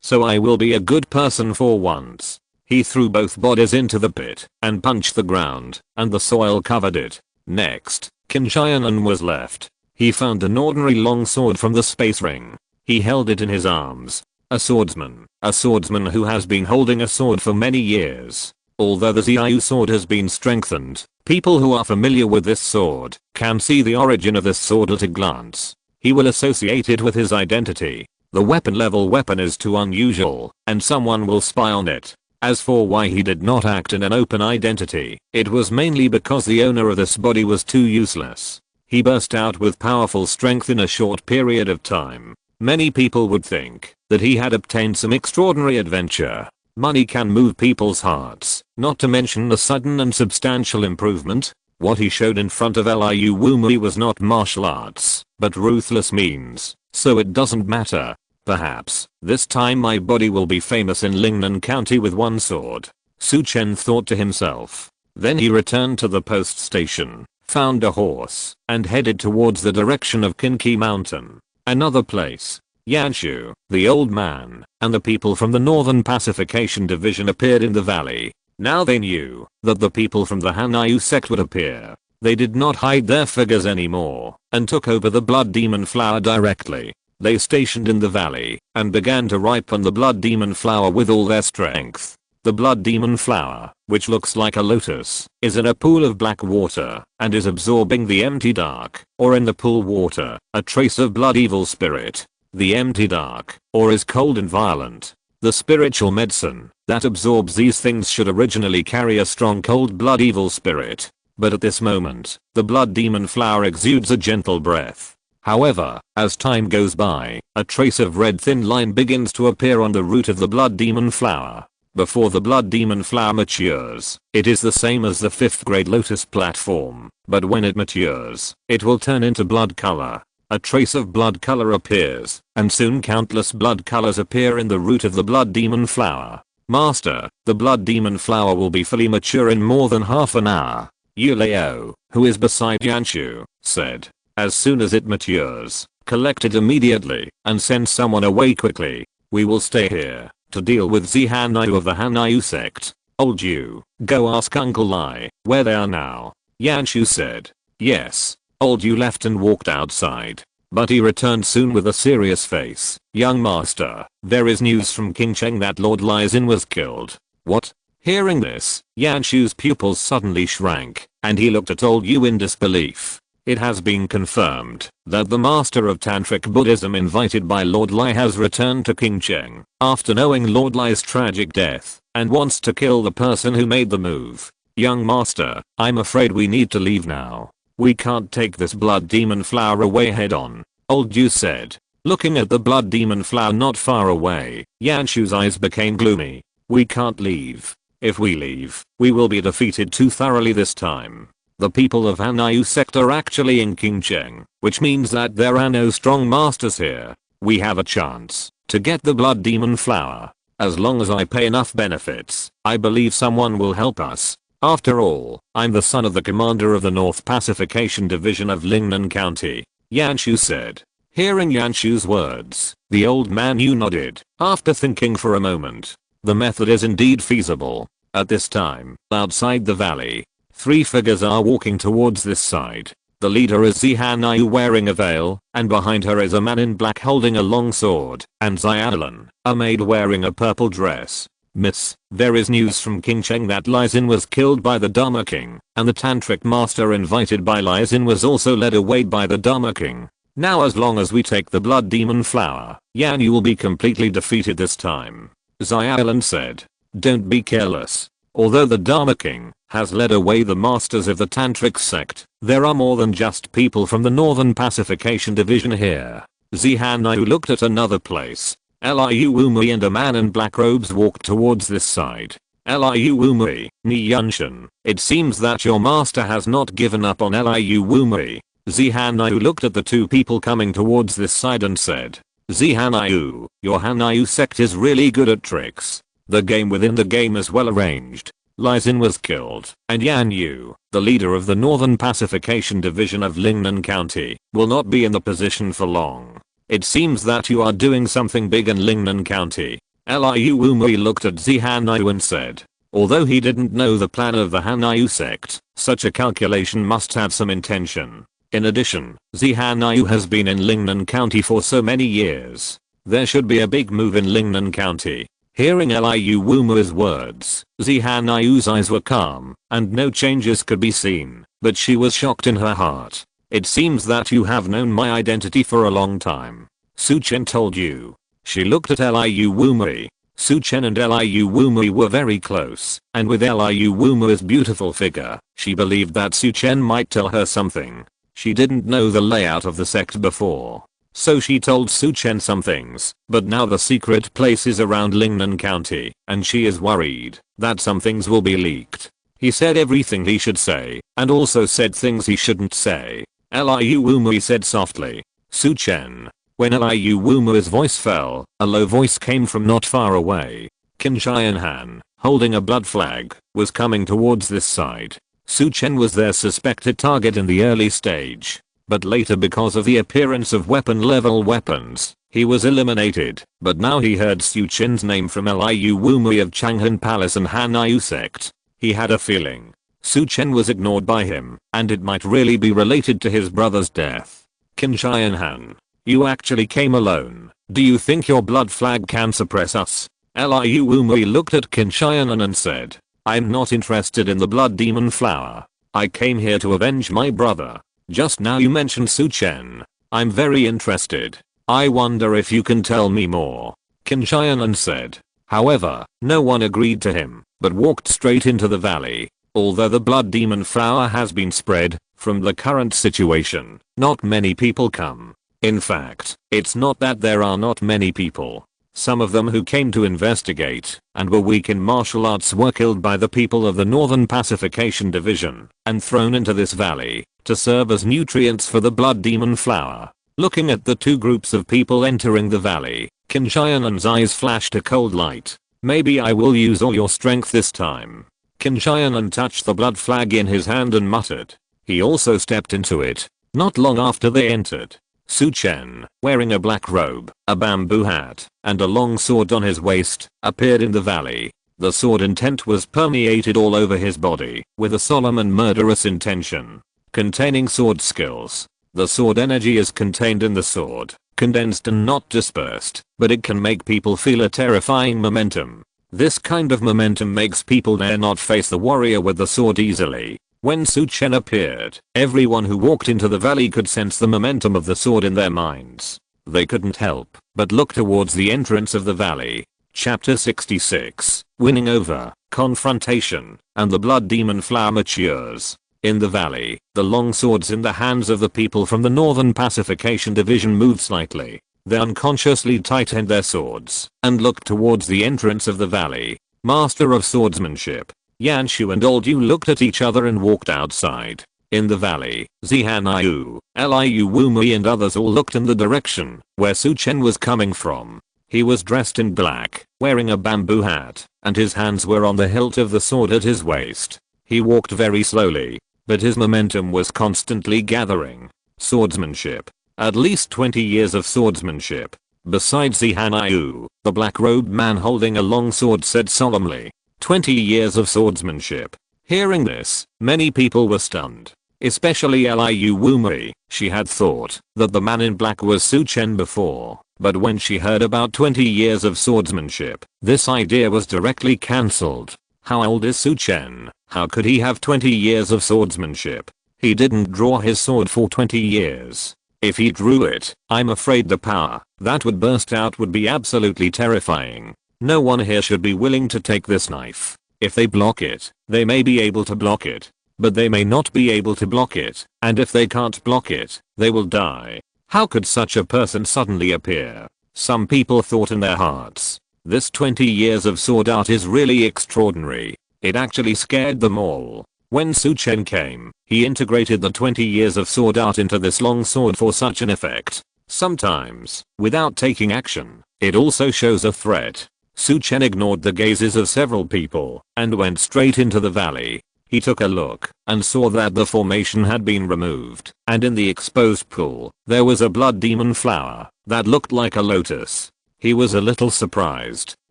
so I will be a good person for once." He threw both bodies into the pit and punched the ground, and the soil covered it. Next, Kinchayanan was left. He found an ordinary long sword from the space ring. He held it in his arms. A swordsman who has been holding a sword for many years. Although the Xiaoyu sword has been strengthened, people who are familiar with this sword can see the origin of this sword at a glance. He will associate it with his identity. The weapon is too unusual, and someone will spy on it. As for why he did not act in an open identity, it was mainly because the owner of this body was too useless. He burst out with powerful strength in a short period of time. Many people would think that he had obtained some extraordinary adventure. Money can move people's hearts, not to mention the sudden and substantial improvement. What he showed in front of Liu Wumui was not martial arts, but ruthless means, so it doesn't matter. Perhaps, this time my body will be famous in Lingnan County with one sword. Chen thought to himself. Then he returned to the post station, found a horse, and headed towards the direction of Kinki Mountain. Another place. Yanshu, the old man, and the people from the Northern Pacification Division appeared in the valley. Now they knew that the people from the Hanayu sect would appear. They did not hide their figures anymore, and took over the blood demon flower directly. They stationed in the valley, and began to ripen the blood demon flower with all their strength. The blood demon flower, which looks like a lotus, is in a pool of black water, and is absorbing the empty dark, or in the pool water, a trace of blood evil spirit. The empty dark, or is cold and violent. The spiritual medicine that absorbs these things should originally carry a strong cold blood evil spirit. But at this moment, the blood demon flower exudes a gentle breath. However, as time goes by, a trace of red thin line begins to appear on the root of the blood demon flower. Before the blood demon flower matures, it is the same as the 5th grade lotus platform, but when it matures, it will turn into blood color. A trace of blood color appears, and soon countless blood colors appear in the root of the blood demon flower. Master, the blood demon flower will be fully mature in more than half an hour. Yuleo, who is beside Yanshu, said. As soon as it matures, collect it immediately, and send someone away quickly. We will stay here to deal with Zihanayu of the Hanayu sect. Old you, go ask Uncle Lai where they are now. Yanshu said. Yes. Old you left and walked outside. But he returned soon with a serious face. Young master, there is news from King Cheng that Lord Lai Xin was killed. What? Hearing this, Yanshu's pupils suddenly shrank, and he looked at old you in disbelief. It has been confirmed that the master of Tantric Buddhism invited by Lord Lai has returned to King Cheng after knowing Lord Lai's tragic death and wants to kill the person who made the move. Young master, I'm afraid we need to leave now. We can't take this blood demon flower away head on. Old Yu said. Looking at the blood demon flower not far away, Yanshu's eyes became gloomy. We can't leave. If we leave, we will be defeated too thoroughly this time. The people of Hanayu sect are actually in King Cheng, which means that there are no strong masters here. We have a chance to get the blood demon flower. As long as I pay enough benefits, I believe someone will help us. After all, I'm the son of the commander of the North Pacification Division of Lingnan County, Yanshu said. Hearing Yanshu's words, the old man nodded. After thinking for a moment, the method is indeed feasible. At this time, outside the valley, 3 figures are walking towards this side. The leader is Zihanayu wearing a veil, and behind her is a man in black holding a long sword, and Xiaolan, a maid wearing a purple dress. Miss, there is news from King Cheng that Lai Xin was killed by the Dharma King, and the Tantric master invited by Lai Xin was also led away by the Dharma King. Now as long as we take the blood demon flower, Yan you will be completely defeated this time. Xiaolan said. Don't be careless. Although the Dharma King has led away the masters of the Tantric sect, there are more than just people from the Northern Pacification Division here. Zihanayu looked at another place. Liu Wumui and a man in black robes walked towards this side. Liu Wumui, Ni Yunshan, it seems that your master has not given up on Liu Wumui. Zihanayu looked at the 2 people coming towards this side and said. Hanyu, your Hanyu sect is really good at tricks. The game within the game is well arranged. Li Xin was killed, and Yan Yu, the leader of the Northern Pacification Division of Lingnan County, will not be in the position for long. It seems that you are doing something big in Lingnan County. Liu Wumui looked at Hanyu and said. Although he didn't know the plan of the Hanyu sect, such a calculation must have some intention. In addition, Hanyu has been in Lingnan County for so many years. There should be a big move in Lingnan County. Hearing Liu Wumui's words, Hanyu's eyes were calm, and no changes could be seen, but she was shocked in her heart. It seems that you have known my identity for a long time. Su Chen told you. She looked at Liu Wumui. Su Chen and Liu Wumui were very close, and with Liu Wumui's beautiful figure, she believed that Su Chen might tell her something. She didn't know the layout of the sect before. So she told Su Chen some things, but now the secret place is around Lingnan County, and she is worried that some things will be leaked. He said everything he should say, and also said things he shouldn't say. Liu Wumui said softly. Su Chen. When Liu Wumui's voice fell, a low voice came from not far away. Qin Xianhan, holding a blood flag, was coming towards this side. Su Chen was their suspected target in the early stage. But later, because of the appearance of weapon-level weapons, he was eliminated. But now he heard Su Chen's name from Liu Wumui of Changhan Palace and Hanyu sect. He had a feeling Su Chen was ignored by him, and it might really be related to his brother's death. Qin Xianhan, you actually came alone. Do you think your blood flag can suppress us? Liu Wumui looked at Qin Xianhan and said, I'm not interested in the blood demon flower. I came here to avenge my brother. Just now you mentioned Su Chen. I'm very interested. I wonder if you can tell me more. Qin Xianhan said. However, no one agreed to him, but walked straight into the valley. Although the blood demon flower has been spread, from the current situation, not many people come. In fact, it's not that there are not many people. Some of them who came to investigate and were weak in martial arts were killed by the people of the Northern Pacification Division and thrown into this valley to serve as nutrients for the blood demon flower. Looking at the two groups of people entering the valley, Qin Xianhan's eyes flashed a cold light. Maybe I will use all your strength this time. Qin Xianhan touched the blood flag in his hand and muttered. He also stepped into it. Not long after they entered, Su Chen, wearing a black robe, a bamboo hat, and a long sword on his waist, appeared in the valley. The sword intent was permeated all over his body, with a solemn and murderous intention. Containing sword skills. The sword energy is contained in the sword, condensed and not dispersed, but it can make people feel a terrifying momentum. This kind of momentum makes people dare not face the warrior with the sword easily. When Su Chen appeared, everyone who walked into the valley could sense the momentum of the sword in their minds. They couldn't help but look towards the entrance of the valley. Chapter 66, Winning Over, Confrontation, and the Blood Demon Flower matures. In the valley, the long swords in the hands of the people from the Northern Pacification Division moved slightly. They unconsciously tightened their swords and looked towards the entrance of the valley. Master of Swordsmanship, Yanshu and Old Yu looked at each other and walked outside. In the valley, Hanyu, Liu Wumui and others all looked in the direction where Su Chen was coming from. He was dressed in black, wearing a bamboo hat, and his hands were on the hilt of the sword at his waist. He walked very slowly, but his momentum was constantly gathering. Swordsmanship. At least 20 years of swordsmanship. Besides Hanyu, the black-robed man holding a long sword said solemnly. 20 years of swordsmanship. Hearing this, many people were stunned. Especially Liu Wumui. She had thought that the man in black was Su Chen before, but when she heard about 20 years of swordsmanship, this idea was directly cancelled. How old is Su Chen? How could he have 20 years of swordsmanship? He didn't draw his sword for 20 years. If he drew it, I'm afraid the power that would burst out would be absolutely terrifying. No one here should be willing to take this knife. If they block it, they may be able to block it, but they may not be able to block it, and if they can't block it, they will die. How could such a person suddenly appear? Some people thought in their hearts, this 20 years of sword art is really extraordinary. It actually scared them all. When Su Chen came, he integrated the 20 years of sword art into this long sword for such an effect. sometimes, without taking action. It also shows a threat. Su Chen ignored the gazes of several people and went straight into the valley. He took a look and saw that the formation had been removed, and in the exposed pool, there was a blood demon flower that looked like a lotus. He was a little surprised.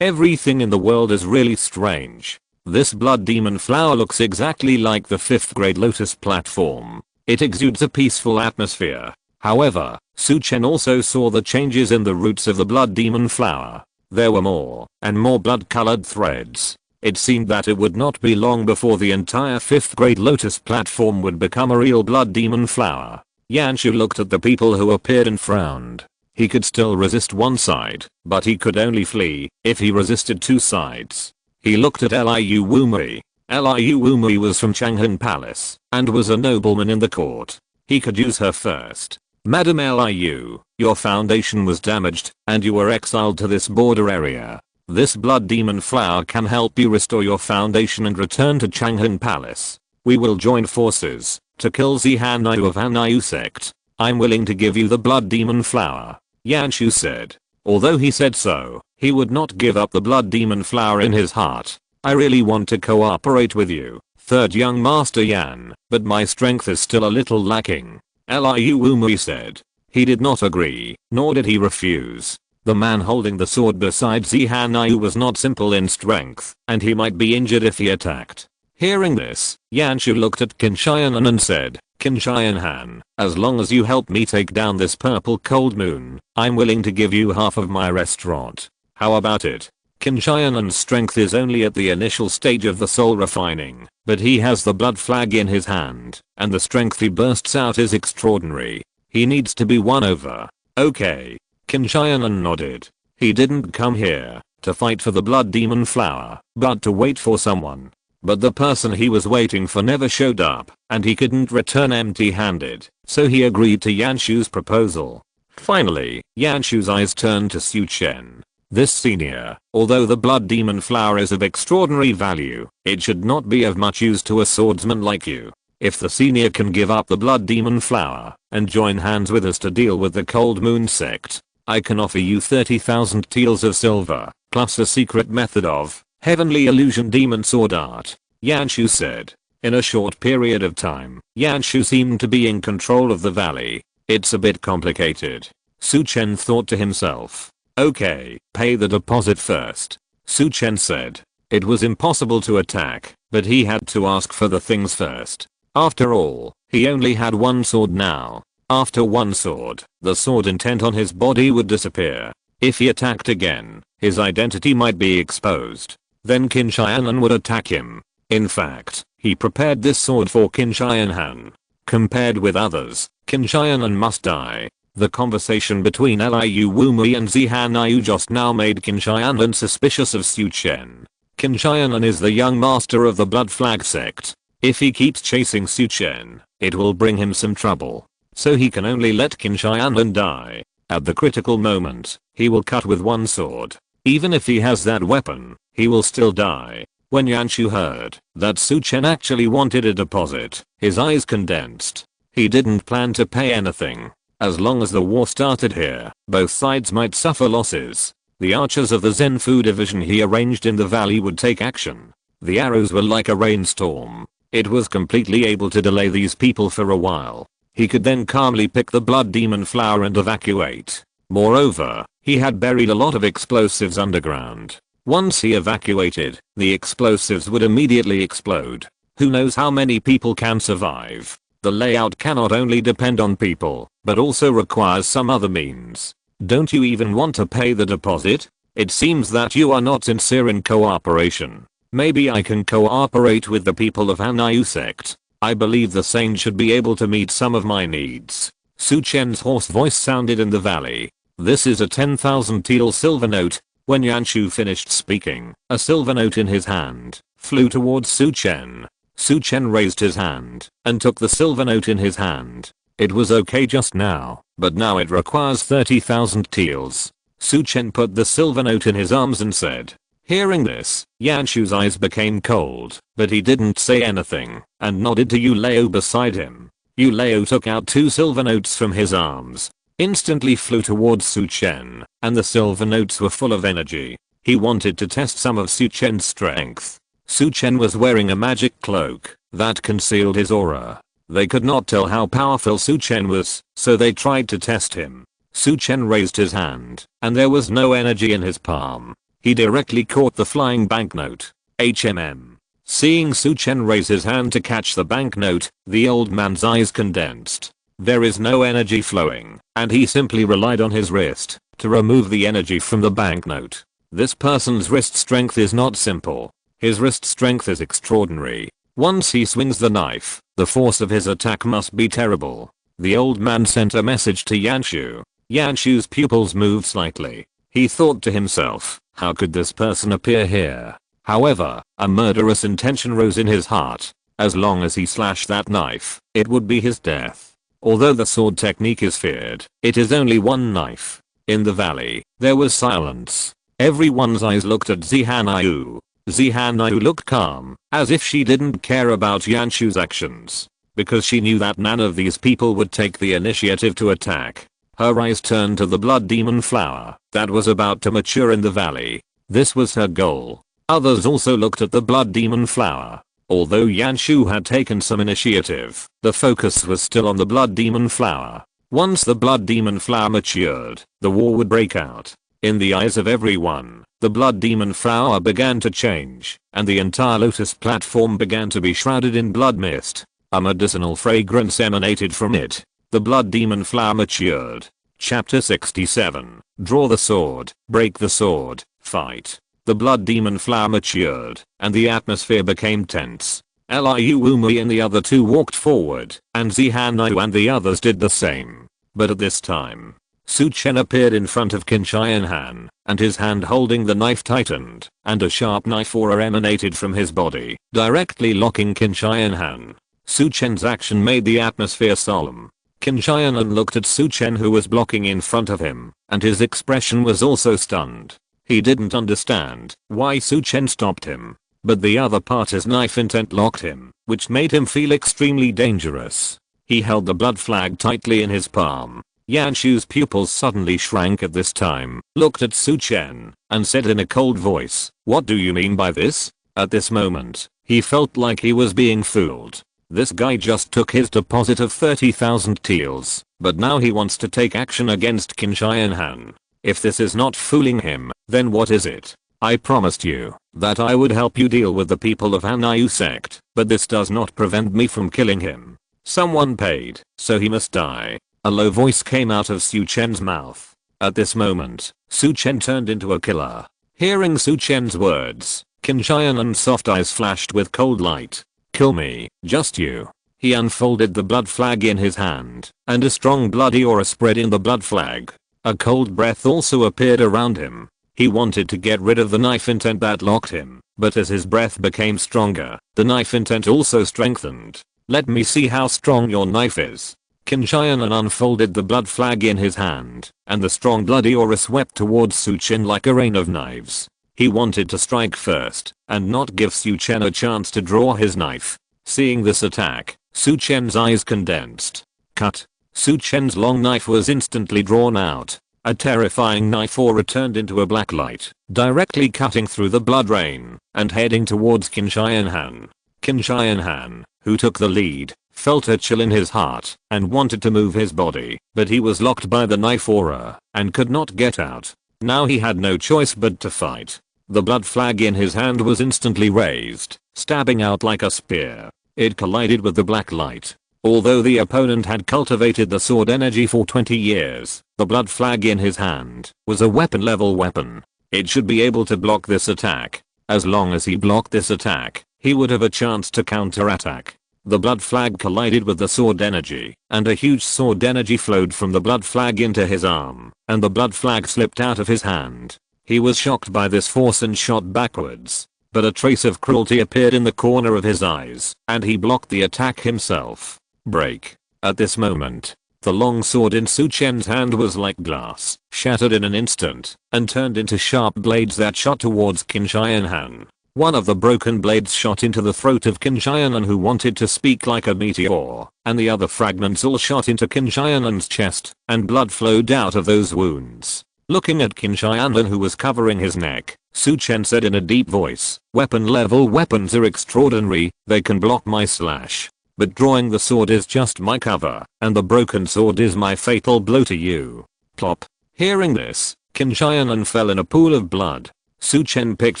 Everything in the world is really strange. This blood demon flower looks exactly like the 5th grade lotus platform. It exudes a peaceful atmosphere. However, Su Chen also saw the changes in the roots of the blood demon flower. There were more and more blood-colored threads. It seemed that it would not be long before the entire 5th grade lotus platform would become a real blood demon flower. Yanshu looked at the people who appeared and frowned. He could still resist one side, but he could only flee if he resisted two sides. He looked at Liu Wumei. Liu Wumei was from Changhan Palace and was a nobleman in the court. He could use her first. Madam Liu, your foundation was damaged and you were exiled to this border area. This blood demon flower can help you restore your foundation and return to Changhan Palace. We will join forces to kill Zihanayu of Hanayu sect. I'm willing to give you the blood demon flower, Yanshu said. Although he said so, he would not give up the blood demon flower in his heart. I really want to cooperate with you, third young master Yan, but my strength is still a little lacking, Liu Wumei said. He did not agree, nor did he refuse. The man holding the sword beside Zihanayu was not simple in strength, and he might be injured if he attacked. Hearing this, Yanshu looked at Qin Shianan and said, Qin Shianan, as long as you help me take down this purple cold moon, I'm willing to give you half of my restaurant. How about it? Qin Shianan's strength is only at the initial stage of the soul refining, but he has the blood flag in his hand, and the strength he bursts out is extraordinary. He needs to be won over. Okay. Qin Shianan nodded. He didn't come here to fight for the blood demon flower, but to wait for someone. But the person he was waiting for never showed up, and he couldn't return empty-handed, so he agreed to Yanshu's proposal. Finally, Yanshu's eyes turned to Su Chen. This senior, although the blood demon flower is of extraordinary value, it should not be of much use to a swordsman like you. If the senior can give up the blood demon flower and join hands with us to deal with the Cold Moon sect, I can offer you 30,000 taels of silver, plus a secret method of heavenly illusion demon sword art, Yanshu said. In a short period of time, Yanshu seemed to be in control of the valley. It's a bit complicated. Su Chen thought to himself. Okay, pay the deposit first. Su Chen said. It was impossible to attack, but he had to ask for the things first. After all, he only had one sword now. After one sword, the sword intent on his body would disappear. If he attacked again, his identity might be exposed. Then Qin Shianan would attack him. In fact, he prepared this sword for Qin Shianan. Compared with others, Qin Shianan must die. The conversation between Liu Wumei and Zihanayu just now made Qin Shianan suspicious of Su Chen. Qin Shianan is the young master of the Blood Flag sect. If he keeps chasing Su Chen, it will bring him some trouble. So he can only let Qin Shianan die. At the critical moment, he will cut with one sword. Even if he has that weapon, he will still die. When Yanshu heard that Su Chen actually wanted a deposit, his eyes condensed. He didn't plan to pay anything. As long as the war started here, both sides might suffer losses. The archers of the Zenfu division he arranged in the valley would take action. The arrows were like a rainstorm. It was completely able to delay these people for a while. He could then calmly pick the blood demon flower and evacuate. Moreover, he had buried a lot of explosives underground. Once he evacuated, the explosives would immediately explode. Who knows how many people can survive? The layout cannot only depend on people, but also requires some other means. Don't you even want to pay the deposit? It seems that you are not sincere in cooperation. Maybe I can cooperate with the people of Hanayu sect. I believe the sane should be able to meet some of my needs. Su Chen's hoarse voice sounded in the valley. This is a 10,000 tael silver note. When Yanshu finished speaking, a silver note in his hand flew towards Su Chen. Su Chen raised his hand and took the silver note in his hand. It was okay just now, but now it requires 30,000 taels. Su Chen put the silver note in his arms and said. Hearing this, Yanshu's eyes became cold, but he didn't say anything, and nodded to Yu Leo beside him. Yu Leo took out 2 silver notes from his arms. instantly flew towards Su Chen, and the silver notes were full of energy. He wanted to test some of Su Chen's strength. Su Chen was wearing a magic cloak that concealed his aura. They could not tell how powerful Su Chen was, so they tried to test him. Su Chen raised his hand, and there was no energy in his palm. He directly caught the flying banknote. HMM. Seeing Su Chen raise his hand to catch the banknote, the old man's eyes condensed. There is no energy flowing, and he simply relied on his wrist to remove the energy from the banknote. This person's wrist strength is not simple. His wrist strength is extraordinary. Once he swings the knife, the force of his attack must be terrible. The old man sent a message to Yanshu. Yanshu's pupils moved slightly. He thought to himself, how could this person appear here? However, a murderous intention rose in his heart. As long as he slashed that knife, it would be his death. Although the sword technique is feared, it is only one knife. In the valley, there was silence. Everyone's eyes looked at Zihanayu. Zihanayu looked calm, as if she didn't care about Yanshu's actions. Because she knew that none of these people would take the initiative to attack. Her eyes turned to the blood demon flower that was about to mature in the valley. This was her goal. Others also looked at the blood demon flower. Although Yanshu had taken some initiative, the focus was still on the blood demon flower. Once the blood demon flower matured, the war would break out. In the eyes of everyone, the blood demon flower began to change, and the entire lotus platform began to be shrouded in blood mist. A medicinal fragrance emanated from it. The blood demon flower matured. Chapter 67. Draw the sword, break the sword, fight. The blood demon flower matured, and the atmosphere became tense. Liu and the other two walked forward, and Zihanayu and the others did the same. But at this time, Su Chen appeared in front of Qin Han, and his hand holding the knife tightened, and a sharp knife aura emanated from his body, directly locking Qin Han. Su Chen's action made the atmosphere solemn. Qin Han looked at Su Chen, who was blocking in front of him, and his expression was also stunned. He didn't understand why Su Chen stopped him, but the other party's knife intent locked him, which made him feel extremely dangerous. He held the blood flag tightly in his palm. Yanshu's pupils suddenly shrank at this time, looked at Su Chen, and said in a cold voice, "What do you mean by this?" At this moment, he felt like he was being fooled. This guy just took his deposit of 30,000 taels, but now he wants to take action against Qin Han. If this is not fooling him, then what is it? I promised you that I would help you deal with the people of Hanayu sect, but this does not prevent me from killing him. Someone paid, so he must die. A low voice came out of Su Chen's mouth. At this moment, Su Chen turned into a killer. Hearing Su Chen's words, Qin Han's soft eyes flashed with cold light. Kill me, just you. He unfolded the blood flag in his hand, and a strong bloody aura spread in the blood flag. A cold breath also appeared around him. He wanted to get rid of the knife intent that locked him, but as his breath became stronger, the knife intent also strengthened. Let me see how strong your knife is. Qin Han unfolded the blood flag in his hand, and the strong bloody aura swept towards Su Chen like a rain of knives. He wanted to strike first, and not give Su Chen a chance to draw his knife. Seeing this attack, Su Chen's eyes condensed. Cut. Su Chen's long knife was instantly drawn out. A terrifying knife aura turned into a black light, directly cutting through the blood rain, and heading towards Qin Han. Qin Han, who took the lead, felt a chill in his heart, and wanted to move his body, but he was locked by the knife aura, and could not get out. Now he had no choice but to fight. The blood flag in his hand was instantly raised, stabbing out like a spear. It collided with the black light. Although the opponent had cultivated the sword energy for 20 years, the blood flag in his hand was a weapon-level weapon. It should be able to block this attack. As long as he blocked this attack, he would have a chance to counterattack. The blood flag collided with the sword energy, and a huge sword energy flowed from the blood flag into his arm, and the blood flag slipped out of his hand. He was shocked by this force and shot backwards, but a trace of cruelty appeared in the corner of his eyes, and he blocked the attack himself. Break. At this moment, the long sword in Su Chen's hand was like glass, shattered in an instant, and turned into sharp blades that shot towards Qin Han. One of the broken blades shot into the throat of Qin Shianan, who wanted to speak like a meteor, and the other fragments all shot into Qin Shianan's chest, and blood flowed out of those wounds. Looking at Qin Shianan, who was covering his neck, Su Chen said in a deep voice, "Weapon level weapons are extraordinary, they can block my slash. But drawing the sword is just my cover, and the broken sword is my fatal blow to you." Plop. Hearing this, Qin Shianan fell in a pool of blood. Su Chen picked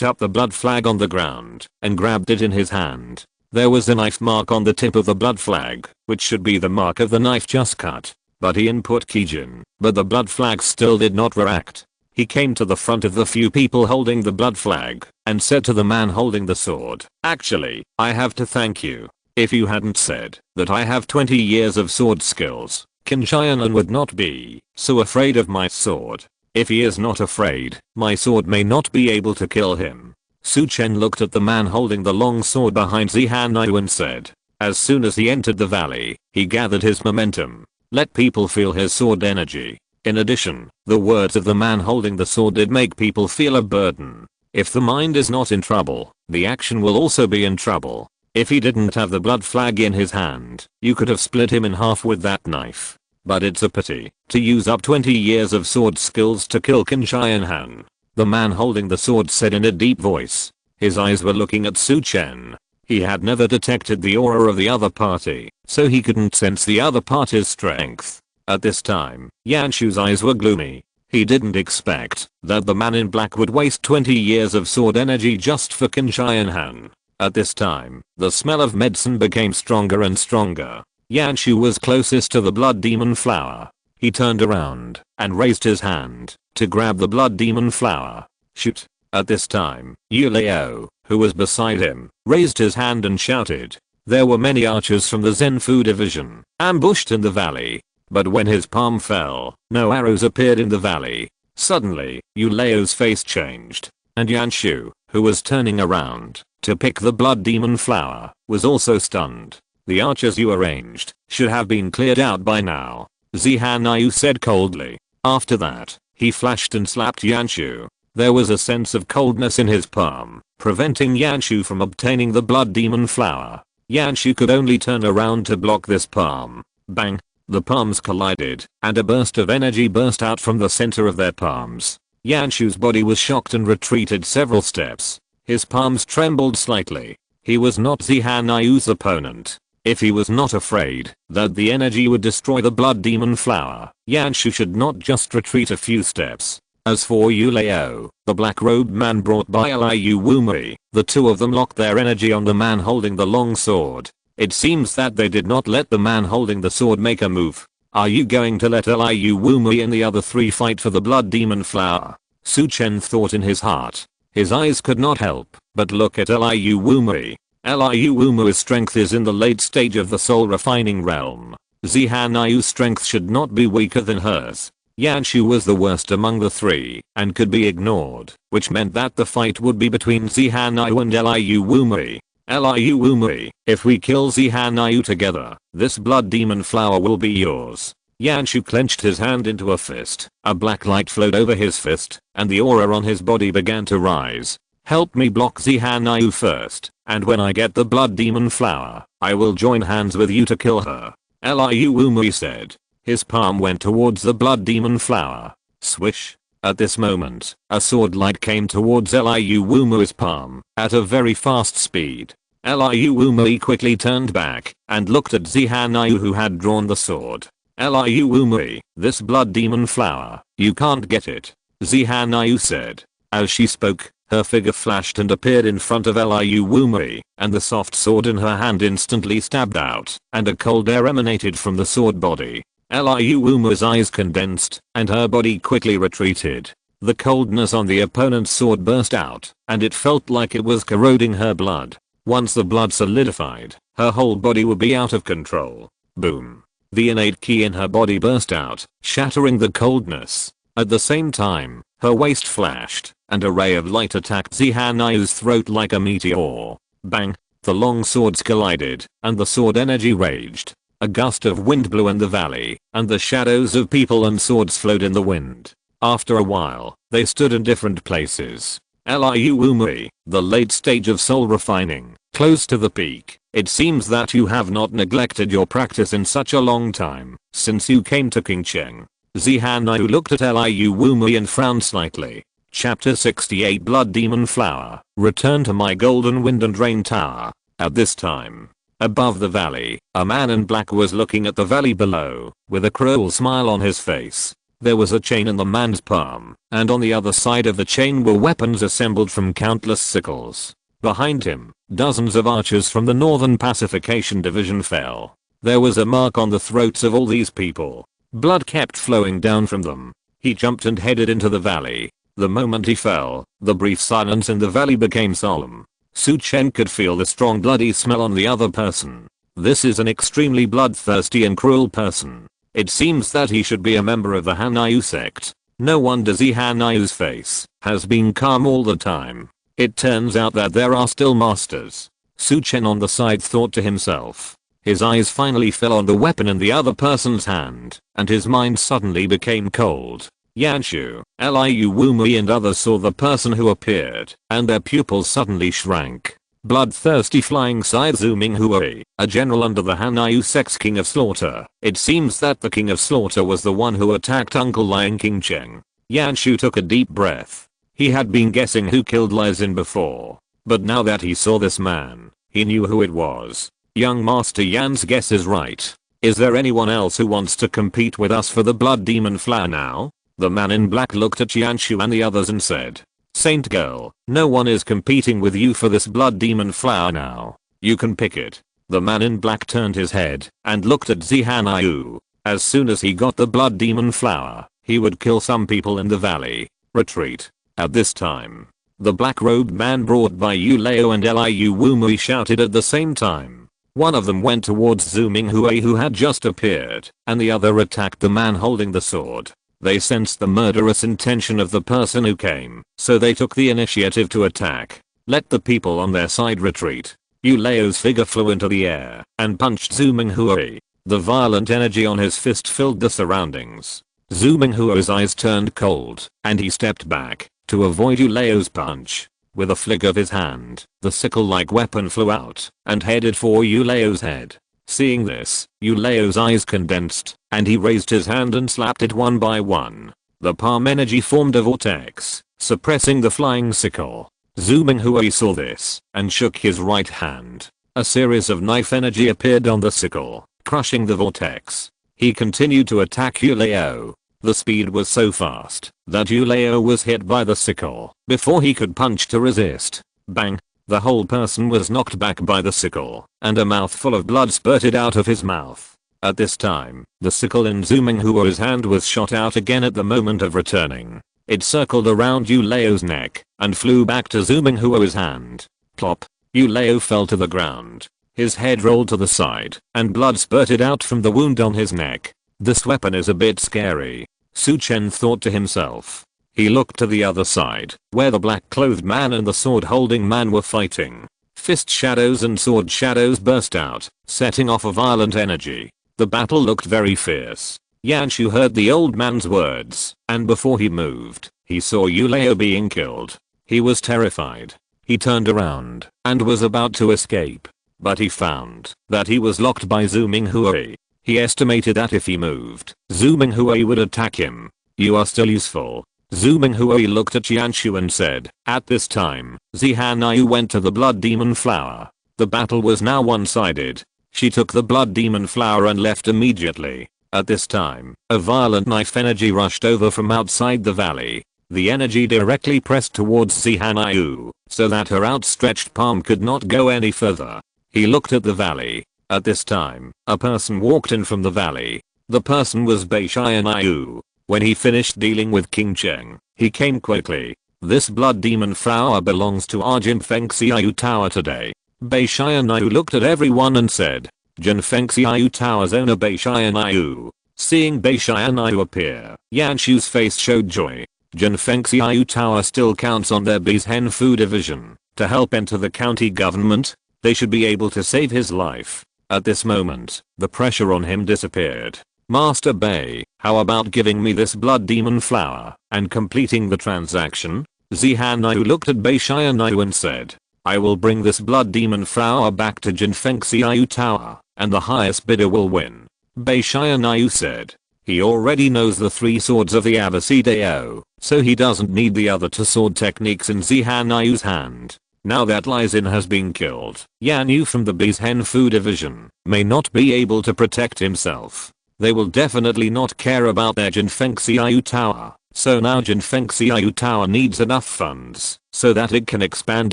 up the blood flag on the ground and grabbed it in his hand. There was a knife mark on the tip of the blood flag, which should be the mark of the knife just cut. But he input Kijin, but the blood flag still did not react. He came to the front of the few people holding the blood flag and said to the man holding the sword, "Actually, I have to thank you. If you hadn't said that I have 20 years of sword skills, Qin Shianan would not be so afraid of my sword. If he is not afraid, my sword may not be able to kill him." Su Chen looked at the man holding the long sword behind Zihan and said, as soon as he entered the valley, he gathered his momentum. Let people feel his sword energy. In addition, the words of the man holding the sword did make people feel a burden. If the mind is not in trouble, the action will also be in trouble. If he didn't have the blood flag in his hand, you could have split him in half with that knife. But it's a pity to use up 20 years of sword skills to kill Qin Shianan. The man holding the sword said in a deep voice. His eyes were looking at Su Chen. He had never detected the aura of the other party, so he couldn't sense the other party's strength. At this time, Yanshu's eyes were gloomy. He didn't expect that the man in black would waste 20 years of sword energy just for Qin Shianan. At this time, the smell of medicine became stronger and stronger. Yanshu was closest to the blood demon flower. He turned around and raised his hand to grab the blood demon flower. Shoot. At this time, Yu Leo, who was beside him, raised his hand and shouted. There were many archers from the Zenfu division ambushed in the valley. But when his palm fell, no arrows appeared in the valley. Suddenly, Yu Leo's face changed, and Yanshu, who was turning around to pick the blood demon flower, was also stunned. The archers you arranged should have been cleared out by now, Zihan said coldly. After that, he flashed and slapped Yanshu. There was a sense of coldness in his palm, preventing Yanshu from obtaining the blood demon flower. Yanshu could only turn around to block this palm. Bang! The palms collided, and a burst of energy burst out from the center of their palms. Yanshu's body was shocked and retreated several steps. His palms trembled slightly. He was not Zihan opponent. If he was not afraid that the energy would destroy the blood demon flower, Yanshu should not just retreat a few steps. As for Yu Leo, the black-robed man brought by Liu Wumei, the two of them locked their energy on the man holding the long sword. It seems that they did not let the man holding the sword make a move. Are you going to let Liu Wumei and the other three fight for the blood demon flower? Su Chen thought in his heart. His eyes could not help but look at Liu Wumei. Liu Wumei's strength is in the late stage of the soul refining realm. Zihan strength should not be weaker than hers. Yanshu was the worst among the three and could be ignored, which meant that the fight would be between Zihan and Liu Wumei. Liu Wumei, if we kill Zihan together, this blood demon flower will be yours. Yanshu clenched his hand into a fist. A black light flowed over his fist, and the aura on his body began to rise. Help me block Zihan first, and when I get the blood demon flower, I will join hands with you to kill her. Liu Wumei said. His palm went towards the blood demon flower. Swish. At this moment, a sword light came towards Liu Wumei's palm at a very fast speed. Liu Wumei quickly turned back and looked at Zihan who had drawn the sword. Liu Wumei, this blood demon flower, you can't get it, Zihan said. As she spoke, her figure flashed and appeared in front of Liu Wumei, and the soft sword in her hand instantly stabbed out, and a cold air emanated from the sword body. Liu Wumei's eyes condensed, and her body quickly retreated. The coldness on the opponent's sword burst out, and it felt like it was corroding her blood. Once the blood solidified, her whole body would be out of control. Boom. The innate ki in her body burst out, shattering the coldness. At the same time, her waist flashed, and a ray of light attacked Zihan throat like a meteor. Bang. The long swords collided, and the sword energy raged. A gust of wind blew in the valley, and the shadows of people and swords flowed in the wind. After a while, they stood in different places. Liu Wumui, the late stage of soul refining, close to the peak. It seems that you have not neglected your practice in such a long time, since you came to King Cheng. Zihanayu looked at Liu Wumui and frowned slightly. Chapter 68 Blood Demon Flower. Return to my golden wind and rain tower. At this time, above the valley, a man in black was looking at the valley below, with a cruel smile on his face. There was a chain in the man's palm, and on the other side of the chain were weapons assembled from countless sickles. Behind him, dozens of archers from the Northern Pacification Division fell. There was a mark on the throats of all these people. Blood kept flowing down from them. He jumped and headed into the valley. The moment he fell, the brief silence in the valley became solemn. Chen could feel the strong bloody smell on the other person. This is an extremely bloodthirsty and cruel person. It seems that he should be a member of the Hanyu sect. No wonder Zihanayu's face has been calm all the time. It turns out that there are still masters. Chen on the side thought to himself. His eyes finally fell on the weapon in the other person's hand, and his mind suddenly became cold. Yanshu, Liu Wumui and others saw the person who appeared, and their pupils suddenly shrank. Bloodthirsty flying side zooming Hui, a general under the Hanyu sect's King of Slaughter. It seems that the King of Slaughter was the one who attacked Uncle Lion King Cheng. Yanshu took a deep breath. He had been guessing who killed Li Xin before, but now that he saw this man, he knew who it was. Young Master Yan's guess is right. Is there anyone else who wants to compete with us for the Blood Demon Flower now? The man in black looked at Yanshu and the others and said, Saint Girl, no one is competing with you for this Blood Demon Flower now. You can pick it. The man in black turned his head and looked at Zihanayu. As soon as he got the Blood Demon Flower, he would kill some people in the valley. Retreat. At this time, the black-robed man brought by Yu Leo and Liu Wumui shouted at the same time. One of them went towards Zooming Hui who had just appeared, and the other attacked the man holding the sword. They sensed the murderous intention of the person who came, so they took the initiative to attack. Let the people on their side retreat. Yu Leo's figure flew into the air and punched Zooming Hui. The violent energy on his fist filled the surroundings. Zooming Hui's eyes turned cold, and he stepped back to avoid Yu Leo's punch. With a flick of his hand, the sickle-like weapon flew out and headed for Yu Leo's head. Seeing this, Yu Leo's eyes condensed, and he raised his hand and slapped it one by one. The palm energy formed a vortex, suppressing the flying sickle. Zooming Hui saw this, and shook his right hand. A series of knife energy appeared on the sickle, crushing the vortex. He continued to attack Yu Leo. The speed was so fast that Yu Leo was hit by the sickle before he could punch to resist. Bang! The whole person was knocked back by the sickle, and a mouthful of blood spurted out of his mouth. At this time, the sickle in Zooming Huo's hand was shot out again at the moment of returning. It circled around Yu Leo's neck and flew back to Zooming Huo's hand. Plop! Yu Leo fell to the ground. His head rolled to the side, and blood spurted out from the wound on his neck. This weapon is a bit scary, Chen thought to himself. He looked to the other side, where the black-clothed man and the sword-holding man were fighting. Fist shadows and sword shadows burst out, setting off a violent energy. The battle looked very fierce. Yanshu heard the old man's words, and before he moved, he saw Yu Leo being killed. He was terrified. He turned around and was about to escape, but he found that he was locked by Zooming Hui. He estimated that if he moved, Zooming Hui would attack him. You are still useful. Zooming Hui looked at Yanshu and said. At this time, Zihanayu went to the Blood Demon Flower. The battle was now one-sided. She took the Blood Demon Flower and left immediately. At this time, a violent knife energy rushed over from outside the valley. The energy directly pressed towards Zihanayu, so that her outstretched palm could not go any further. He looked at the valley. At this time, a person walked in from the valley. The person was Beishanayu. When he finished dealing with King Cheng, he came quickly. This Blood Demon Flower belongs to our Jinfengxiayu Tower today. Beishanayu looked at everyone and said, Jinfengxiayu Tower's owner Beishanayu. Seeing Beishanayu appear, Yanshu's face showed joy. Jinfengxiayu Tower still counts on their Be's Henfu division to help enter the county government. They should be able to save his life. At this moment, the pressure on him disappeared. Master Bei, how about giving me this Blood Demon Flower and completing the transaction? Zihanayu looked at Beishanayu and said, I will bring this blood demon flower back to Jinfengxiayu Tower, and the highest bidder will win. Beishanayu said. He already knows the 3 swords of the Abbasidao, so he doesn't need the other 2 sword techniques in Zihanayu's hand. Now that Ly Xin has been killed, Yan Yu from the Bee's Henfu division may not be able to protect himself. They will definitely not care about their Jinfengxiayu Tower, so now Jinfengxiayu Tower needs enough funds so that it can expand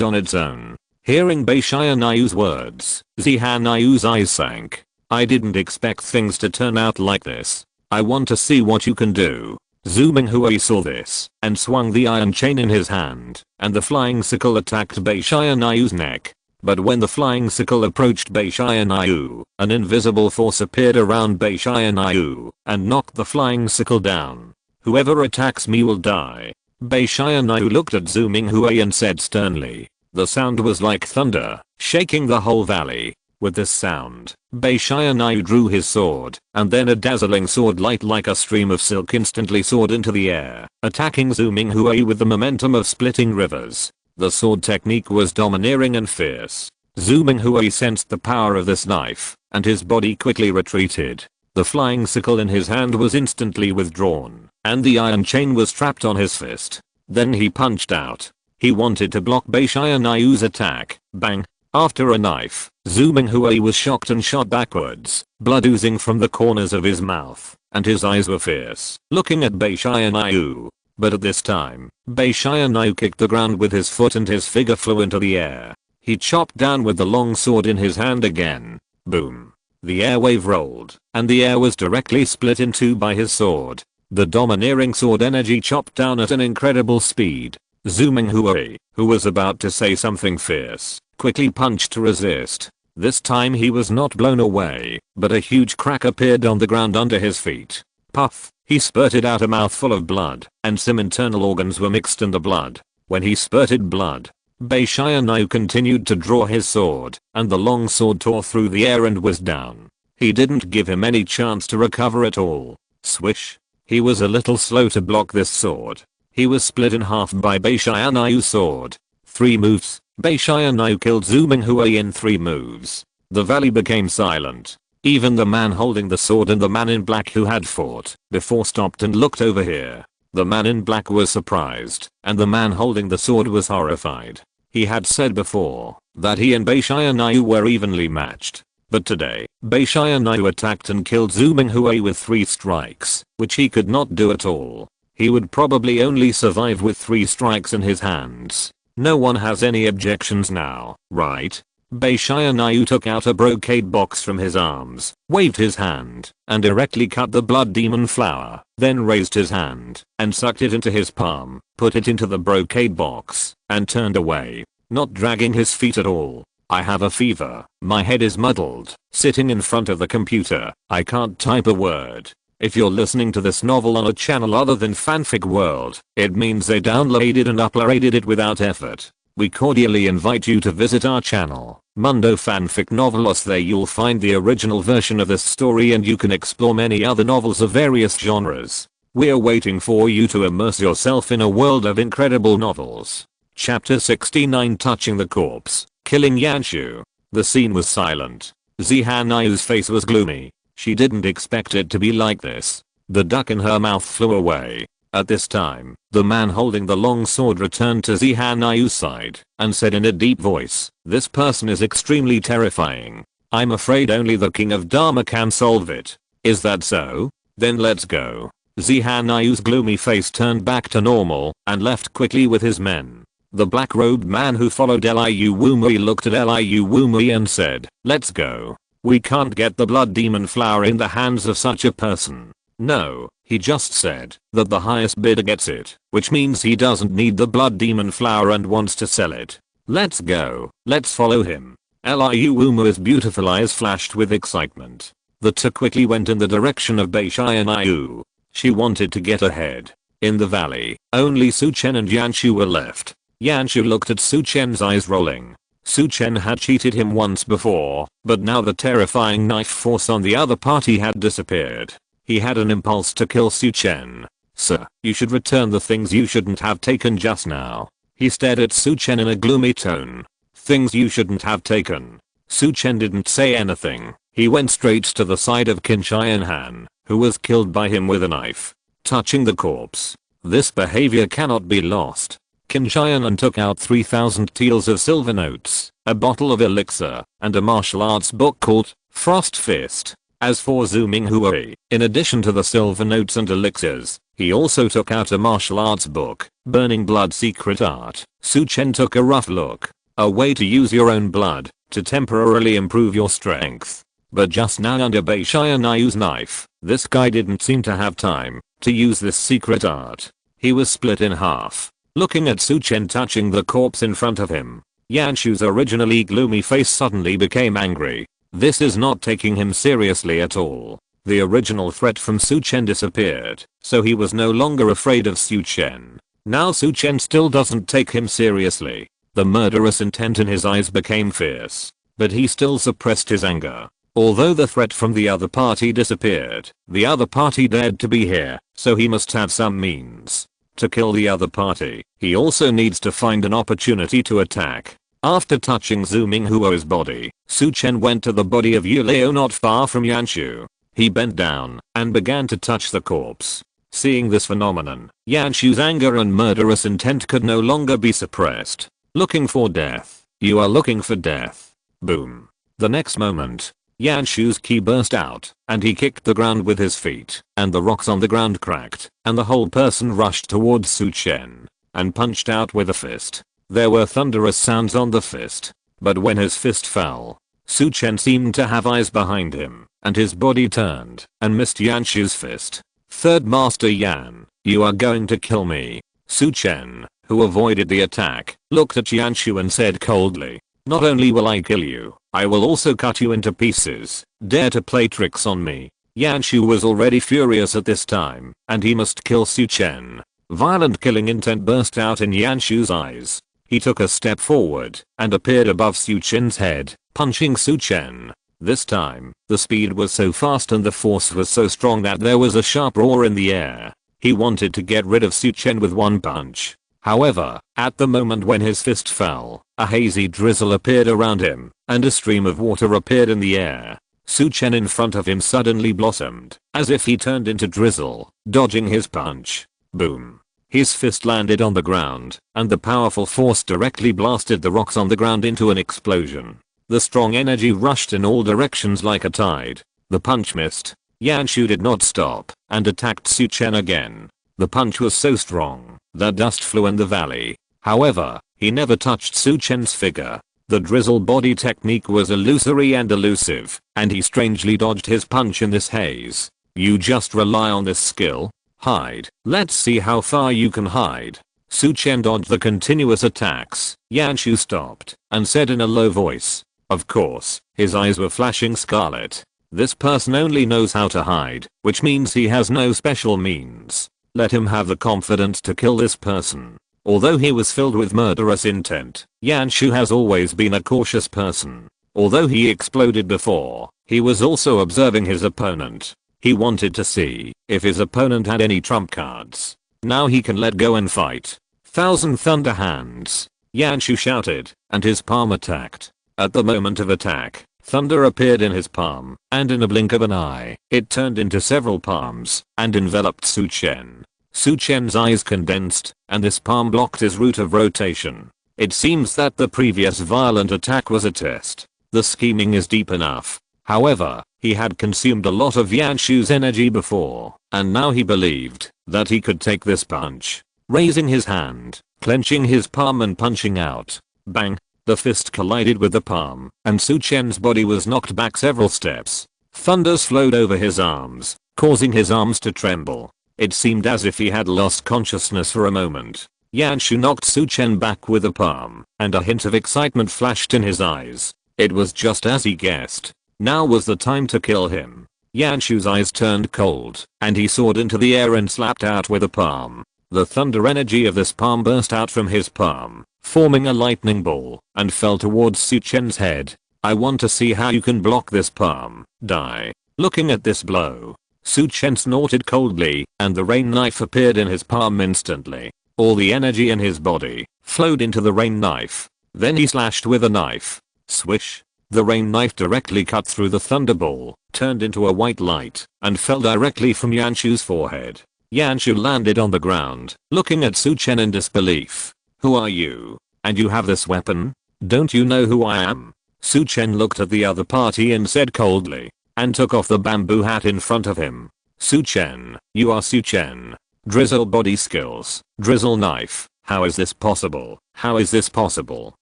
on its own. Hearing Beishanayu's words, Zihanayu's eyes sank. I didn't expect things to turn out like this. I want to see what you can do. Zhu Minghui saw this and swung the iron chain in his hand, and the flying sickle attacked Beishanayu's neck. But when the flying sickle approached Beishanayu, an invisible force appeared around Beishanayu and knocked the flying sickle down. Whoever attacks me will die. Beishanayu looked at Zhu Minghui and said sternly. The sound was like thunder, shaking the whole valley. With this sound, Beishanayu drew his sword, and then a dazzling sword light like a stream of silk instantly soared into the air, attacking Zhu Minghui with the momentum of splitting rivers. The sword technique was domineering and fierce. Zhu Minghui sensed the power of this knife, and his body quickly retreated. The flying sickle in his hand was instantly withdrawn, and the iron chain was trapped on his fist. Then he punched out. He wanted to block Beishana유's attack. Bang! After a knife, Zhu Minghui was shocked and shot backwards, blood oozing from the corners of his mouth, and his eyes were fierce, looking at Beishanayu. But at this time, Beishanayu kicked the ground with his foot and his figure flew into the air. He chopped down with the long sword in his hand again. Boom. The air wave rolled, and the air was directly split in 2 by his sword. The domineering sword energy chopped down at an incredible speed. Zhu Minghui, who was about to say something fierce, quickly punched to resist. This time he was not blown away, but a huge crack appeared on the ground under his feet. Puff! He spurted out a mouthful of blood, and some internal organs were mixed in the blood. When he spurted blood, Beishanayu continued to draw his sword, and the long sword tore through the air and was down. He didn't give him any chance to recover at all. Swish! He was a little slow to block this sword. He was split in half by Beishanayu's sword. 3 moves. Beishanayu killed Zhu Minghui in 3 moves. The valley became silent. Even the man holding the sword and the man in black who had fought before stopped and looked over here. The man in black was surprised, and the man holding the sword was horrified. He had said before that he and Beishanayu were evenly matched. But today, Beishanayu attacked and killed Zhu Minghui with 3 strikes, which he could not do at all. He would probably only survive with 3 strikes in his hands. No one has any objections now, right? Beishanayu took out a brocade box from his arms, waved his hand, and directly cut the blood demon flower, then raised his hand and sucked it into his palm, put it into the brocade box, and turned away, not dragging his feet at all. I have a fever, my head is muddled, sitting in front of the computer, I can't type a word. If you're listening to this novel on a channel other than Fanfic World, it means they downloaded and uploaded it without effort. We cordially invite you to visit our channel, Mundo Fanfic Novelos. There you'll find the original version of this story and you can explore many other novels of various genres. We're waiting for you to immerse yourself in a world of incredible novels. Chapter 69, Touching the Corpse, Killing Yanshu. The scene was silent. Zihanayu's face was gloomy. She didn't expect it to be like this. The duck in her mouth flew away. At this time, the man holding the long sword returned to Zihanayu's side and said in a deep voice, "This person is extremely terrifying. I'm afraid only the King of Dharma can solve it. Is that so? Then let's go." Zihanayu's gloomy face turned back to normal and left quickly with his men. The black-robed man who followed Liu Wumui looked at Liu Wumui and said, "Let's go. We can't get the blood demon flower in the hands of such a person." No, he just said that the highest bidder gets it, which means he doesn't need the blood demon flower and wants to sell it. Let's go, let's follow him. Liu Wumui's beautiful eyes flashed with excitement. The 2 quickly went in the direction of Beishanayu. She wanted to get ahead. In the valley, only Su Chen and Yanshu were left. Yanshu looked at Su Chen's eyes rolling. Su Chen had cheated him once before, but now the terrifying knife force on the other party had disappeared. He had an impulse to kill Su Chen. "Sir, you should return the things you shouldn't have taken just now." He stared at Su Chen in a gloomy tone. "Things you shouldn't have taken." Su Chen didn't say anything. He went straight to the side of Qin Han, who was killed by him with a knife, touching the corpse. This behavior cannot be lost. Qin Han took out 3,000 taels of silver notes, a bottle of elixir, and a martial arts book called Frost Fist. As for Zhu Minghui, in addition to the silver notes and elixirs, he also took out a martial arts book, Burning Blood Secret Art. Su Chen took a rough look. A way to use your own blood to temporarily improve your strength. But just now under Bei Shianyu's knife, this guy didn't seem to have time to use this secret art. He was split in half. Looking at Su Chen touching the corpse in front of him, Yanshu's originally gloomy face suddenly became angry. This is not taking him seriously at all. The original threat from Su Chen disappeared, so he was no longer afraid of Su Chen. Now Su Chen still doesn't take him seriously. The murderous intent in his eyes became fierce, but he still suppressed his anger. Although the threat from the other party disappeared, the other party dared to be here, so he must have some means to kill the other party. He also needs to find an opportunity to attack. After touching Zhu Minghuo's body, Su Chen went to the body of Yu Liu not far from Yanshu. He bent down and began to touch the corpse. Seeing this phenomenon, Yanshu's anger and murderous intent could no longer be suppressed. Looking for death. You are looking for death. Boom. The next moment, Yanshu's ki burst out, and he kicked the ground with his feet, and the rocks on the ground cracked, and the whole person rushed towards Su Chen, and punched out with a fist. There were thunderous sounds on the fist, but when his fist fell, Su Chen seemed to have eyes behind him, and his body turned, and missed Yanshu's fist. Third Master Yan, you are going to kill me. Su Chen, who avoided the attack, looked at Yanshu and said coldly, "Not only will I kill you, I will also cut you into pieces. Dare to play tricks on me." Yanshu was already furious at this time, and he must kill Su Chen. Violent killing intent burst out in Yanshu's eyes. He took a step forward and appeared above Su Chen's head, punching Su Chen. This time, the speed was so fast and the force was so strong that there was a sharp roar in the air. He wanted to get rid of Su Chen with one punch. However, at the moment when his fist fell, a hazy drizzle appeared around him, and a stream of water appeared in the air. Su Chen in front of him suddenly blossomed, as if he turned into drizzle, dodging his punch. Boom. His fist landed on the ground, and the powerful force directly blasted the rocks on the ground into an explosion. The strong energy rushed in all directions like a tide. The punch missed. Yanshu did not stop, and attacked Su Chen again. The punch was so strong that dust flew in the valley. However, he never touched Su Chen's figure. The drizzle body technique was illusory and elusive, and he strangely dodged his punch in this haze. You just rely on this skill? Hide. Let's see how far you can hide. Su Chen dodged the continuous attacks. Yanshu stopped and said in a low voice. Of course, his eyes were flashing scarlet. This person only knows how to hide, which means he has no special means. Let him have the confidence to kill this person. Although he was filled with murderous intent, Yanshu has always been a cautious person. Although he exploded before, he was also observing his opponent. He wanted to see if his opponent had any trump cards. Now he can let go and fight. Thousand Thunder Hands. Yanshu shouted, and his palm attacked. At the moment of attack, thunder appeared in his palm, and in a blink of an eye, it turned into several palms, and enveloped Su Chen. Su Chen's eyes condensed, and this palm blocked his route of rotation. It seems that the previous violent attack was a test. The scheming is deep enough. However, he had consumed a lot of Yanshu's energy before, and now he believed that he could take this punch. Raising his hand, clenching his palm and punching out. Bang! The fist collided with the palm, and Su Chen's body was knocked back several steps. Thunders flowed over his arms, causing his arms to tremble. It seemed as if he had lost consciousness for a moment. Yanshu knocked Su Chen back with a palm, and a hint of excitement flashed in his eyes. It was just as he guessed. Now was the time to kill him. Yanshu's eyes turned cold, and he soared into the air and slapped out with a palm. The thunder energy of this palm burst out from his palm, forming a lightning ball, and fell towards Su Chen's head. I want to see how you can block this palm. Die. Looking at this blow, Su Chen snorted coldly, and the rain knife appeared in his palm instantly. All the energy in his body flowed into the rain knife. Then he slashed with a knife. Swish. The rain knife directly cut through the thunderball, turned into a white light, and fell directly from Yanshu's forehead. Yanshu landed on the ground, looking at Su Chen in disbelief. Who are you? And you have this weapon? Don't you know who I am? Su Chen looked at the other party and said coldly, and took off the bamboo hat in front of him. Su Chen, you are Su Chen. Drizzle body skills, drizzle knife. How is this possible? How is this possible?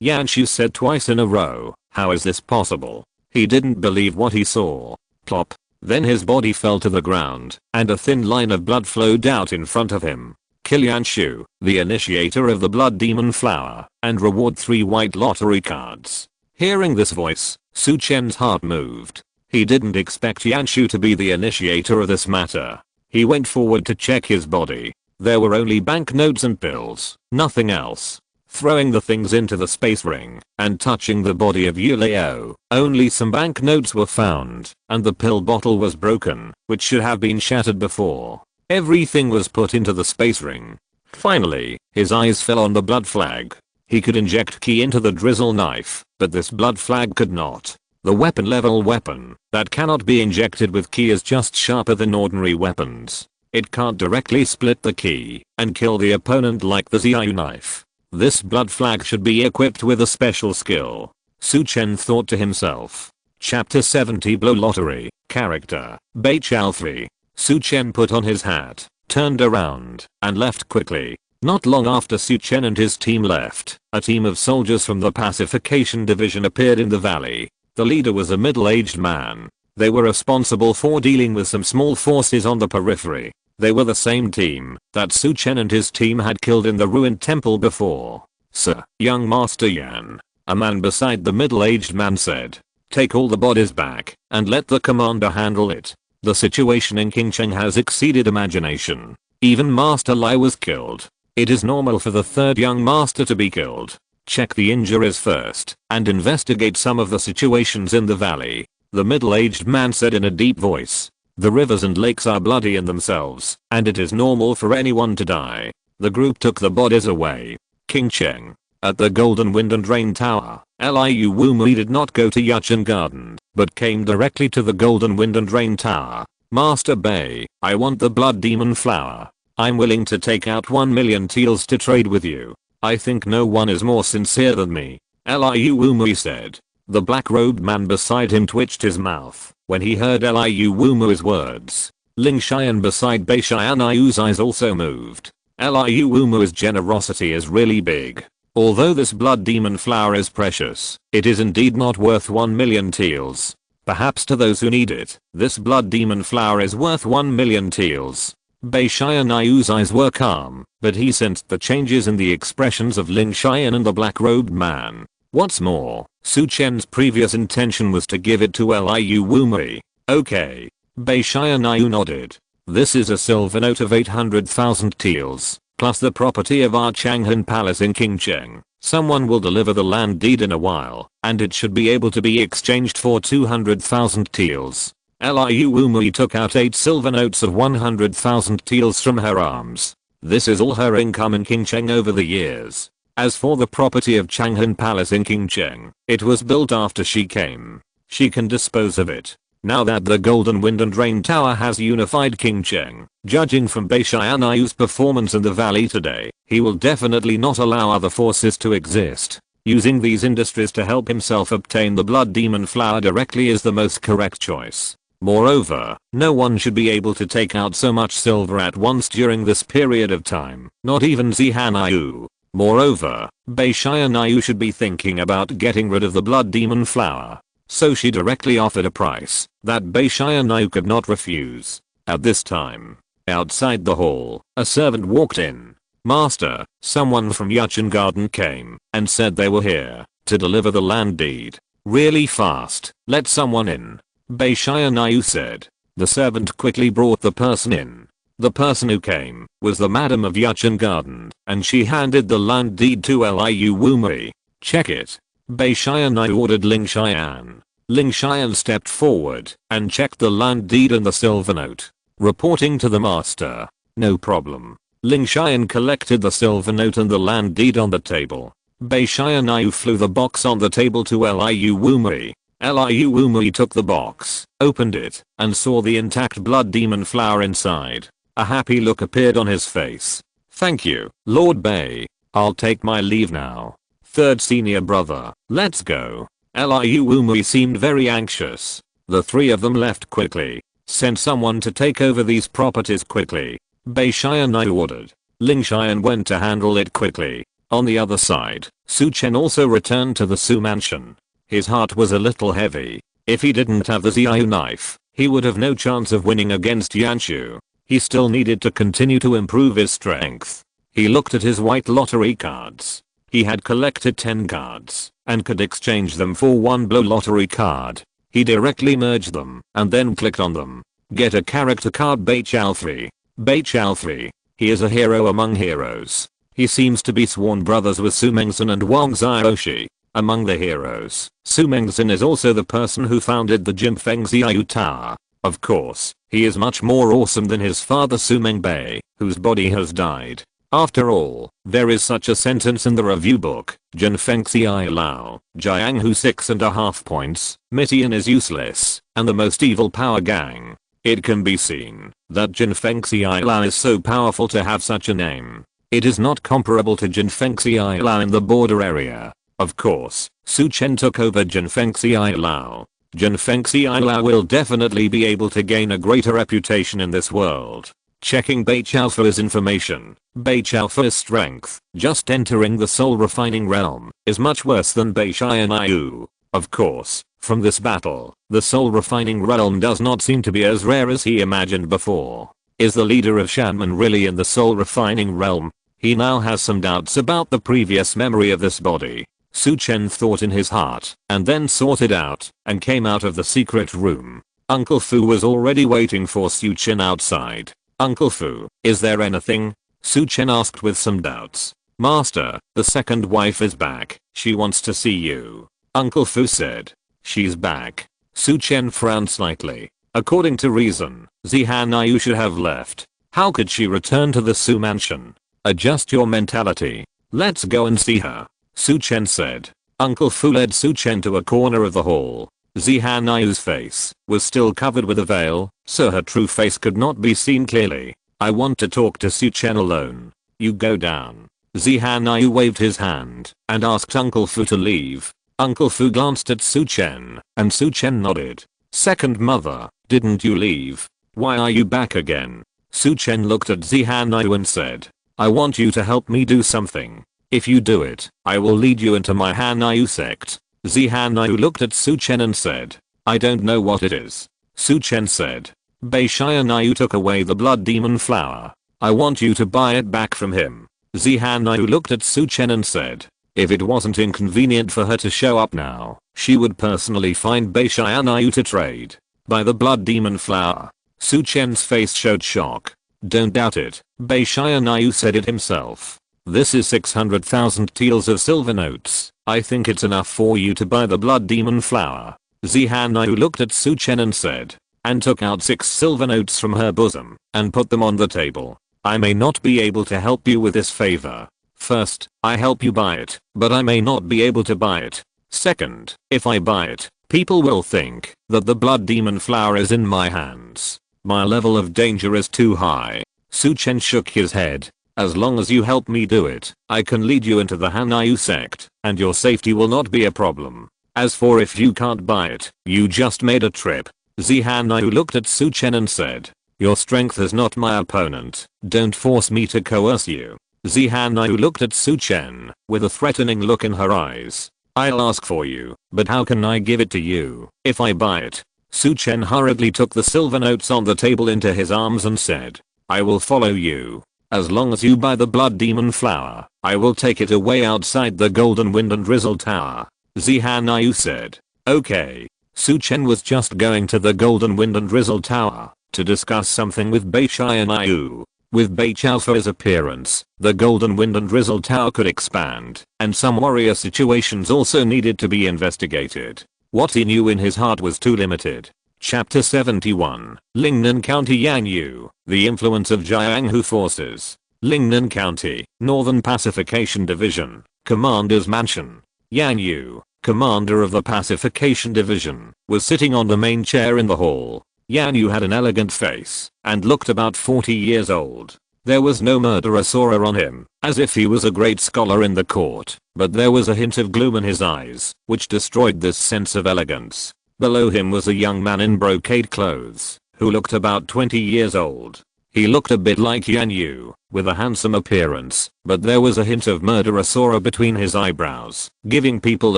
Yanshu said twice in a row. How is this possible? He didn't believe what he saw. Plop. Then his body fell to the ground, and a thin line of blood flowed out in front of him. Kill Yanshu, the initiator of the blood demon flower, and reward 3 white lottery cards. Hearing this voice, Su Chen's heart moved. He didn't expect Yanshu to be the initiator of this matter. He went forward to check his body. There were only banknotes and pills, nothing else. Throwing the things into the space ring and touching the body of Yuleo, only some banknotes were found, and the pill bottle was broken, which should have been shattered before. Everything was put into the space ring. Finally, his eyes fell on the blood flag. He could inject ki into the drizzle knife, but this blood flag could not. The weapon level weapon that cannot be injected with ki is just sharper than ordinary weapons. It can't directly split the ki and kill the opponent like the Xiaoyu knife. This blood flag should be equipped with a special skill. Su Chen thought to himself. Chapter 70 Blow Lottery, Character, Beichao 3. Su Chen put on his hat, turned around, and left quickly. Not long after Su Chen and his team left, a team of soldiers from the pacification division appeared in the valley. The leader was a middle-aged man. They were responsible for dealing with some small forces on the periphery. They were the same team that Su Chen and his team had killed in the ruined temple before. Sir, young Master Yan, a man beside the middle-aged man said. Take all the bodies back and let the commander handle it. The situation in Qingcheng has exceeded imagination. Even Master Lai was killed. It is normal for the third young master to be killed. Check the injuries first and investigate some of the situations in the valley. The middle-aged man said in a deep voice. The rivers and lakes are bloody in themselves, and it is normal for anyone to die. The group took the bodies away. Qingcheng. At the Golden Wind and Rain Tower, Liu Wumui did not go to Yuchen Garden, but came directly to the Golden Wind and Rain Tower. Master Bei, I want the blood demon flower. I'm willing to take out 1 million taels to trade with you. I think no one is more sincere than me. Liu Wumui said. The black-robed man beside him twitched his mouth when he heard Liu Wumui's words. Ling Xian beside Bei Xianyu's eyes also moved. Liu Wumui's generosity is really big. Although this blood demon flower is precious, it is indeed not worth 1 million taels. Perhaps to those who need it, this blood demon flower is worth 1 million taels. Bei Xianyu's eyes were calm, but he sensed the changes in the expressions of Ling Xian and the black-robed man. What's more, Su Chen's previous intention was to give it to Liu Wumui. Okay. Bei Xianyu nodded. This is a silver note of 800,000 taels, plus the property of our Changhan Palace in Qingcheng. Someone will deliver the land deed in a while, and it should be able to be exchanged for 200,000 taels. Liu Wumui took out 8 silver notes of 100,000 taels from her arms. This is all her income in Qingcheng over the years. As for the property of Changhan Palace in Qingcheng, it was built after she came. She can dispose of it. Now that the Golden Wind and Rain Tower has unified Qingcheng, judging from Bei Xianyu's performance in the valley today, he will definitely not allow other forces to exist. Using these industries to help himself obtain the blood demon flower directly is the most correct choice. Moreover, no one should be able to take out so much silver at once during this period of time, not even Zihanayu. Moreover, Bei Xianyu should be thinking about getting rid of the blood demon flower. So she directly offered a price that Bei Xianyu could not refuse. At this time, outside the hall, a servant walked in. Master, someone from Yuchen Garden came and said they were here to deliver the land deed. Really fast, let someone in. Bei Xianyu said. The servant quickly brought the person in. The person who came was the madam of Yuchen Garden, and she handed the land deed to Liu Wumui. Check it. Bei Xianyu ordered Ling Xian. Ling Xian stepped forward and checked the land deed and the silver note. reporting to the master. "No problem." Ling Xian collected the silver note and the land deed on the table. Bei Xianyu flew the box on the table to Liu Wumui. Liu Wumui took the box, opened it, and saw the intact blood demon flower inside. A happy look appeared on his face. "Thank you, Lord Bei. I'll take my leave now. Third senior brother, let's go." Liu Wumui seemed very anxious. The three of them left quickly. "Send someone to take over these properties quickly," Bei Xianyu ordered. Ling Xian went to handle it quickly. On the other side, Su Chen also returned to the Su mansion. His heart was a little heavy. If he didn't have the Xiao knife, he would have no chance of winning against Yanshu. He still needed to continue to improve his strength. He looked at his white lottery cards. He had collected 10 cards and could exchange them for one blue lottery card. He directly merged them and then clicked on them. Get a character card. Bei Xiaofei. Bei Xiaofei. He is a hero among heroes. He seems to be sworn brothers with Su Mengzhen and Wang Xiaoxi. Among the heroes, Su Mengzhen is also the person who founded the Jinfeng Xiao Tower. Of course, he is much more awesome than his father Su Mengbei, whose body has died. After all, there is such a sentence in the review book, Jinfeng Xiao Lao, Jianghu 6.5 points, Mitian is useless, and the most evil power gang. It can be seen that Jinfeng Xiao Lao is so powerful to have such a name. It is not comparable to Jinfeng Xiao Lao in the border area. Of course, Su Chen took over Jinfeng Xiao Lao. Jinfeng Xiao Lao will definitely be able to gain a greater reputation in this world. Checking Bei Xiaofei's information. Bei Xiaofei's strength, just entering the soul refining realm, is much worse than Bei Xianyu. Of course, from this battle, the soul refining realm does not seem to be as rare as he imagined before. Is the leader of Shanman really in the soul refining realm? He now has some doubts about the previous memory of this body. Su Chen thought in his heart, and then sorted out, and came out of the secret room. Uncle Fu was already waiting for Su Chen outside. "Uncle Fu, is there anything?" Su Chen asked with some doubts. "Master, the second wife is back. She wants to see you," Uncle Fu said. "She's back." Su Chen frowned slightly. According to reason, Zihan should have left. How could she return to the Su mansion? Adjust your mentality. Let's go and see her, Su Chen said. Uncle Fu led Su Chen to a corner of the hall. Zihan face was still covered with a veil, so her true face could not be seen clearly. "I want to talk to Su Chen alone. You go down." Zihan waved his hand and asked Uncle Fu to leave. Uncle Fu glanced at Su Chen, and Su Chen nodded. "Second mother, didn't you leave? Why are you back again?" Su Chen looked at Zihan and said, "I want you to help me do something. If you do it, I will lead you into my Hanyu sect." Zihan looked at Su Chen and said, "I don't know what it is." Su Chen said, "Bei Xianyu took away the blood demon flower. I want you to buy it back from him." Zihan looked at Su Chen and said, if it wasn't inconvenient for her to show up now, she would personally find Bei Xianyu to trade. "Buy the blood demon flower." Su Chen's face showed shock. "Don't doubt it, Bei Xianyu said it himself. This is 600,000 taels of silver notes. I think it's enough for you to buy the blood demon flower." Zihan looked at Su Chen and said, and took out 6 silver notes from her bosom and put them on the table. "I may not be able to help you with this favor. First, I help you buy it, but I may not be able to buy it. Second, if I buy it, people will think that the blood demon flower is in my hands. My level of danger is too high." Su Chen shook his head. "As long as you help me do it, I can lead you into the Hanyu sect, and your safety will not be a problem. As for if you can't buy it, you just made a trip." Zihan looked at Su Chen and said, "Your strength is not my opponent. Don't force me to coerce you." Zihan looked at Su Chen with a threatening look in her eyes. "I'll ask for you, but how can I give it to you if I buy it?" Su Chen hurriedly took the silver notes on the table into his arms and said, "I will follow you. As long as you buy the blood demon flower, I will take it away outside the golden wind and drizzle tower." Zihan said, "Okay." Su Chen was just going to the golden wind and drizzle tower to discuss something with Bei Xianyu. With Bei Xiaofei's appearance, the golden wind and drizzle tower could expand, and some warrior situations also needed to be investigated. What he knew in his heart was too limited. Chapter 71, Lingnan County Yanyu, the influence of Jianghu forces. Lingnan County, Northern Pacification Division, Commander's Mansion. Yanyu, commander of the Pacification Division, was sitting on the main chair in the hall. Yanyu had an elegant face and looked about 40 years old. There was no murderous aura on him, as if he was a great scholar in the court, but there was a hint of gloom in his eyes, which destroyed this sense of elegance. Below him was a young man in brocade clothes, who looked about 20 years old. He looked a bit like Yanyu, with a handsome appearance, but there was a hint of murderous aura between his eyebrows, giving people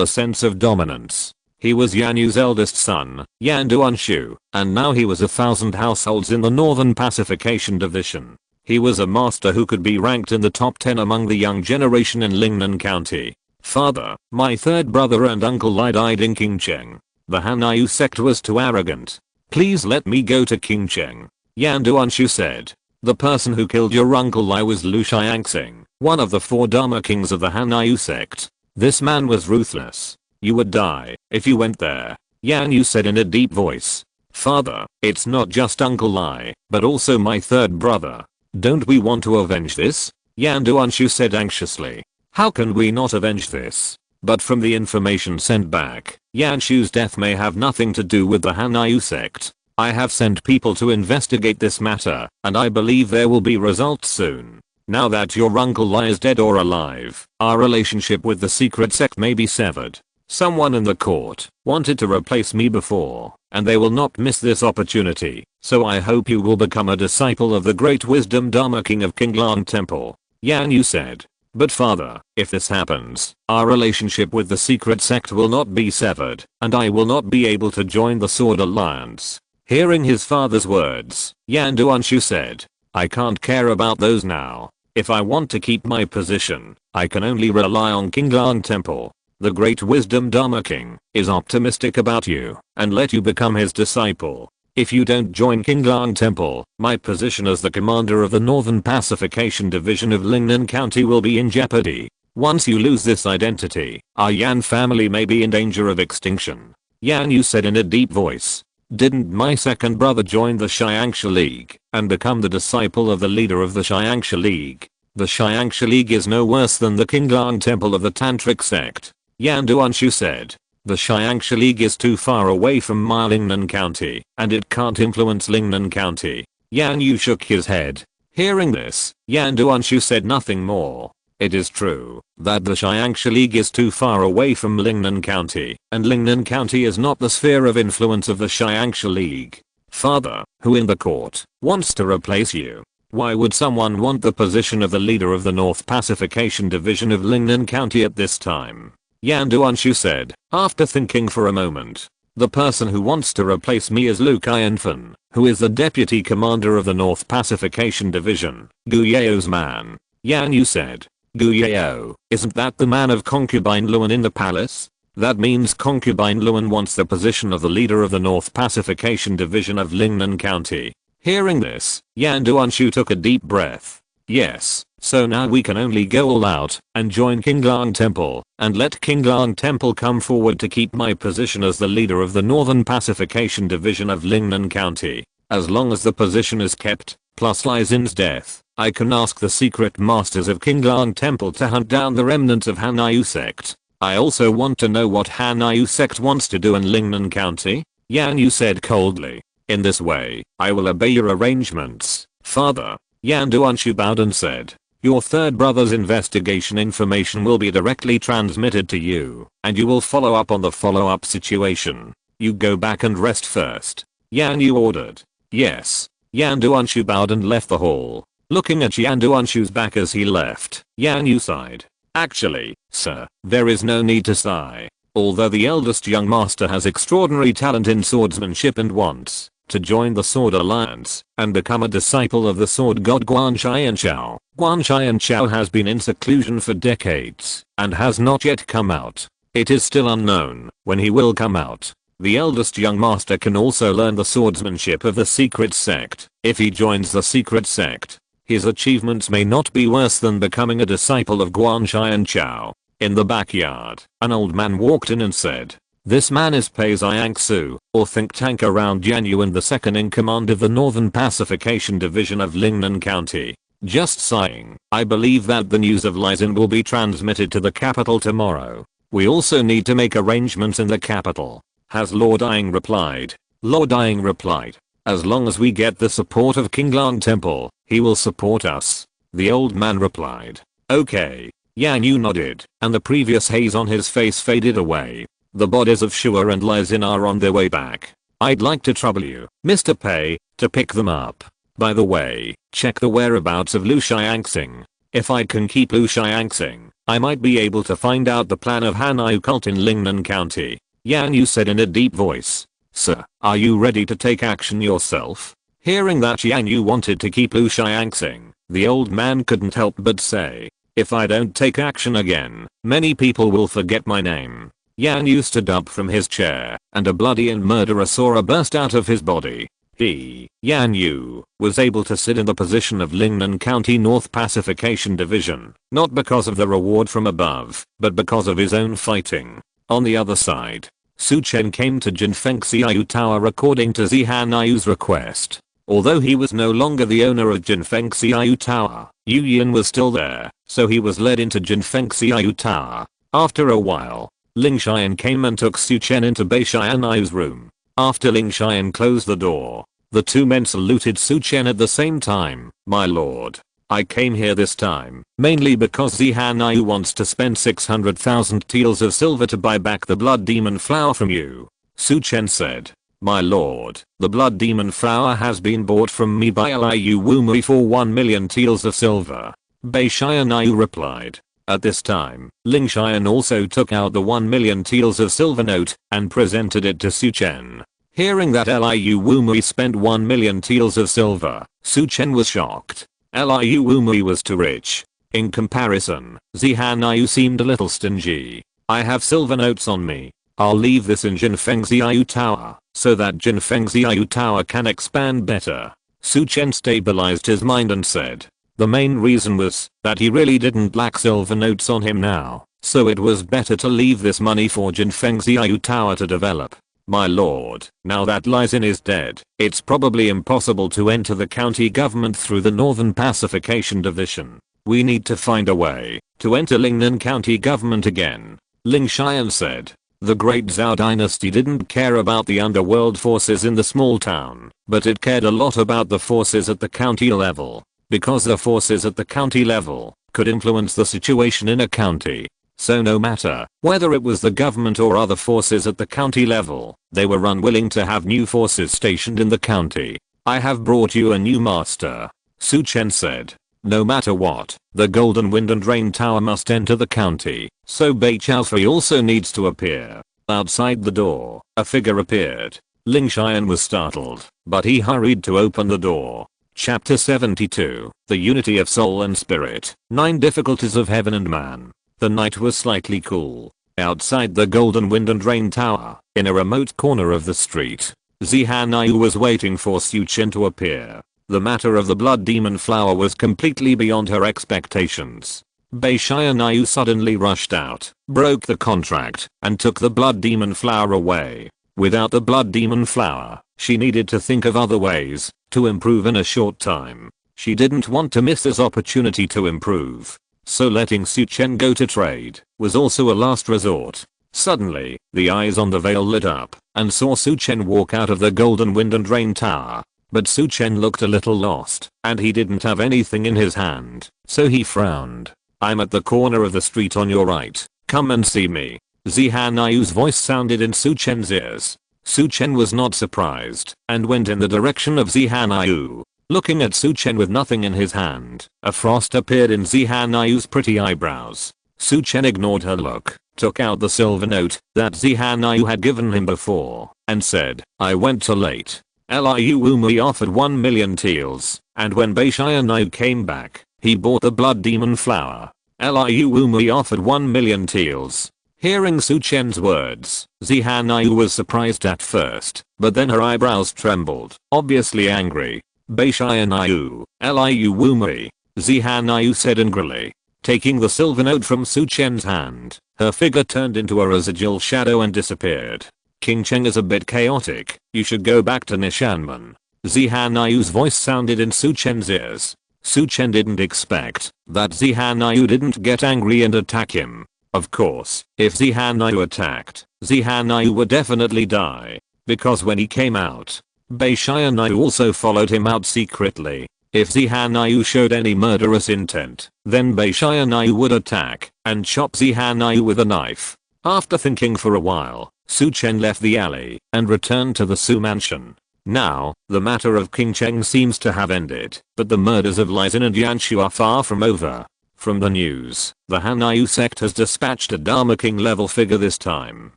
a sense of dominance. He was Yanyu's eldest son, Yan Duanshu, and now he was 1,000 households in the Northern Pacification Division. He was a master who could be ranked in the top 10 among the young generation in Lingnan County. Father, my third brother and uncle died in King Cheng. The Hanyu sect was too arrogant. Please let me go to King Cheng. Yan Duanshu said. The person who killed your uncle Lai was Lu Xiangxing, one of the 4 Dharma kings of the Hanyu sect. This man was ruthless. You would die if you went there. Yanyu said in a deep voice. Father, it's not just Uncle Lai, but also my third brother. Don't we want to avenge this? Yan Duanshu said anxiously. How can we not avenge this? But from the information sent back, Yanshu's death may have nothing to do with the Hanyu sect. I have sent people to investigate this matter, and I believe there will be results soon. Now that your uncle Lai is dead or alive, our relationship with the secret sect may be severed. Someone in the court wanted to replace me before, and they will not miss this opportunity, so I hope you will become a disciple of the great wisdom Dharma king of Qinglan Temple. Yanyu said. But father, if this happens, our relationship with the secret sect will not be severed, and I will not be able to join the Sword Alliance. Hearing his father's words, Yan Duanshu said, I can't care about those now. If I want to keep my position, I can only rely on Qinglan Temple. The great wisdom Dharma king is optimistic about you and let you become his disciple. If you don't join Qinglan Temple, my position as the commander of the Northern Pacification Division of Lingnan County will be in jeopardy. Once you lose this identity, our Yan family may be in danger of extinction. Yanyu said in a deep voice. Didn't my second brother join the Xiangxia League and become the disciple of the leader of the Xiangxia League? The Xiangxia League is no worse than the Qinglan Temple of the Tantric sect. Yan Duanshu said. The Xiangxia League is too far away from my Lingnan County, and it can't influence Lingnan County. Yanyu shook his head. Hearing this, Yan Duanshu said nothing more. It is true that the Xiangxia League is too far away from Lingnan County, and Lingnan County is not the sphere of influence of the Xiangxia League. Father, who in the court wants to replace you? Why would someone want the position of the leader of the North Pacification Division of Lingnan County at this time? Yan Duanshu said, after thinking for a moment. The person who wants to replace me is Lu Qianfen, who is the deputy commander of the North Pacification Division, Gu Yao's man. Yanyu said. Gu Yao, isn't that the man of concubine Luan in the palace? That means concubine Luan wants the position of the leader of the North Pacification Division of Lingnan County. Hearing this, Yan Duanshu took a deep breath. Yes, so now we can only go all out and join Qinglan Temple and let Qinglan Temple come forward to keep my position as the leader of the Northern Pacification Division of Lingnan County. As long as the position is kept, plus Lai Xin's death, I can ask the secret masters of Qinglan Temple to hunt down the remnants of Hanyu sect. I also want to know what Hanyu sect wants to do in Lingnan County. Yanyu said coldly. In this way, I will obey your arrangements, father. Yan Duanshu bowed and said. Your third brother's investigation information will be directly transmitted to you, and you will follow up on the follow-up situation. You go back and rest first. Yanyu ordered. Yes. Yan Duanshu bowed and left the hall. Looking at Yan Duanshu's back as he left, Yanyu sighed. Actually, sir, there is no need to sigh. Although the eldest young master has extraordinary talent in swordsmanship and wants to join the Sword Alliance and become a disciple of the sword god Guan Xianchao. Guan Xianchao has been in seclusion for decades and has not yet come out. It is still unknown when he will come out. The eldest young master can also learn the swordsmanship of the secret sect if he joins the secret sect. His achievements may not be worse than becoming a disciple of Guan Xianchao. In the backyard, an old man walked in and said, This man is Pei Xiangsu, or think tank around Jianyu and the second in command of the Northern Pacification Division of Lingnan County. Just sighing. I believe that the news of Lizin will be transmitted to the capital tomorrow. We also need to make arrangements in the capital. Has Lord Ying replied. Lord Ying replied. As long as we get the support of Qinglang Temple, he will support us. The old man replied. Okay. Yan Yu nodded, and the previous haze on his face faded away. The bodies of Shua and Lizin are on their way back. I'd like to trouble you, Mr. Pei, to pick them up. By the way, check the whereabouts of Lu Xiangxing. If I can keep Lu Xiangxing, I might be able to find out the plan of Hanyu cult in Lingnan County. Yan Yu said in a deep voice. Sir, are you ready to take action yourself? Hearing that Yan Yu wanted to keep Lu Xiangxing, the old man couldn't help but say. If I don't take action again, many people will forget my name. Yan Yu stood up from his chair, and a bloody and murderous aura burst out of his body. He, Yan Yu, was able to sit in the position of Lingnan County North Pacification Division, not because of the reward from above, but because of his own fighting. On the other side, Su Chen came to Jinfeng Xiaoyu Tower according to Zihanyu's request. Although he was no longer the owner of Jinfeng Xiaoyu Tower, Yu Yin was still there, so he was led into Jinfeng Xiaoyu Tower. After a while, Ling Xian came and took Su Chen into Bei Xianyu's room. After Ling Xian closed the door, the two men saluted Su Chen at the same time. My lord, I came here this time mainly because Zihanyu wants to spend 600,000 taels of silver to buy back the blood demon flower from you. Su Chen said. My lord, the blood demon flower has been bought from me by Liu Wumui for 1 million taels of silver. Bei Xianyue replied. At this time, Ling Xian also took out the 1 million taels of silver note and presented it to Su Chen. Hearing that Liu Wumui spent 1 million taels of silver, Su Chen was shocked. Liu Wumui was too rich. In comparison, Zihanyu seemed a little stingy. I have silver notes on me. I'll leave this in Jinfeng Xiaoyu Tower, so that Jinfeng Xiaoyu Tower can expand better. Su Chen stabilized his mind and said. The main reason was that he really didn't lack silver notes on him now, so it was better to leave this money for Jinfeng Xiaoyu Tower to develop. My lord, now that Lizin is dead, it's probably impossible to enter the county government through the Northern Pacification Division. We need to find a way to enter Lingnan County government again. Ling Xian said. The great Zhao dynasty didn't care about the underworld forces in the small town, but it cared a lot about the forces at the county level. Because the forces at the county level could influence the situation in a county. So no matter whether it was the government or other forces at the county level, they were unwilling to have new forces stationed in the county. I have brought you a new master, Su Chen said. No matter what, the Golden Wind and Rain Tower must enter the county, so Bei Chaofei also needs to appear. Outside the door, a figure appeared. Ling Xian was startled, but he hurried to open the door. Chapter 72, The Unity of Soul and Spirit, 9 Difficulties of Heaven and Man. The night was slightly cool. Outside the Golden Wind and Rain Tower, in a remote corner of the street, Zihanyu was waiting for Su Chen to appear. The matter of the blood demon flower was completely beyond her expectations. Bei Xianyue suddenly rushed out, broke the contract, and took the blood demon flower away. Without the blood demon flower, she needed to think of other ways to improve in a short time. She didn't want to miss this opportunity to improve. So letting Su Chen go to trade was also a last resort. Suddenly, the eyes on the veil lit up and saw Su Chen walk out of the Golden Wind and Rain Tower. But Su Chen looked a little lost, and he didn't have anything in his hand, so he frowned. I'm at the corner of the street on your right, come and see me. Zihanyu's voice sounded in Su Chen's ears. Su Chen was not surprised, and went in the direction of Zihanyu. Looking at Su Chen with nothing in his hand, a frost appeared in Zihanyu's pretty eyebrows. Su Chen ignored her look, took out the silver note that Zihanyu had given him before, and said, I went too late. Liu Wumui offered 1 million taels, and when Bei Xianyue came back, he bought the blood demon flower. Liu Wumui offered 1 million taels. Hearing Su Chen's words, Zihanyu was surprised at first, but then her eyebrows trembled, obviously angry. Bei Xianyue, Liu Wumui, Zihanyu said angrily. Taking the silver note from Su Chen's hand, Her figure turned into a residual shadow and disappeared. King Chen is a bit chaotic. You should go back to Nishanmen. Zihanyu's voice sounded in Su Chen's ears. Su Chen didn't expect that Zihanyu didn't get angry and attack him. Of course, if Zihanyu attacked, Zihanyu would definitely die. Because when he came out, Beishyanyu also followed him out secretly. If Zihanyu showed any murderous intent, then Beishyanyu would attack and chop Zihanyu with a knife. After thinking for a while, Su Chen left the alley and returned to the Su mansion. Now, the matter of King Chen seems to have ended, but the murders of Lizin and Yanshu are far from over. From the news, the Hanyu sect has dispatched a Dharma King level figure this time.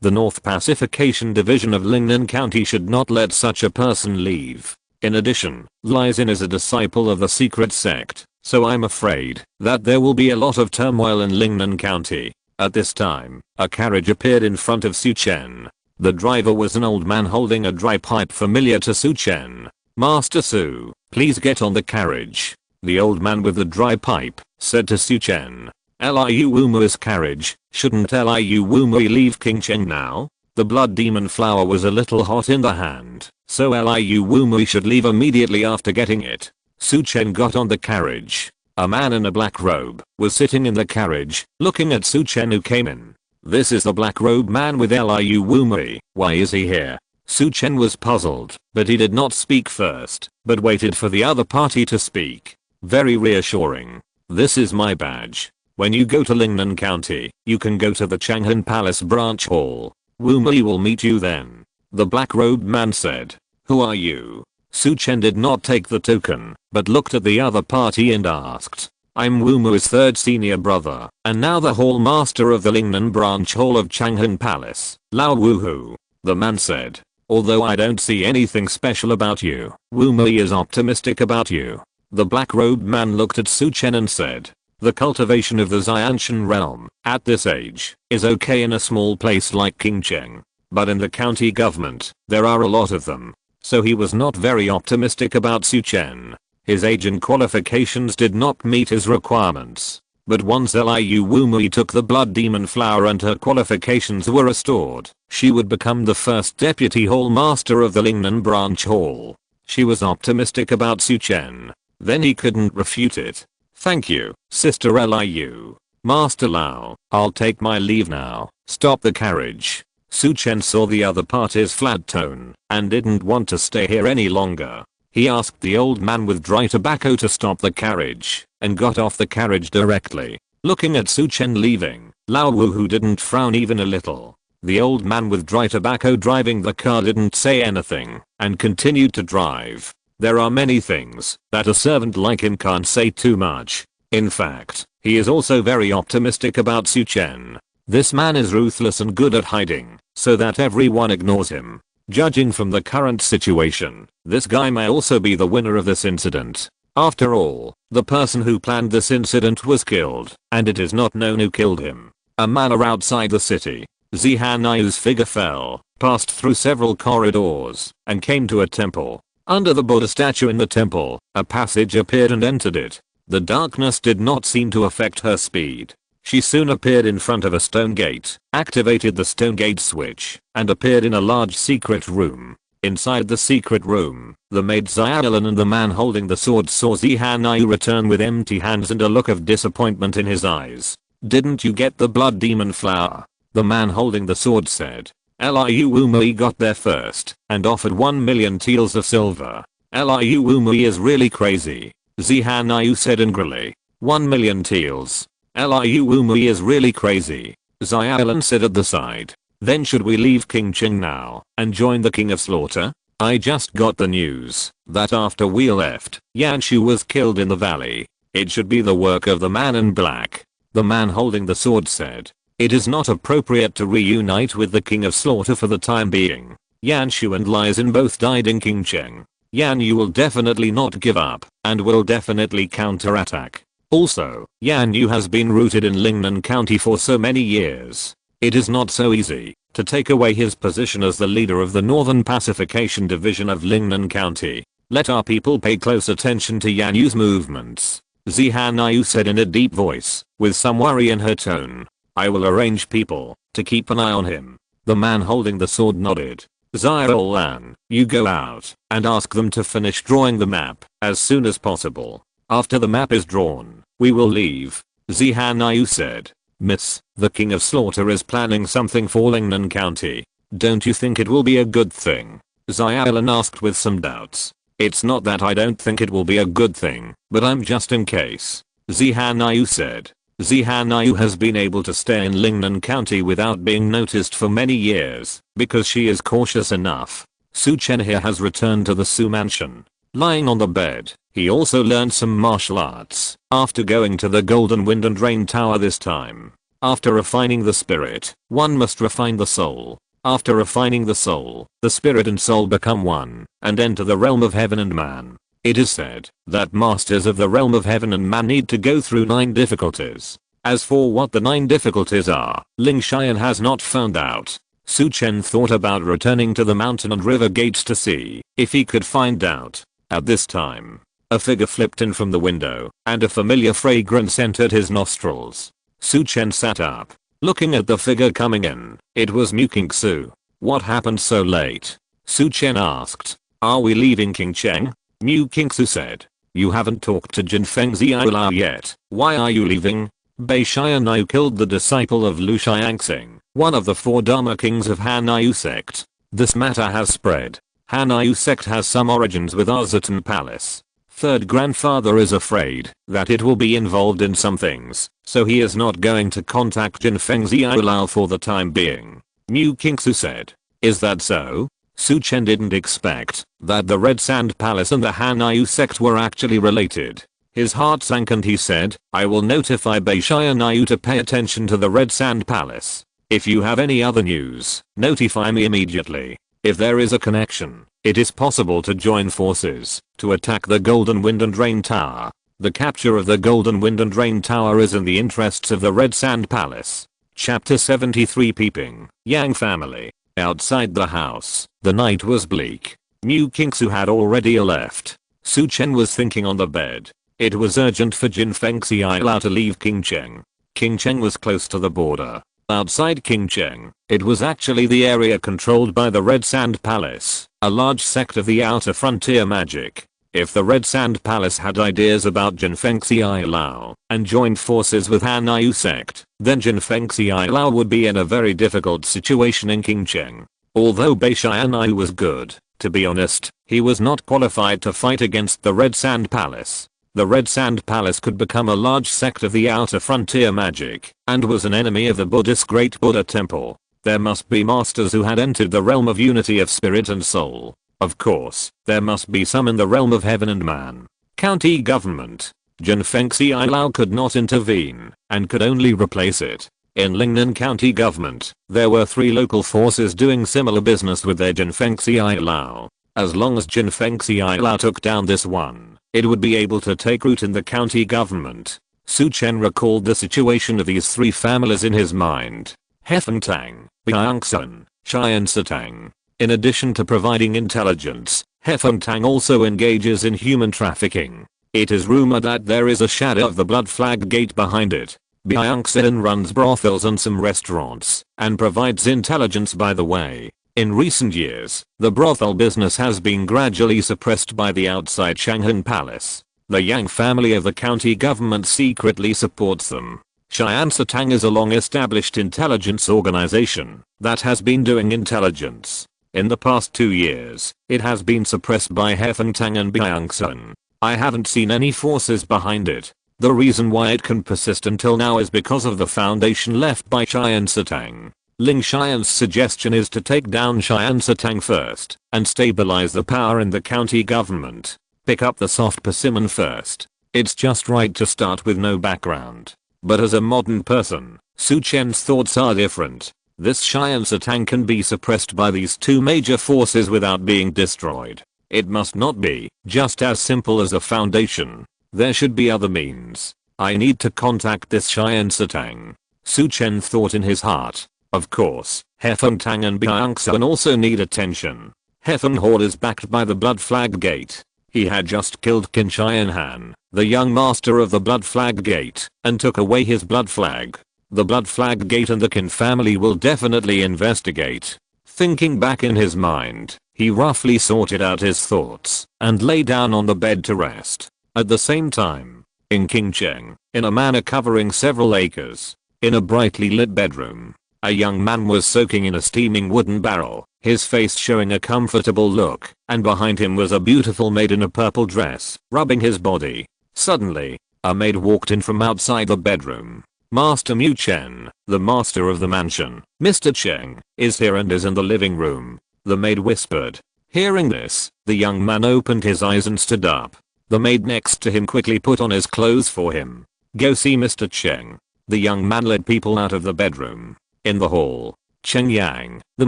The North Pacification Division of Lingnan County should not let such a person leave. In addition, Lizin is a disciple of the secret sect, so I'm afraid that there will be a lot of turmoil in Lingnan County. At this time, a carriage appeared in front of Su Chen. The driver was an old man holding a dry pipe familiar to Su Chen. "Master Su, please get on the carriage." The old man with the dry pipe said to Su Chen. "Liu Wuma's carriage, shouldn't Liu Wuma leave King Chen now?" The blood demon flower was a little hot in the hand, so Liu Wuma should leave immediately after getting it. Su Chen got on the carriage. A man in a black robe was sitting in the carriage, looking at Su Chen who came in. "This is the black robe man with Liu Wuma. Why is he here?" Su Chen was puzzled, but he did not speak first, but waited for the other party to speak. Very reassuring. "This is my badge. When you go to Lingnan County, you can go to the Changhan Palace branch hall. Wuma will meet you then," the black robed man said. "Who are you?" Su Chen did not take the token, but looked at the other party and asked. "I'm Wuma's third senior brother, and now the hall master of the Lingnan branch hall of Changhan Palace, Lao Wuhu," the man said. "Although I don't see anything special about you, Wuma is optimistic about you." The black-robed man looked at Su Chen and said, "The cultivation of the Xianshan realm, at this age, is okay in a small place like Qingcheng. But in the county government, there are a lot of them." So he was not very optimistic about Su Chen. His age and qualifications did not meet his requirements. But once Liu Wumui took the blood demon flower and her qualifications were restored, she would become the first deputy hall master of the Lingnan branch hall. She was optimistic about Su Chen. Then he couldn't refute it. "Thank you, Sister Liu. Master Lao, I'll take my leave now. Stop the carriage." Su Chen saw the other party's flat tone and didn't want to stay here any longer. He asked the old man with dry tobacco to stop the carriage and got off the carriage directly. Looking at Su Chen leaving, Lao Wuhu didn't frown even a little. The old man with dry tobacco driving the car didn't say anything and continued to drive. There are many things that a servant like him can't say too much. In fact, he is also very optimistic about Su Chen. This man is ruthless and good at hiding, so that everyone ignores him. Judging from the current situation, this guy may also be the winner of this incident. After all, the person who planned this incident was killed, and it is not known who killed him. A manor outside the city. Zihanyu's figure fell, passed through several corridors, and came to a temple. Under the Buddha statue in the temple, a passage appeared and entered it. The darkness did not seem to affect her speed. She soon appeared in front of a stone gate, activated the stone gate switch, and appeared in a large secret room. Inside the secret room, the maid Xiaolan and the man holding the sword saw Zihanyu return with empty hands and a look of disappointment in his eyes. "Didn't you get the blood demon flower?" the man holding the sword said. Liu Wumui got there first and offered 1 million taels of silver. Liu Wumui is really crazy, Zihanyu said angrily. 1 million taels. Liu Wumui is really crazy, Xiaolan said at the side. "Then should we leave Qingcheng now and join the King of Slaughter? I just got the news that after we left, Yanshu was killed in the valley. It should be the work of the man in black," the man holding the sword said. "It is not appropriate to reunite with the King of Slaughter for the time being. Yanshu and Lizin both died in Qingcheng. Yanyu will definitely not give up and will definitely counterattack. Also, Yanyu has been rooted in Lingnan County for so many years. It is not so easy to take away his position as the leader of the Northern Pacification Division of Lingnan County. Let our people pay close attention to Yanyu's movements," Zihanyu said in a deep voice, with some worry in her tone. I will arrange people to keep an eye on him. The man holding the sword nodded. Xiaolan, you go out and ask them to finish drawing the map as soon as possible. After the map is drawn, we will leave. Zihanayu said. Miss, the King of Slaughter is planning something for Lingnan County. Don't you think it will be a good thing? Xiaolan asked with some doubts. It's not that I don't think it will be a good thing, but I'm just in case. Zihanayu said. Zihanayu has been able to stay in Lingnan County without being noticed for many years because she is cautious enough. Su Chen here has returned to the Su mansion. Lying on the bed, he also learned some martial arts after going to the Golden Wind and Rain Tower this time. After refining the spirit, one must refine the soul. After refining the soul, the spirit and soul become one and enter the realm of heaven and man. It is said that masters of the realm of heaven and man need to go through 9 difficulties. As for what the 9 difficulties are, Ling Xian has not found out. Su Chen thought about returning to the mountain and river gates to see if he could find out. At this time, a figure flipped in from the window and a familiar fragrance entered his nostrils. Su Chen sat up, looking at the figure coming in. It was Mu Qingsu. What happened so late? Su Chen asked. Are we leaving Qingcheng? Mu Qingsu said. You haven't talked to Jinfeng Xiaolao yet. Why are you leaving? Bei Xianyu killed the disciple of Lu Xiangxing, one of the 4 Dharma kings of Hanyu sect. This matter has spread. Hanyu sect has some origins with Arzitan Palace. Third grandfather is afraid that it will be involved in some things, so he is not going to contact Jinfeng Xiaolao for the time being. Mu Qingsu said. Is that so? Su Chen didn't expect that the Red Sand Palace and the Hanyu sect were actually related. His heart sank and he said, I will notify Bei Xianyu to pay attention to the Red Sand Palace. If you have any other news, notify me immediately. If there is a connection, it is possible to join forces to attack the Golden Wind and Rain Tower. The capture of the Golden Wind and Rain Tower is in the interests of the Red Sand Palace. Chapter 73 Peeping Yang Family. Outside the house, the night was bleak. Mu Qingsu had already left. Su Chen was thinking on the bed. It was urgent for Jinfeng Xiaolao to leave Qingcheng. Qingcheng was close to the border. Outside Qingcheng, it was actually the area controlled by the Red Sand Palace, a large sect of the outer frontier magic. If the Red Sand Palace had ideas about Jinfeng Xiaolao and joined forces with Hanyu sect, then Jinfeng Xiaolao would be in a very difficult situation in Qingcheng. Although Bei Xianyu was good, to be honest, he was not qualified to fight against the Red Sand Palace. The Red Sand Palace could become a large sect of the outer frontier magic and was an enemy of the Buddhist Great Buddha Temple. There must be masters who had entered the realm of unity of spirit and soul. Of course, there must be some in the realm of heaven and man. County government. Jinfeng Xiaolao could not intervene and could only replace it. In Lingnan County government, there were 3 local forces doing similar business with their Jinfeng Xiaolao. As long as Jinfeng Xiaolao took down this one, it would be able to take root in the county government. Su Chen recalled the situation of these 3 families in his mind. Hefengtang, Biangxun, Xiansatang. In addition to providing intelligence, Hefengtang also engages in human trafficking. It is rumored that there is a shadow of the Blood Flag Gate behind it. Biangxun runs brothels and some restaurants and provides intelligence by the way. In recent years, the brothel business has been gradually suppressed by the outside Shanghan Palace. The Yang family of the county government secretly supports them. Xiansatang is a long-established intelligence organization that has been doing intelligence. In the past 2 years, it has been suppressed by Hefengtang and Biangxun. I haven't seen any forces behind it. The reason why it can persist until now is because of the foundation left by Xiansatang. Ling Xian's suggestion is to take down Xiansatang first and stabilize the power in the county government. Pick up the soft persimmon first. It's just right to start with no background. But as a modern person, Su Chen's thoughts are different. This Xiansatang can be suppressed by these 2 major forces without being destroyed. It must not be just as simple as a foundation. There should be other means. I need to contact this Xiansatang. Su Chen thought in his heart. Of course, Hefengtang and Biangxun also need attention. Hefenghall is backed by the Blood Flag Gate. He had just killed Qin Xianhan, the young master of the Blood Flag Gate, and took away his blood flag. The blood flag gate and the Qin family will definitely investigate. Thinking back in his mind, he roughly sorted out his thoughts and lay down on the bed to rest. At the same time, in Qingcheng, in a manor covering several acres, in a brightly lit bedroom, a young man was soaking in a steaming wooden barrel, his face showing a comfortable look, and behind him was a beautiful maid in a purple dress, rubbing his body. Suddenly, a maid walked in from outside the bedroom. Master Mu Chen, the master of the mansion, Mr. Cheng, is here and is in the living room, the maid whispered. Hearing this, the young man opened his eyes and stood up. The maid next to him quickly put on his clothes for him. Go see Mr. Cheng. The young man led people out of the bedroom. In the hall, Chen Yang, the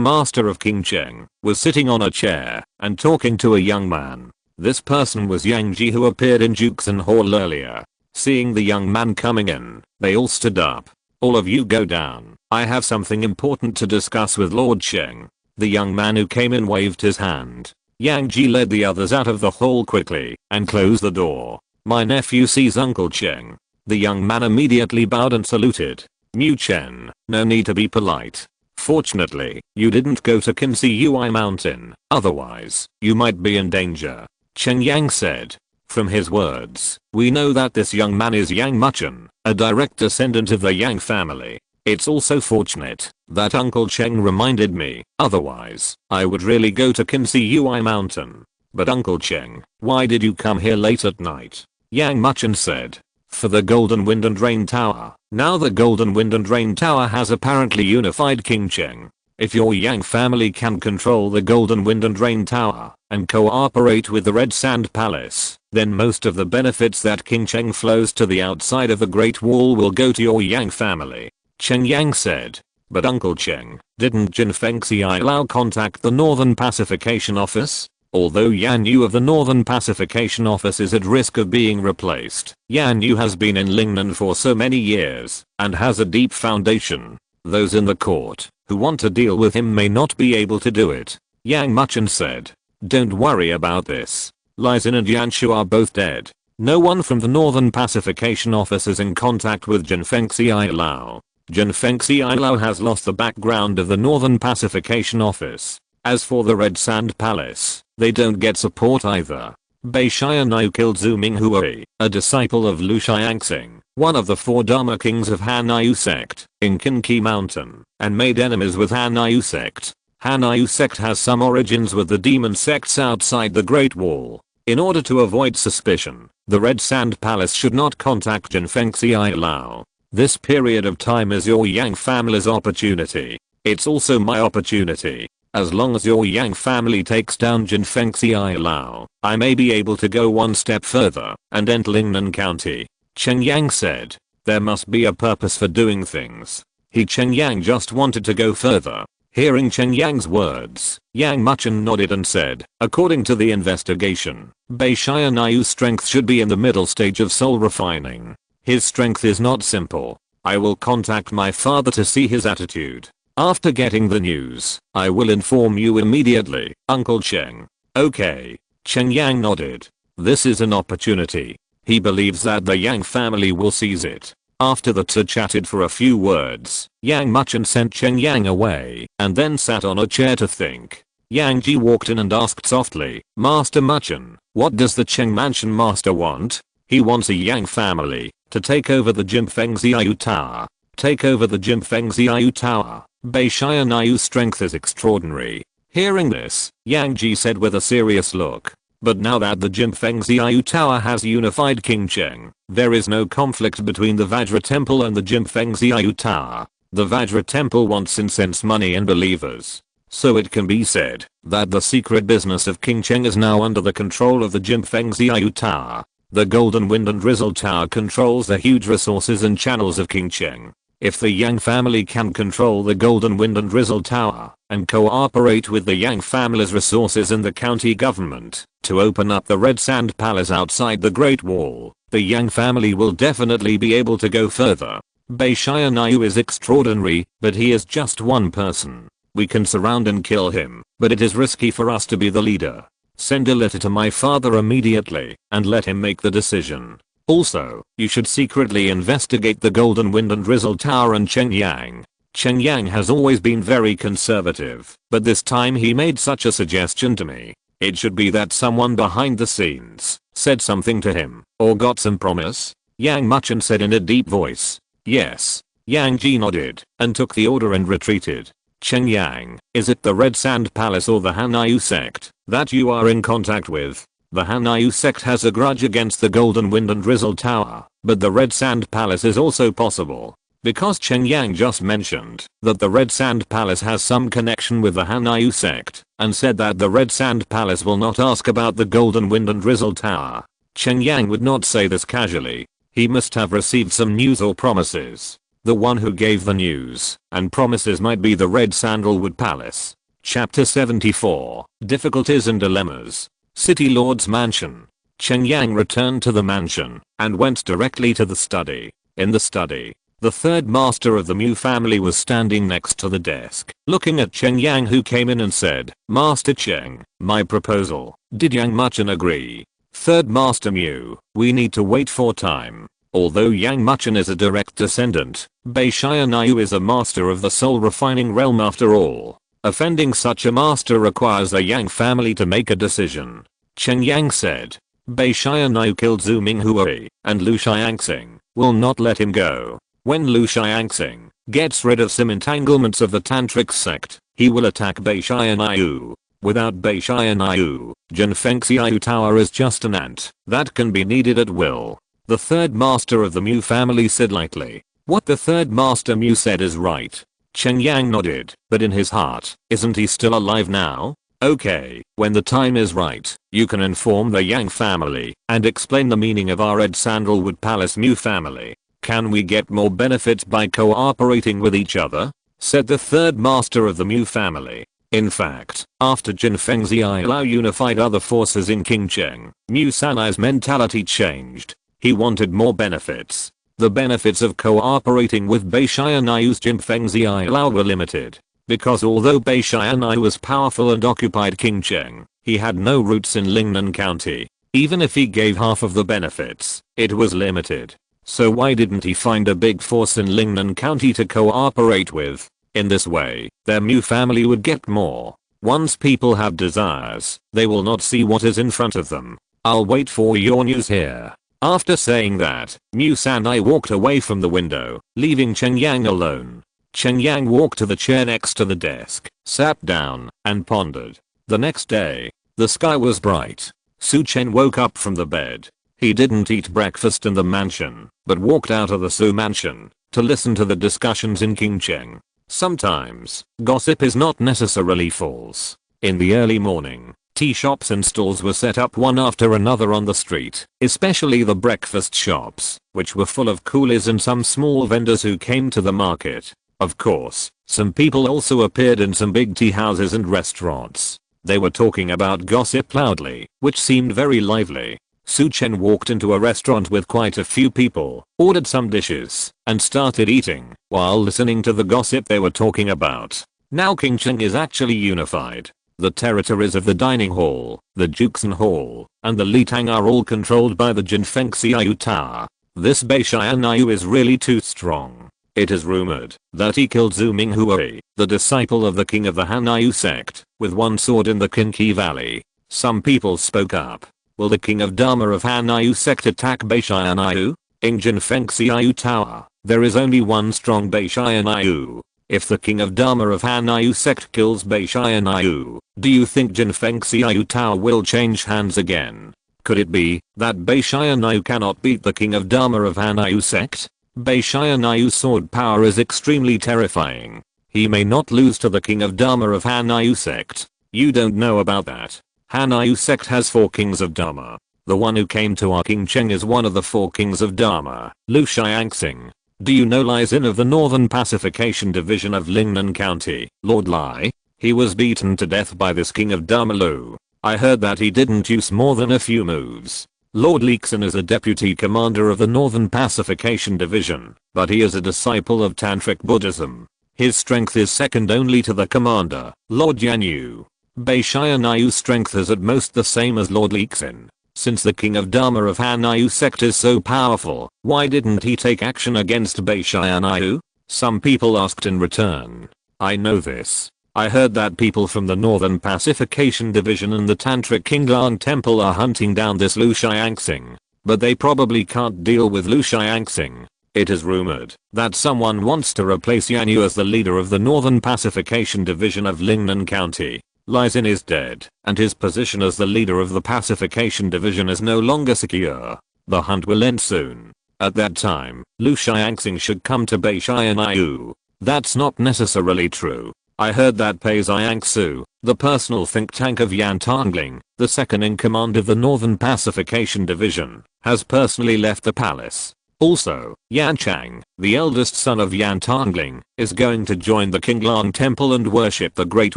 master of Qingcheng, was sitting on a chair and talking to a young man. This person was Yang Ji, who appeared in Juxin Hall earlier. Seeing the young man coming in, they all stood up. All of you go down. I have something important to discuss with Lord Cheng. The young man who came in waved his hand. Yang Ji led the others out of the hall quickly and closed the door. My nephew sees Uncle Cheng. The young man immediately bowed and saluted. Mu Chen, no need to be polite. Fortunately, you didn't go to Qinsi Mountain, otherwise, you might be in danger. Chen Yang said. From his words, we know that this young man is Yang Muchen, a direct descendant of the Yang family. It's also fortunate that Uncle Cheng reminded me, otherwise, I would really go to Qinsi Mountain. But Uncle Cheng, why did you come here late at night? Yang Muchen said. For the Golden Wind and Rain Tower. Now the Golden Wind and Rain Tower has apparently unified Qingcheng. If your Yang family can control the Golden Wind and Rain Tower and cooperate with the Red Sand Palace, then most of the benefits that Qingcheng flows to the outside of the Great Wall will go to your Yang family. Chen Yang said. But Uncle Cheng, didn't Jin Fengxi Lao contact the Northern Pacification Office? Although Yan Yu of the Northern Pacification Office is at risk of being replaced, Yan Yu has been in Lingnan for so many years and has a deep foundation. Those in the court who want to deal with him may not be able to do it. Yang Muchen said. Don't worry about this. Lai Xin and Yanshu are both dead. No one from the Northern Pacification Office is in contact with Jin Fengxi Lao. Jin Fengxi Lao has lost the background of the Northern Pacification Office. As for the Red Sand Palace, they don't get support either. Bei Xianyu killed Zhu Minghui, a disciple of Lu Xiangxing, one of the 4 Dharma kings of Hanyu sect, in Qinqi Mountain, and made enemies with Hanyu sect. Hanyu sect has some origins with the demon sects outside the Great Wall. In order to avoid suspicion, the Red Sand Palace should not contact Jin Fengxi Lao. This period of time is your Yang family's opportunity. It's also my opportunity. As long as your Yang family takes down Jin Fengxi Lao, I may be able to go one step further and enter Lingnan County. Chen Yang said. There must be a purpose for doing things. Chen Yang just wanted to go further. Hearing Chen Yang's words, Yang Muchen nodded and said, according to the investigation, Bei Xianyu's strength should be in the middle stage of soul refining. His strength is not simple. I will contact my father to see his attitude. After getting the news, I will inform you immediately, Uncle Cheng. Okay. Chen Yang nodded. This is an opportunity. He believes that the Yang family will seize it. After the two chatted for a few words, Yang Muchen sent Chen Yang away and then sat on a chair to think. Yang Ji walked in and asked softly, Master Muchen, what does the Cheng Mansion master want? He wants a Yang family to take over the Jimfengxiu Tower. Take over the Jimfengxiu Tower. Bei Xianyu's strength is extraordinary. Hearing this, Yang Ji said with a serious look. But now that the Jimfengxiu Tower has unified Qingcheng, there is no conflict between the Vajra Temple and the Jimfengxiu Tower. The Vajra Temple wants incense money and believers. So it can be said that the secret business of Qingcheng is now under the control of the Jimfengxiu Tower. The Golden Wind and Drizzle Tower controls the huge resources and channels of Qingcheng. If the Yang family can control the Golden Wind and Drizzle Tower and cooperate with the Yang family's resources in the county government to open up the Red Sand Palace outside the Great Wall, the Yang family will definitely be able to go further. Bei Xianyu is extraordinary, but he is just one person. We can surround and kill him, but it is risky for us to be the leader. Send a letter to my father immediately and let him make the decision. Also, you should secretly investigate the Golden Wind and Drizzle Tower and Chen Yang. Chen Yang has always been very conservative, but this time he made such a suggestion to me. It should be that someone behind the scenes said something to him or got some promise. Yang Muchen said in a deep voice. Yes. Yang Ji nodded and took the order and retreated. Chen Yang, is it the Red Sand Palace or the Hanyu sect that you are in contact with? The Hanyu sect has a grudge against the Golden Wind and Drizzle Tower, but the Red Sand Palace is also possible. Because Chen Yang just mentioned that the Red Sand Palace has some connection with the Hanyu sect and said that the Red Sand Palace will not ask about the Golden Wind and Drizzle Tower. Chen Yang would not say this casually. He must have received some news or promises. The one who gave the news and promises might be the Red Sandalwood Palace. Chapter 74, Difficulties and Dilemmas. City Lord's Mansion. Chen Yang returned to the mansion and went directly to the study. In the study, the third master of the Mu family was standing next to the desk, looking at Chen Yang, who came in and said, Master Cheng, my proposal, did Yang Muchen agree? Third Master Mu, we need to wait for time. Although Yang Muchen is a direct descendant, Bei Xianyu is a master of the soul refining realm after all. Offending such a master requires the Yang family to make a decision. Chen Yang said, Bei Xianyu killed Zhu Minghui, and Lu Xiangxing will not let him go. When Lu Xiangxing gets rid of some entanglements of the Tantric sect, he will attack Bei Xianyu. Without Bei Xianyu, Jinfeng Xiaoyu Tower is just an ant that can be kneaded at will. The third master of the Mu family said lightly. What the third master Mu said is right. Chen Yang nodded, but in his heart, isn't he still alive now? Okay, when the time is right, you can inform the Yang family and explain the meaning of our Red Sandalwood Palace Mu family. Can we get more benefits by cooperating with each other? Said the third master of the Mu family. In fact, after Jinfeng Xiaolao unified other forces in Qingcheng, Mu Sanai's mentality changed. He wanted more benefits. The benefits of cooperating with Bei Xianyu's Jinfeng Xiaolao were limited. Because although Bei Xianyu was powerful and occupied Qingcheng, he had no roots in Lingnan County. Even if he gave half of the benefits, it was limited. So why didn't he find a big force in Lingnan County to cooperate with? In this way, their Mu family would get more. Once people have desires, they will not see what is in front of them. I'll wait for your news here. After saying that, Mu Sanai walked away from the window, leaving Chen Yang alone. Chen Yang walked to the chair next to the desk, sat down, and pondered. The next day, the sky was bright. Su Chen woke up from the bed. He didn't eat breakfast in the mansion, but walked out of the Su mansion to listen to the discussions in Qingcheng. Sometimes, gossip is not necessarily false. In the early morning, tea shops and stalls were set up one after another on the street, especially the breakfast shops, which were full of coolies and some small vendors who came to the market. Of course, some people also appeared in some big tea houses and restaurants. They were talking about gossip loudly, which seemed very lively. Su Chen walked into a restaurant with quite a few people, ordered some dishes, and started eating, while listening to the gossip they were talking about. Now Qingcheng is actually unified. The territories of the dining hall, the Juxin Hall, and the Litang are all controlled by the Jinfeng Xiaoyu Tower. This Bei Xianyu is really too strong. It is rumored that he killed Zhu Minghui, the disciple of the king of the Hanyu sect, with one sword in the Qinqi Valley. Some people spoke up. Will the king of Dharma of Hanyu sect attack Bei Xianyu? In Jinfeng Xiaoyu Tower, there is only one strong Bei Xianyu. If the king of Dharma of Hanyu sect kills Bei Xianyu, do you think Jinfeng Xiaoyu Tower will change hands again? Could it be that Bei Xianyu cannot beat the king of Dharma of Hanyu sect? Bei Xianyu's sword power is extremely terrifying. He may not lose to the king of Dharma of Hanyu sect. You don't know about that. Hanyu sect has 4 kings of Dharma. The one who came to our Qingcheng is one of the 4 kings of Dharma, Lu Xiangxing. Do you know Lai Xin of the Northern Pacification Division of Lingnan County, Lord Lai? He was beaten to death by this king of Dharma Lu. I heard that he didn't use more than a few moves. Lord Lixin is a deputy commander of the Northern Pacification Division, but he is a disciple of Tantric Buddhism. His strength is second only to the commander, Lord Yanyu. Bei Xianyu's strength is at most the same as Lord Lixin. Since the king of Dharma of Hanyu sect is so powerful, why didn't he take action against Beishianayu? Some people asked in return. I know this. I heard that people from the Northern Pacification Division and the Tantric Qinglang Temple are hunting down this Lu Xiangxing. But they probably can't deal with Lu Xiangxing. It is rumored that someone wants to replace Yan Yu as the leader of the Northern Pacification Division of Lingnan County. Li Xin is dead, and his position as the leader of the Pacification Division is no longer secure. The hunt will end soon. At that time, Lu Xiangxing should come to Beishianayu. That's not necessarily true. I heard that Pei Xiangsu, the personal think tank of Yan Tongling, the second in command of the Northern Pacification Division, has personally left the palace. Also, Yan Chang, the eldest son of Yan Tongling, is going to join the Qinglang Temple and worship the Great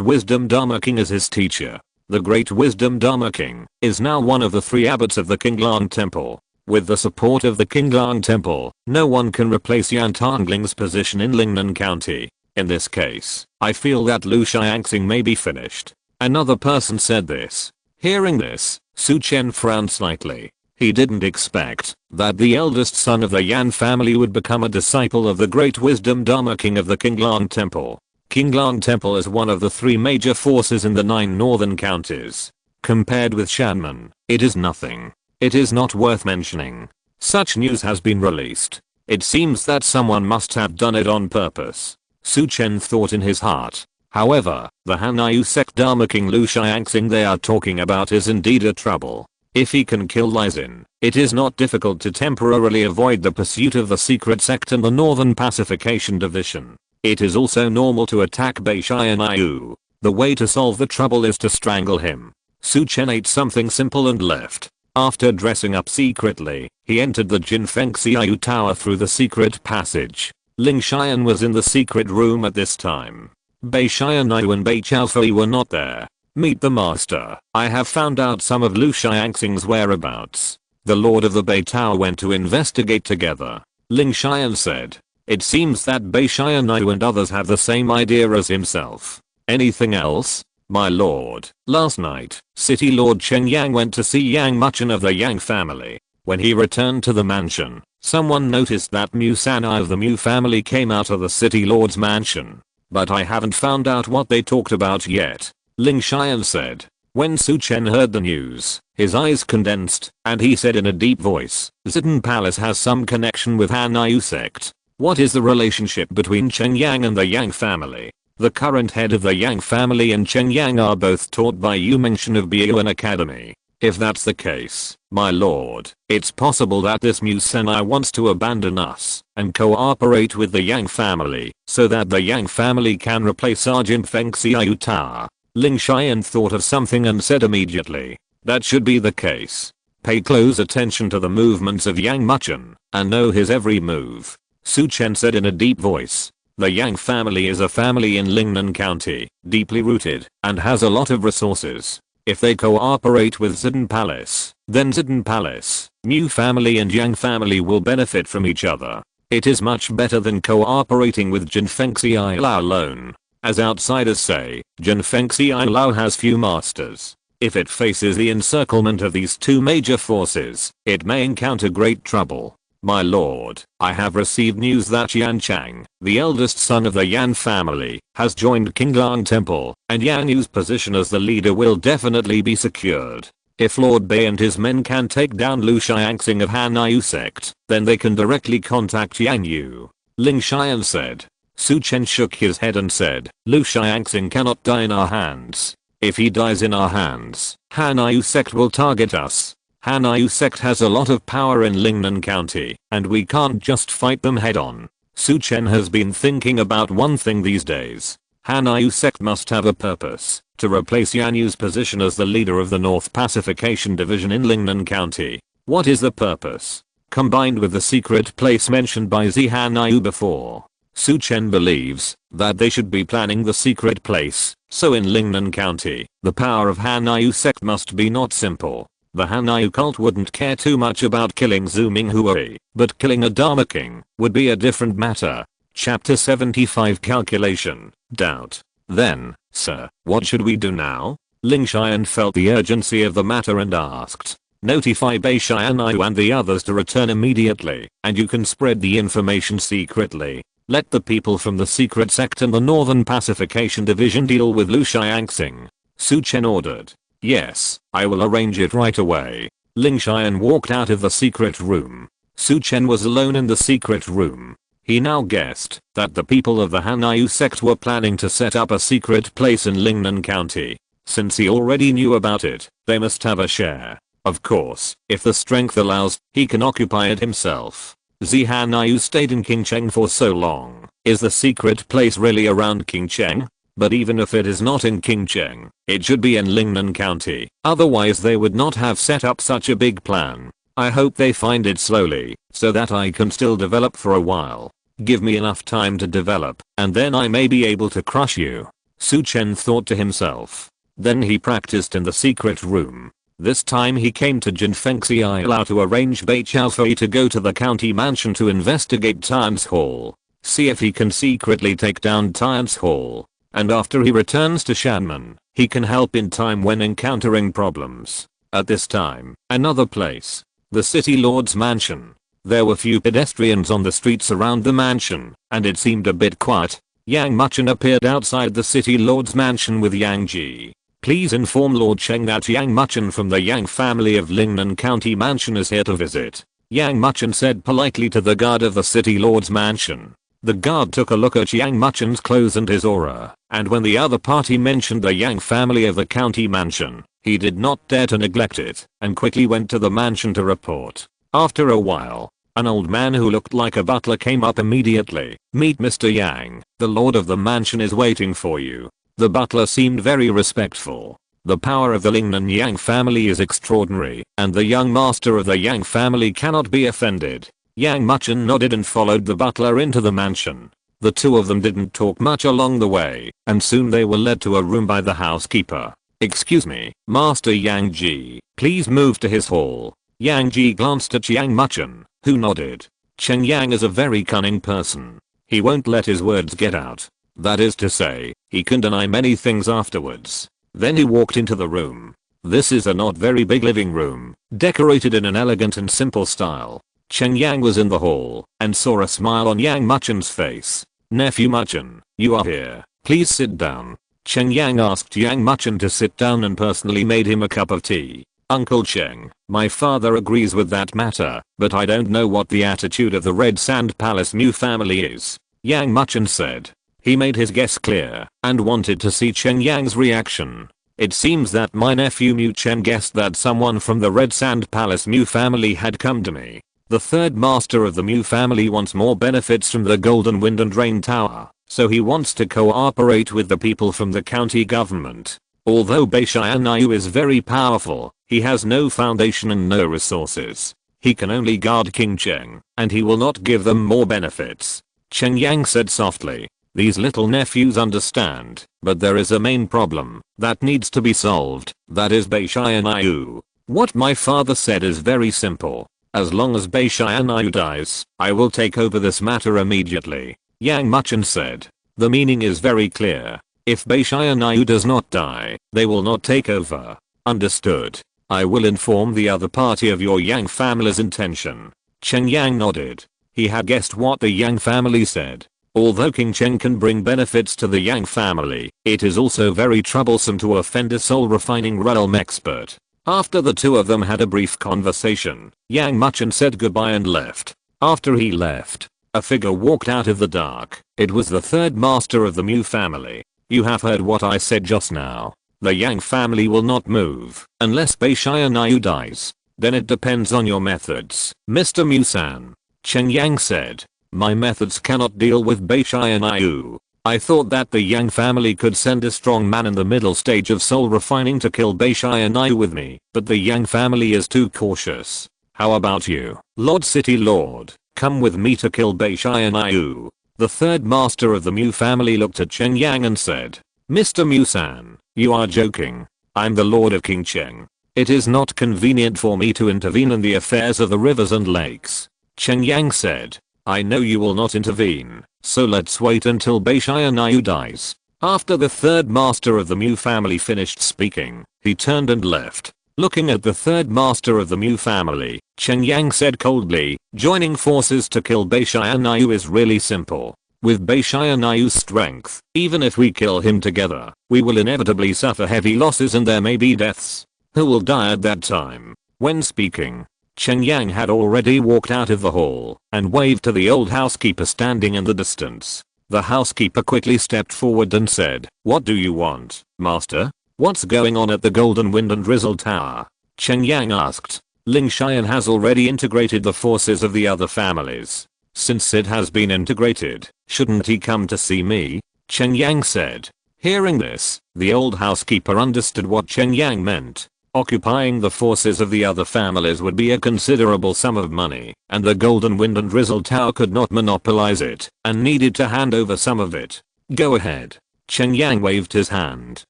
Wisdom Dharma King as his teacher. The Great Wisdom Dharma King is now one of the 3 abbots of the Qinglang Temple. With the support of the Qinglang Temple, no one can replace Yan Tongling's position in Lingnan County. In this case, I feel that Lu Xiangxing may be finished. Another person said this. Hearing this, Su Chen frowned slightly. He didn't expect that the eldest son of the Yan family would become a disciple of the Great Wisdom Dharma King of the Qinglang Temple. Qinglang Temple is one of the 3 major forces in the 9 northern counties. Compared with Shanmen, it is nothing. It is not worth mentioning. Such news has been released. It seems that someone must have done it on purpose. Su Chen thought in his heart. However, the Hanyu sect Dharma King Lu Xiangxing they are talking about is indeed a trouble. If he can kill Li Xin, it is not difficult to temporarily avoid the pursuit of the secret sect and the Northern Pacification Division. It is also normal to attack Beishianayu. The way to solve the trouble is to strangle him. Su Chen ate something simple and left. After dressing up secretly, he entered the Jinfengxiayu Tower through the secret passage. Ling Xian was in the secret room at this time. Beishianayu and Bei Chaofei were not there. Meet the master. I have found out some of Lu Xiangxing's whereabouts. The Lord of the Bei Tower went to investigate together. Ling Xian said. It seems that Beishianayu and others have the same idea as himself. Anything else? My lord, last night, City Lord Chen Yang went to see Yang Muchen of the Yang family. When he returned to the mansion, someone noticed that Mu Sanai of the Mu family came out of the City Lord's mansion. But I haven't found out what they talked about yet. Ling Xian said. When Su Chen heard the news, his eyes condensed, and he said in a deep voice, Zidane Palace has some connection with Hanyu sect. What is the relationship between Chen Yang and the Yang family? The current head of the Yang family and Chen Yang are both taught by Yu Mengxian of Biyuan Academy. If that's the case, my lord, it's possible that this Mu Senai wants to abandon us and cooperate with the Yang family so that the Yang family can replace our Jinfengxiayu Tower. Ling Xian thought of something and said immediately, that should be the case. Pay close attention to the movements of Yang Muchen and know his every move. Su Chen said in a deep voice. The Yang family is a family in Lingnan County, deeply rooted, and has a lot of resources. If they cooperate with Zidane Palace, then Zidane Palace, Mu family and Yang family will benefit from each other. It is much better than cooperating with Jinfengxiayu alone. As outsiders say, Jinfengxiayu has few masters. If it faces the encirclement of these 2 major forces, it may encounter great trouble. My lord, I have received news that Yan Chang, the eldest son of the Yan family, has joined Qinglang Temple, and Yan Yu's position as the leader will definitely be secured. If Lord Bei and his men can take down Lu Xiangxing of Hanyu sect, then they can directly contact Yang Yu. Ling Xian said. Su Chen shook his head and said, Lu Xiangxing cannot die in our hands. If he dies in our hands, Hanyu sect will target us. Hanyu sect has a lot of power in Lingnan County, and we can't just fight them head on. Su Chen has been thinking about one thing these days. Hanyu sect must have a purpose, to replace Yan Yu's position as the leader of the North Pacification Division in Lingnan County. What is the purpose? Combined with the secret place mentioned by Zi Hanyu before, Su Chen believes that they should be planning the secret place, so in Lingnan County, the power of Hanyu sect must be not simple. The Hanyu cult wouldn't care too much about killing Zhu Minghui, but killing a Dharma King would be a different matter. Chapter 75 Calculation, Doubt. Then, sir, what should we do now? Ling Xian felt the urgency of the matter and asked. Notify Beishayanayu and the others to return immediately, and you can spread the information secretly. Let the people from the secret sect and the Northern Pacification Division deal with Lu Xiangxing. Su Chen ordered. Yes, I will arrange it right away. Ling Xian walked out of the secret room. Su Chen was alone in the secret room. He now guessed that the people of the Hanayu sect were planning to set up a secret place in Lingnan County. Since he already knew about it, they must have a share. Of course, if the strength allows, he can occupy it himself. Hanayu stayed in Qingcheng for so long. Is the secret place really around Qingcheng? But even if it is not in Qingcheng, it should be in Lingnan County. Otherwise they would not have set up such a big plan. I hope they find it slowly, so that I can still develop for a while. Give me enough time to develop, and then I may be able to crush you. Su Chen thought to himself. Then he practiced in the secret room. This time he came to Jinfengxi Ilau to arrange Bei Chaofei to go to the county mansion to investigate Tian's Hall. See if he can secretly take down Tian's Hall. And after he returns to Shanmen, he can help in time when encountering problems. At this time, another place. The city lord's mansion. There were few pedestrians on the streets around the mansion, and it seemed a bit quiet. Yang Muchen appeared outside the city lord's mansion with Yang Ji. Please inform Lord Cheng that Yang Muchen from the Yang family of Lingnan County Mansion is here to visit. Yang Muchen said politely to the guard of the city lord's mansion. The guard took a look at Yang Muchen's clothes and his aura, and when the other party mentioned the Yang family of the county mansion, he did not dare to neglect it, and quickly went to the mansion to report. After a while, an old man who looked like a butler came up immediately. Meet Mr. Yang, the lord of the mansion is waiting for you. The butler seemed very respectful. The power of the Lingnan Yang family is extraordinary, and the young master of the Yang family cannot be offended. Yang Muchen nodded and followed the butler into the mansion. The two of them didn't talk much along the way, and soon they were led to a room by the housekeeper. Excuse me, Master Yang Ji, please move to his hall. Yang Ji glanced at Yang Muchen, who nodded. Chen Yang is a very cunning person. He won't let his words get out. That is to say, he can deny many things afterwards. Then he walked into the room. This is a not very big living room, decorated in an elegant and simple style. Chen Yang was in the hall, and saw a smile on Yang Muchen's face. Nephew Muchen, you are here, please sit down. Chen Yang asked Yang Muchen to sit down and personally made him a cup of tea. Uncle Cheng, my father agrees with that matter, but I don't know what the attitude of the Red Sand Palace Mu family is. Yang Muchen said. He made his guess clear, and wanted to see Chen Yang's reaction. It seems that my nephew Mu Chen guessed that someone from the Red Sand Palace Mu family had come to me. The third master of the Mu family wants more benefits from the Golden Wind and Rain Tower, so he wants to cooperate with the people from the county government. Although Beishayanayu is very powerful, he has no foundation and no resources. He can only guard Qingcheng, and he will not give them more benefits. Chen Yang said softly. These little nephews understand, but there is a main problem that needs to be solved, that is Beishayanayu. What my father said is very simple. As long as Beishayanayu dies, I will take over this matter immediately. Yang Muchen said. The meaning is very clear. If Beishayanayu does not die, they will not take over. Understood. I will inform the other party of your Yang family's intention. Chen Yang nodded. He had guessed what the Yang family said. Although Qingcheng can bring benefits to the Yang family, it is also very troublesome to offend a soul refining realm expert. After the two of them had a brief conversation, Yang Muchen said goodbye and left. After he left, a figure walked out of the dark. It was the third master of the Mu family. You have heard what I said just now. The Yang family will not move unless Beishayanayu dies. Then it depends on your methods, Mr. Mu-san. Chen Yang said. My methods cannot deal with Beishayanayu. I thought that the Yang family could send a strong man in the middle stage of soul refining to kill Beishayanayu with me, but the Yang family is too cautious. How about you, Lord City Lord? Come with me to kill Beishayanayu. The third master of the Mu family looked at Chen Yang and said, Mr. Mu-san, you are joking. I'm the Lord of Qingcheng. It is not convenient for me to intervene in the affairs of the rivers and lakes. Chen Yang said. I know you will not intervene, so let's wait until Beishayanayu dies. After the third master of the Mu family finished speaking, he turned and left. Looking at the third master of the Mu family, Chen Yang said coldly, joining forces to kill Xianyu is really simple. With Xianyu's strength, even if we kill him together, we will inevitably suffer heavy losses and there may be deaths. Who will die at that time? When speaking, Chen Yang had already walked out of the hall and waved to the old housekeeper standing in the distance. The housekeeper quickly stepped forward and said, "What do you want, master? What's going on at the Golden Wind and Drizzle Tower?" Chen Yang asked. Ling Xian has already integrated the forces of the other families. Since it has been integrated, shouldn't he come to see me? Chen Yang said. Hearing this, the old housekeeper understood what Chen Yang meant. Occupying the forces of the other families would be a considerable sum of money, and the Golden Wind and Drizzle Tower could not monopolize it, and needed to hand over some of it. Go ahead. Chen Yang waved his hand.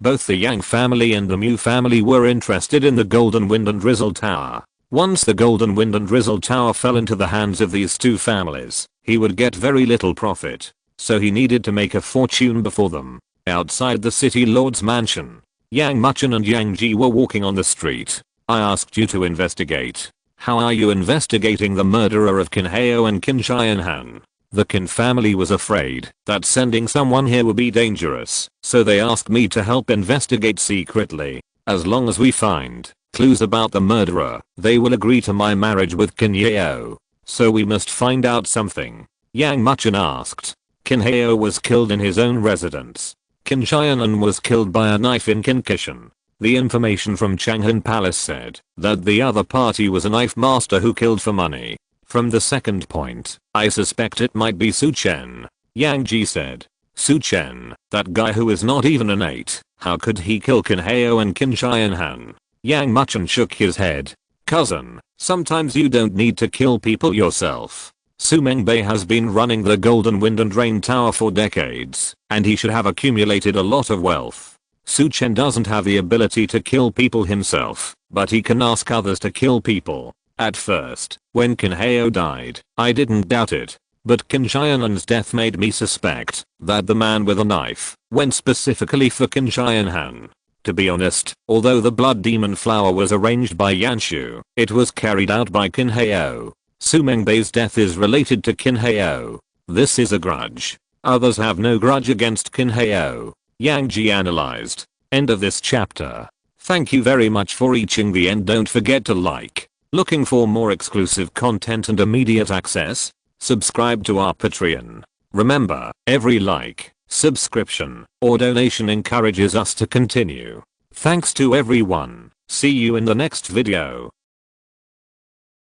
Both the Yang family and the Mu family were interested in the Golden Wind and Drizzle Tower. Once the Golden Wind and Drizzle Tower fell into the hands of these two families, he would get very little profit. So he needed to make a fortune before them. Outside the city lord's mansion, Yang Muchen and Yang Ji were walking on the street. I asked you to investigate. How are you investigating the murderer of Qin Hao and Qin Xianhan? The Qin family was afraid that sending someone here would be dangerous, so they asked me to help investigate secretly. As long as we find clues about the murderer, they will agree to my marriage with Qin Hao. So we must find out something. Yang Muchen asked. Qin Hao was killed in his own residence. Qin Xianhan was killed by a knife in Qin Kishan. The information from Changhan Palace said that the other party was a knife master who killed for money. From the second point, I suspect it might be Su Chen. Yang Ji said. Su Chen, that guy who is not even an 8, how could he kill Qin Hao and Qin Xianhan? Yang Muchen shook his head. Cousin, sometimes you don't need to kill people yourself. Su Mengbei has been running the Golden Wind and Rain Tower for decades, and he should have accumulated a lot of wealth. Su Chen doesn't have the ability to kill people himself, but he can ask others to kill people. At first, when Qin Hao died, I didn't doubt it, but Qin Xianhan's death made me suspect that the man with a knife went specifically for Qin Xianhan. To be honest, although the blood demon flower was arranged by Yanshu, it was carried out by Qin Hao. Su Mengbei's death is related to Qin Hao. This is a grudge. Others have no grudge against Qin Hao. Yang Ji analyzed. End of this chapter. Thank you very much for reaching the end. Don't forget to like. Looking for more exclusive content and immediate access? Subscribe to our Patreon. Remember, every like, subscription, or donation encourages us to continue. Thanks to everyone. See you in the next video.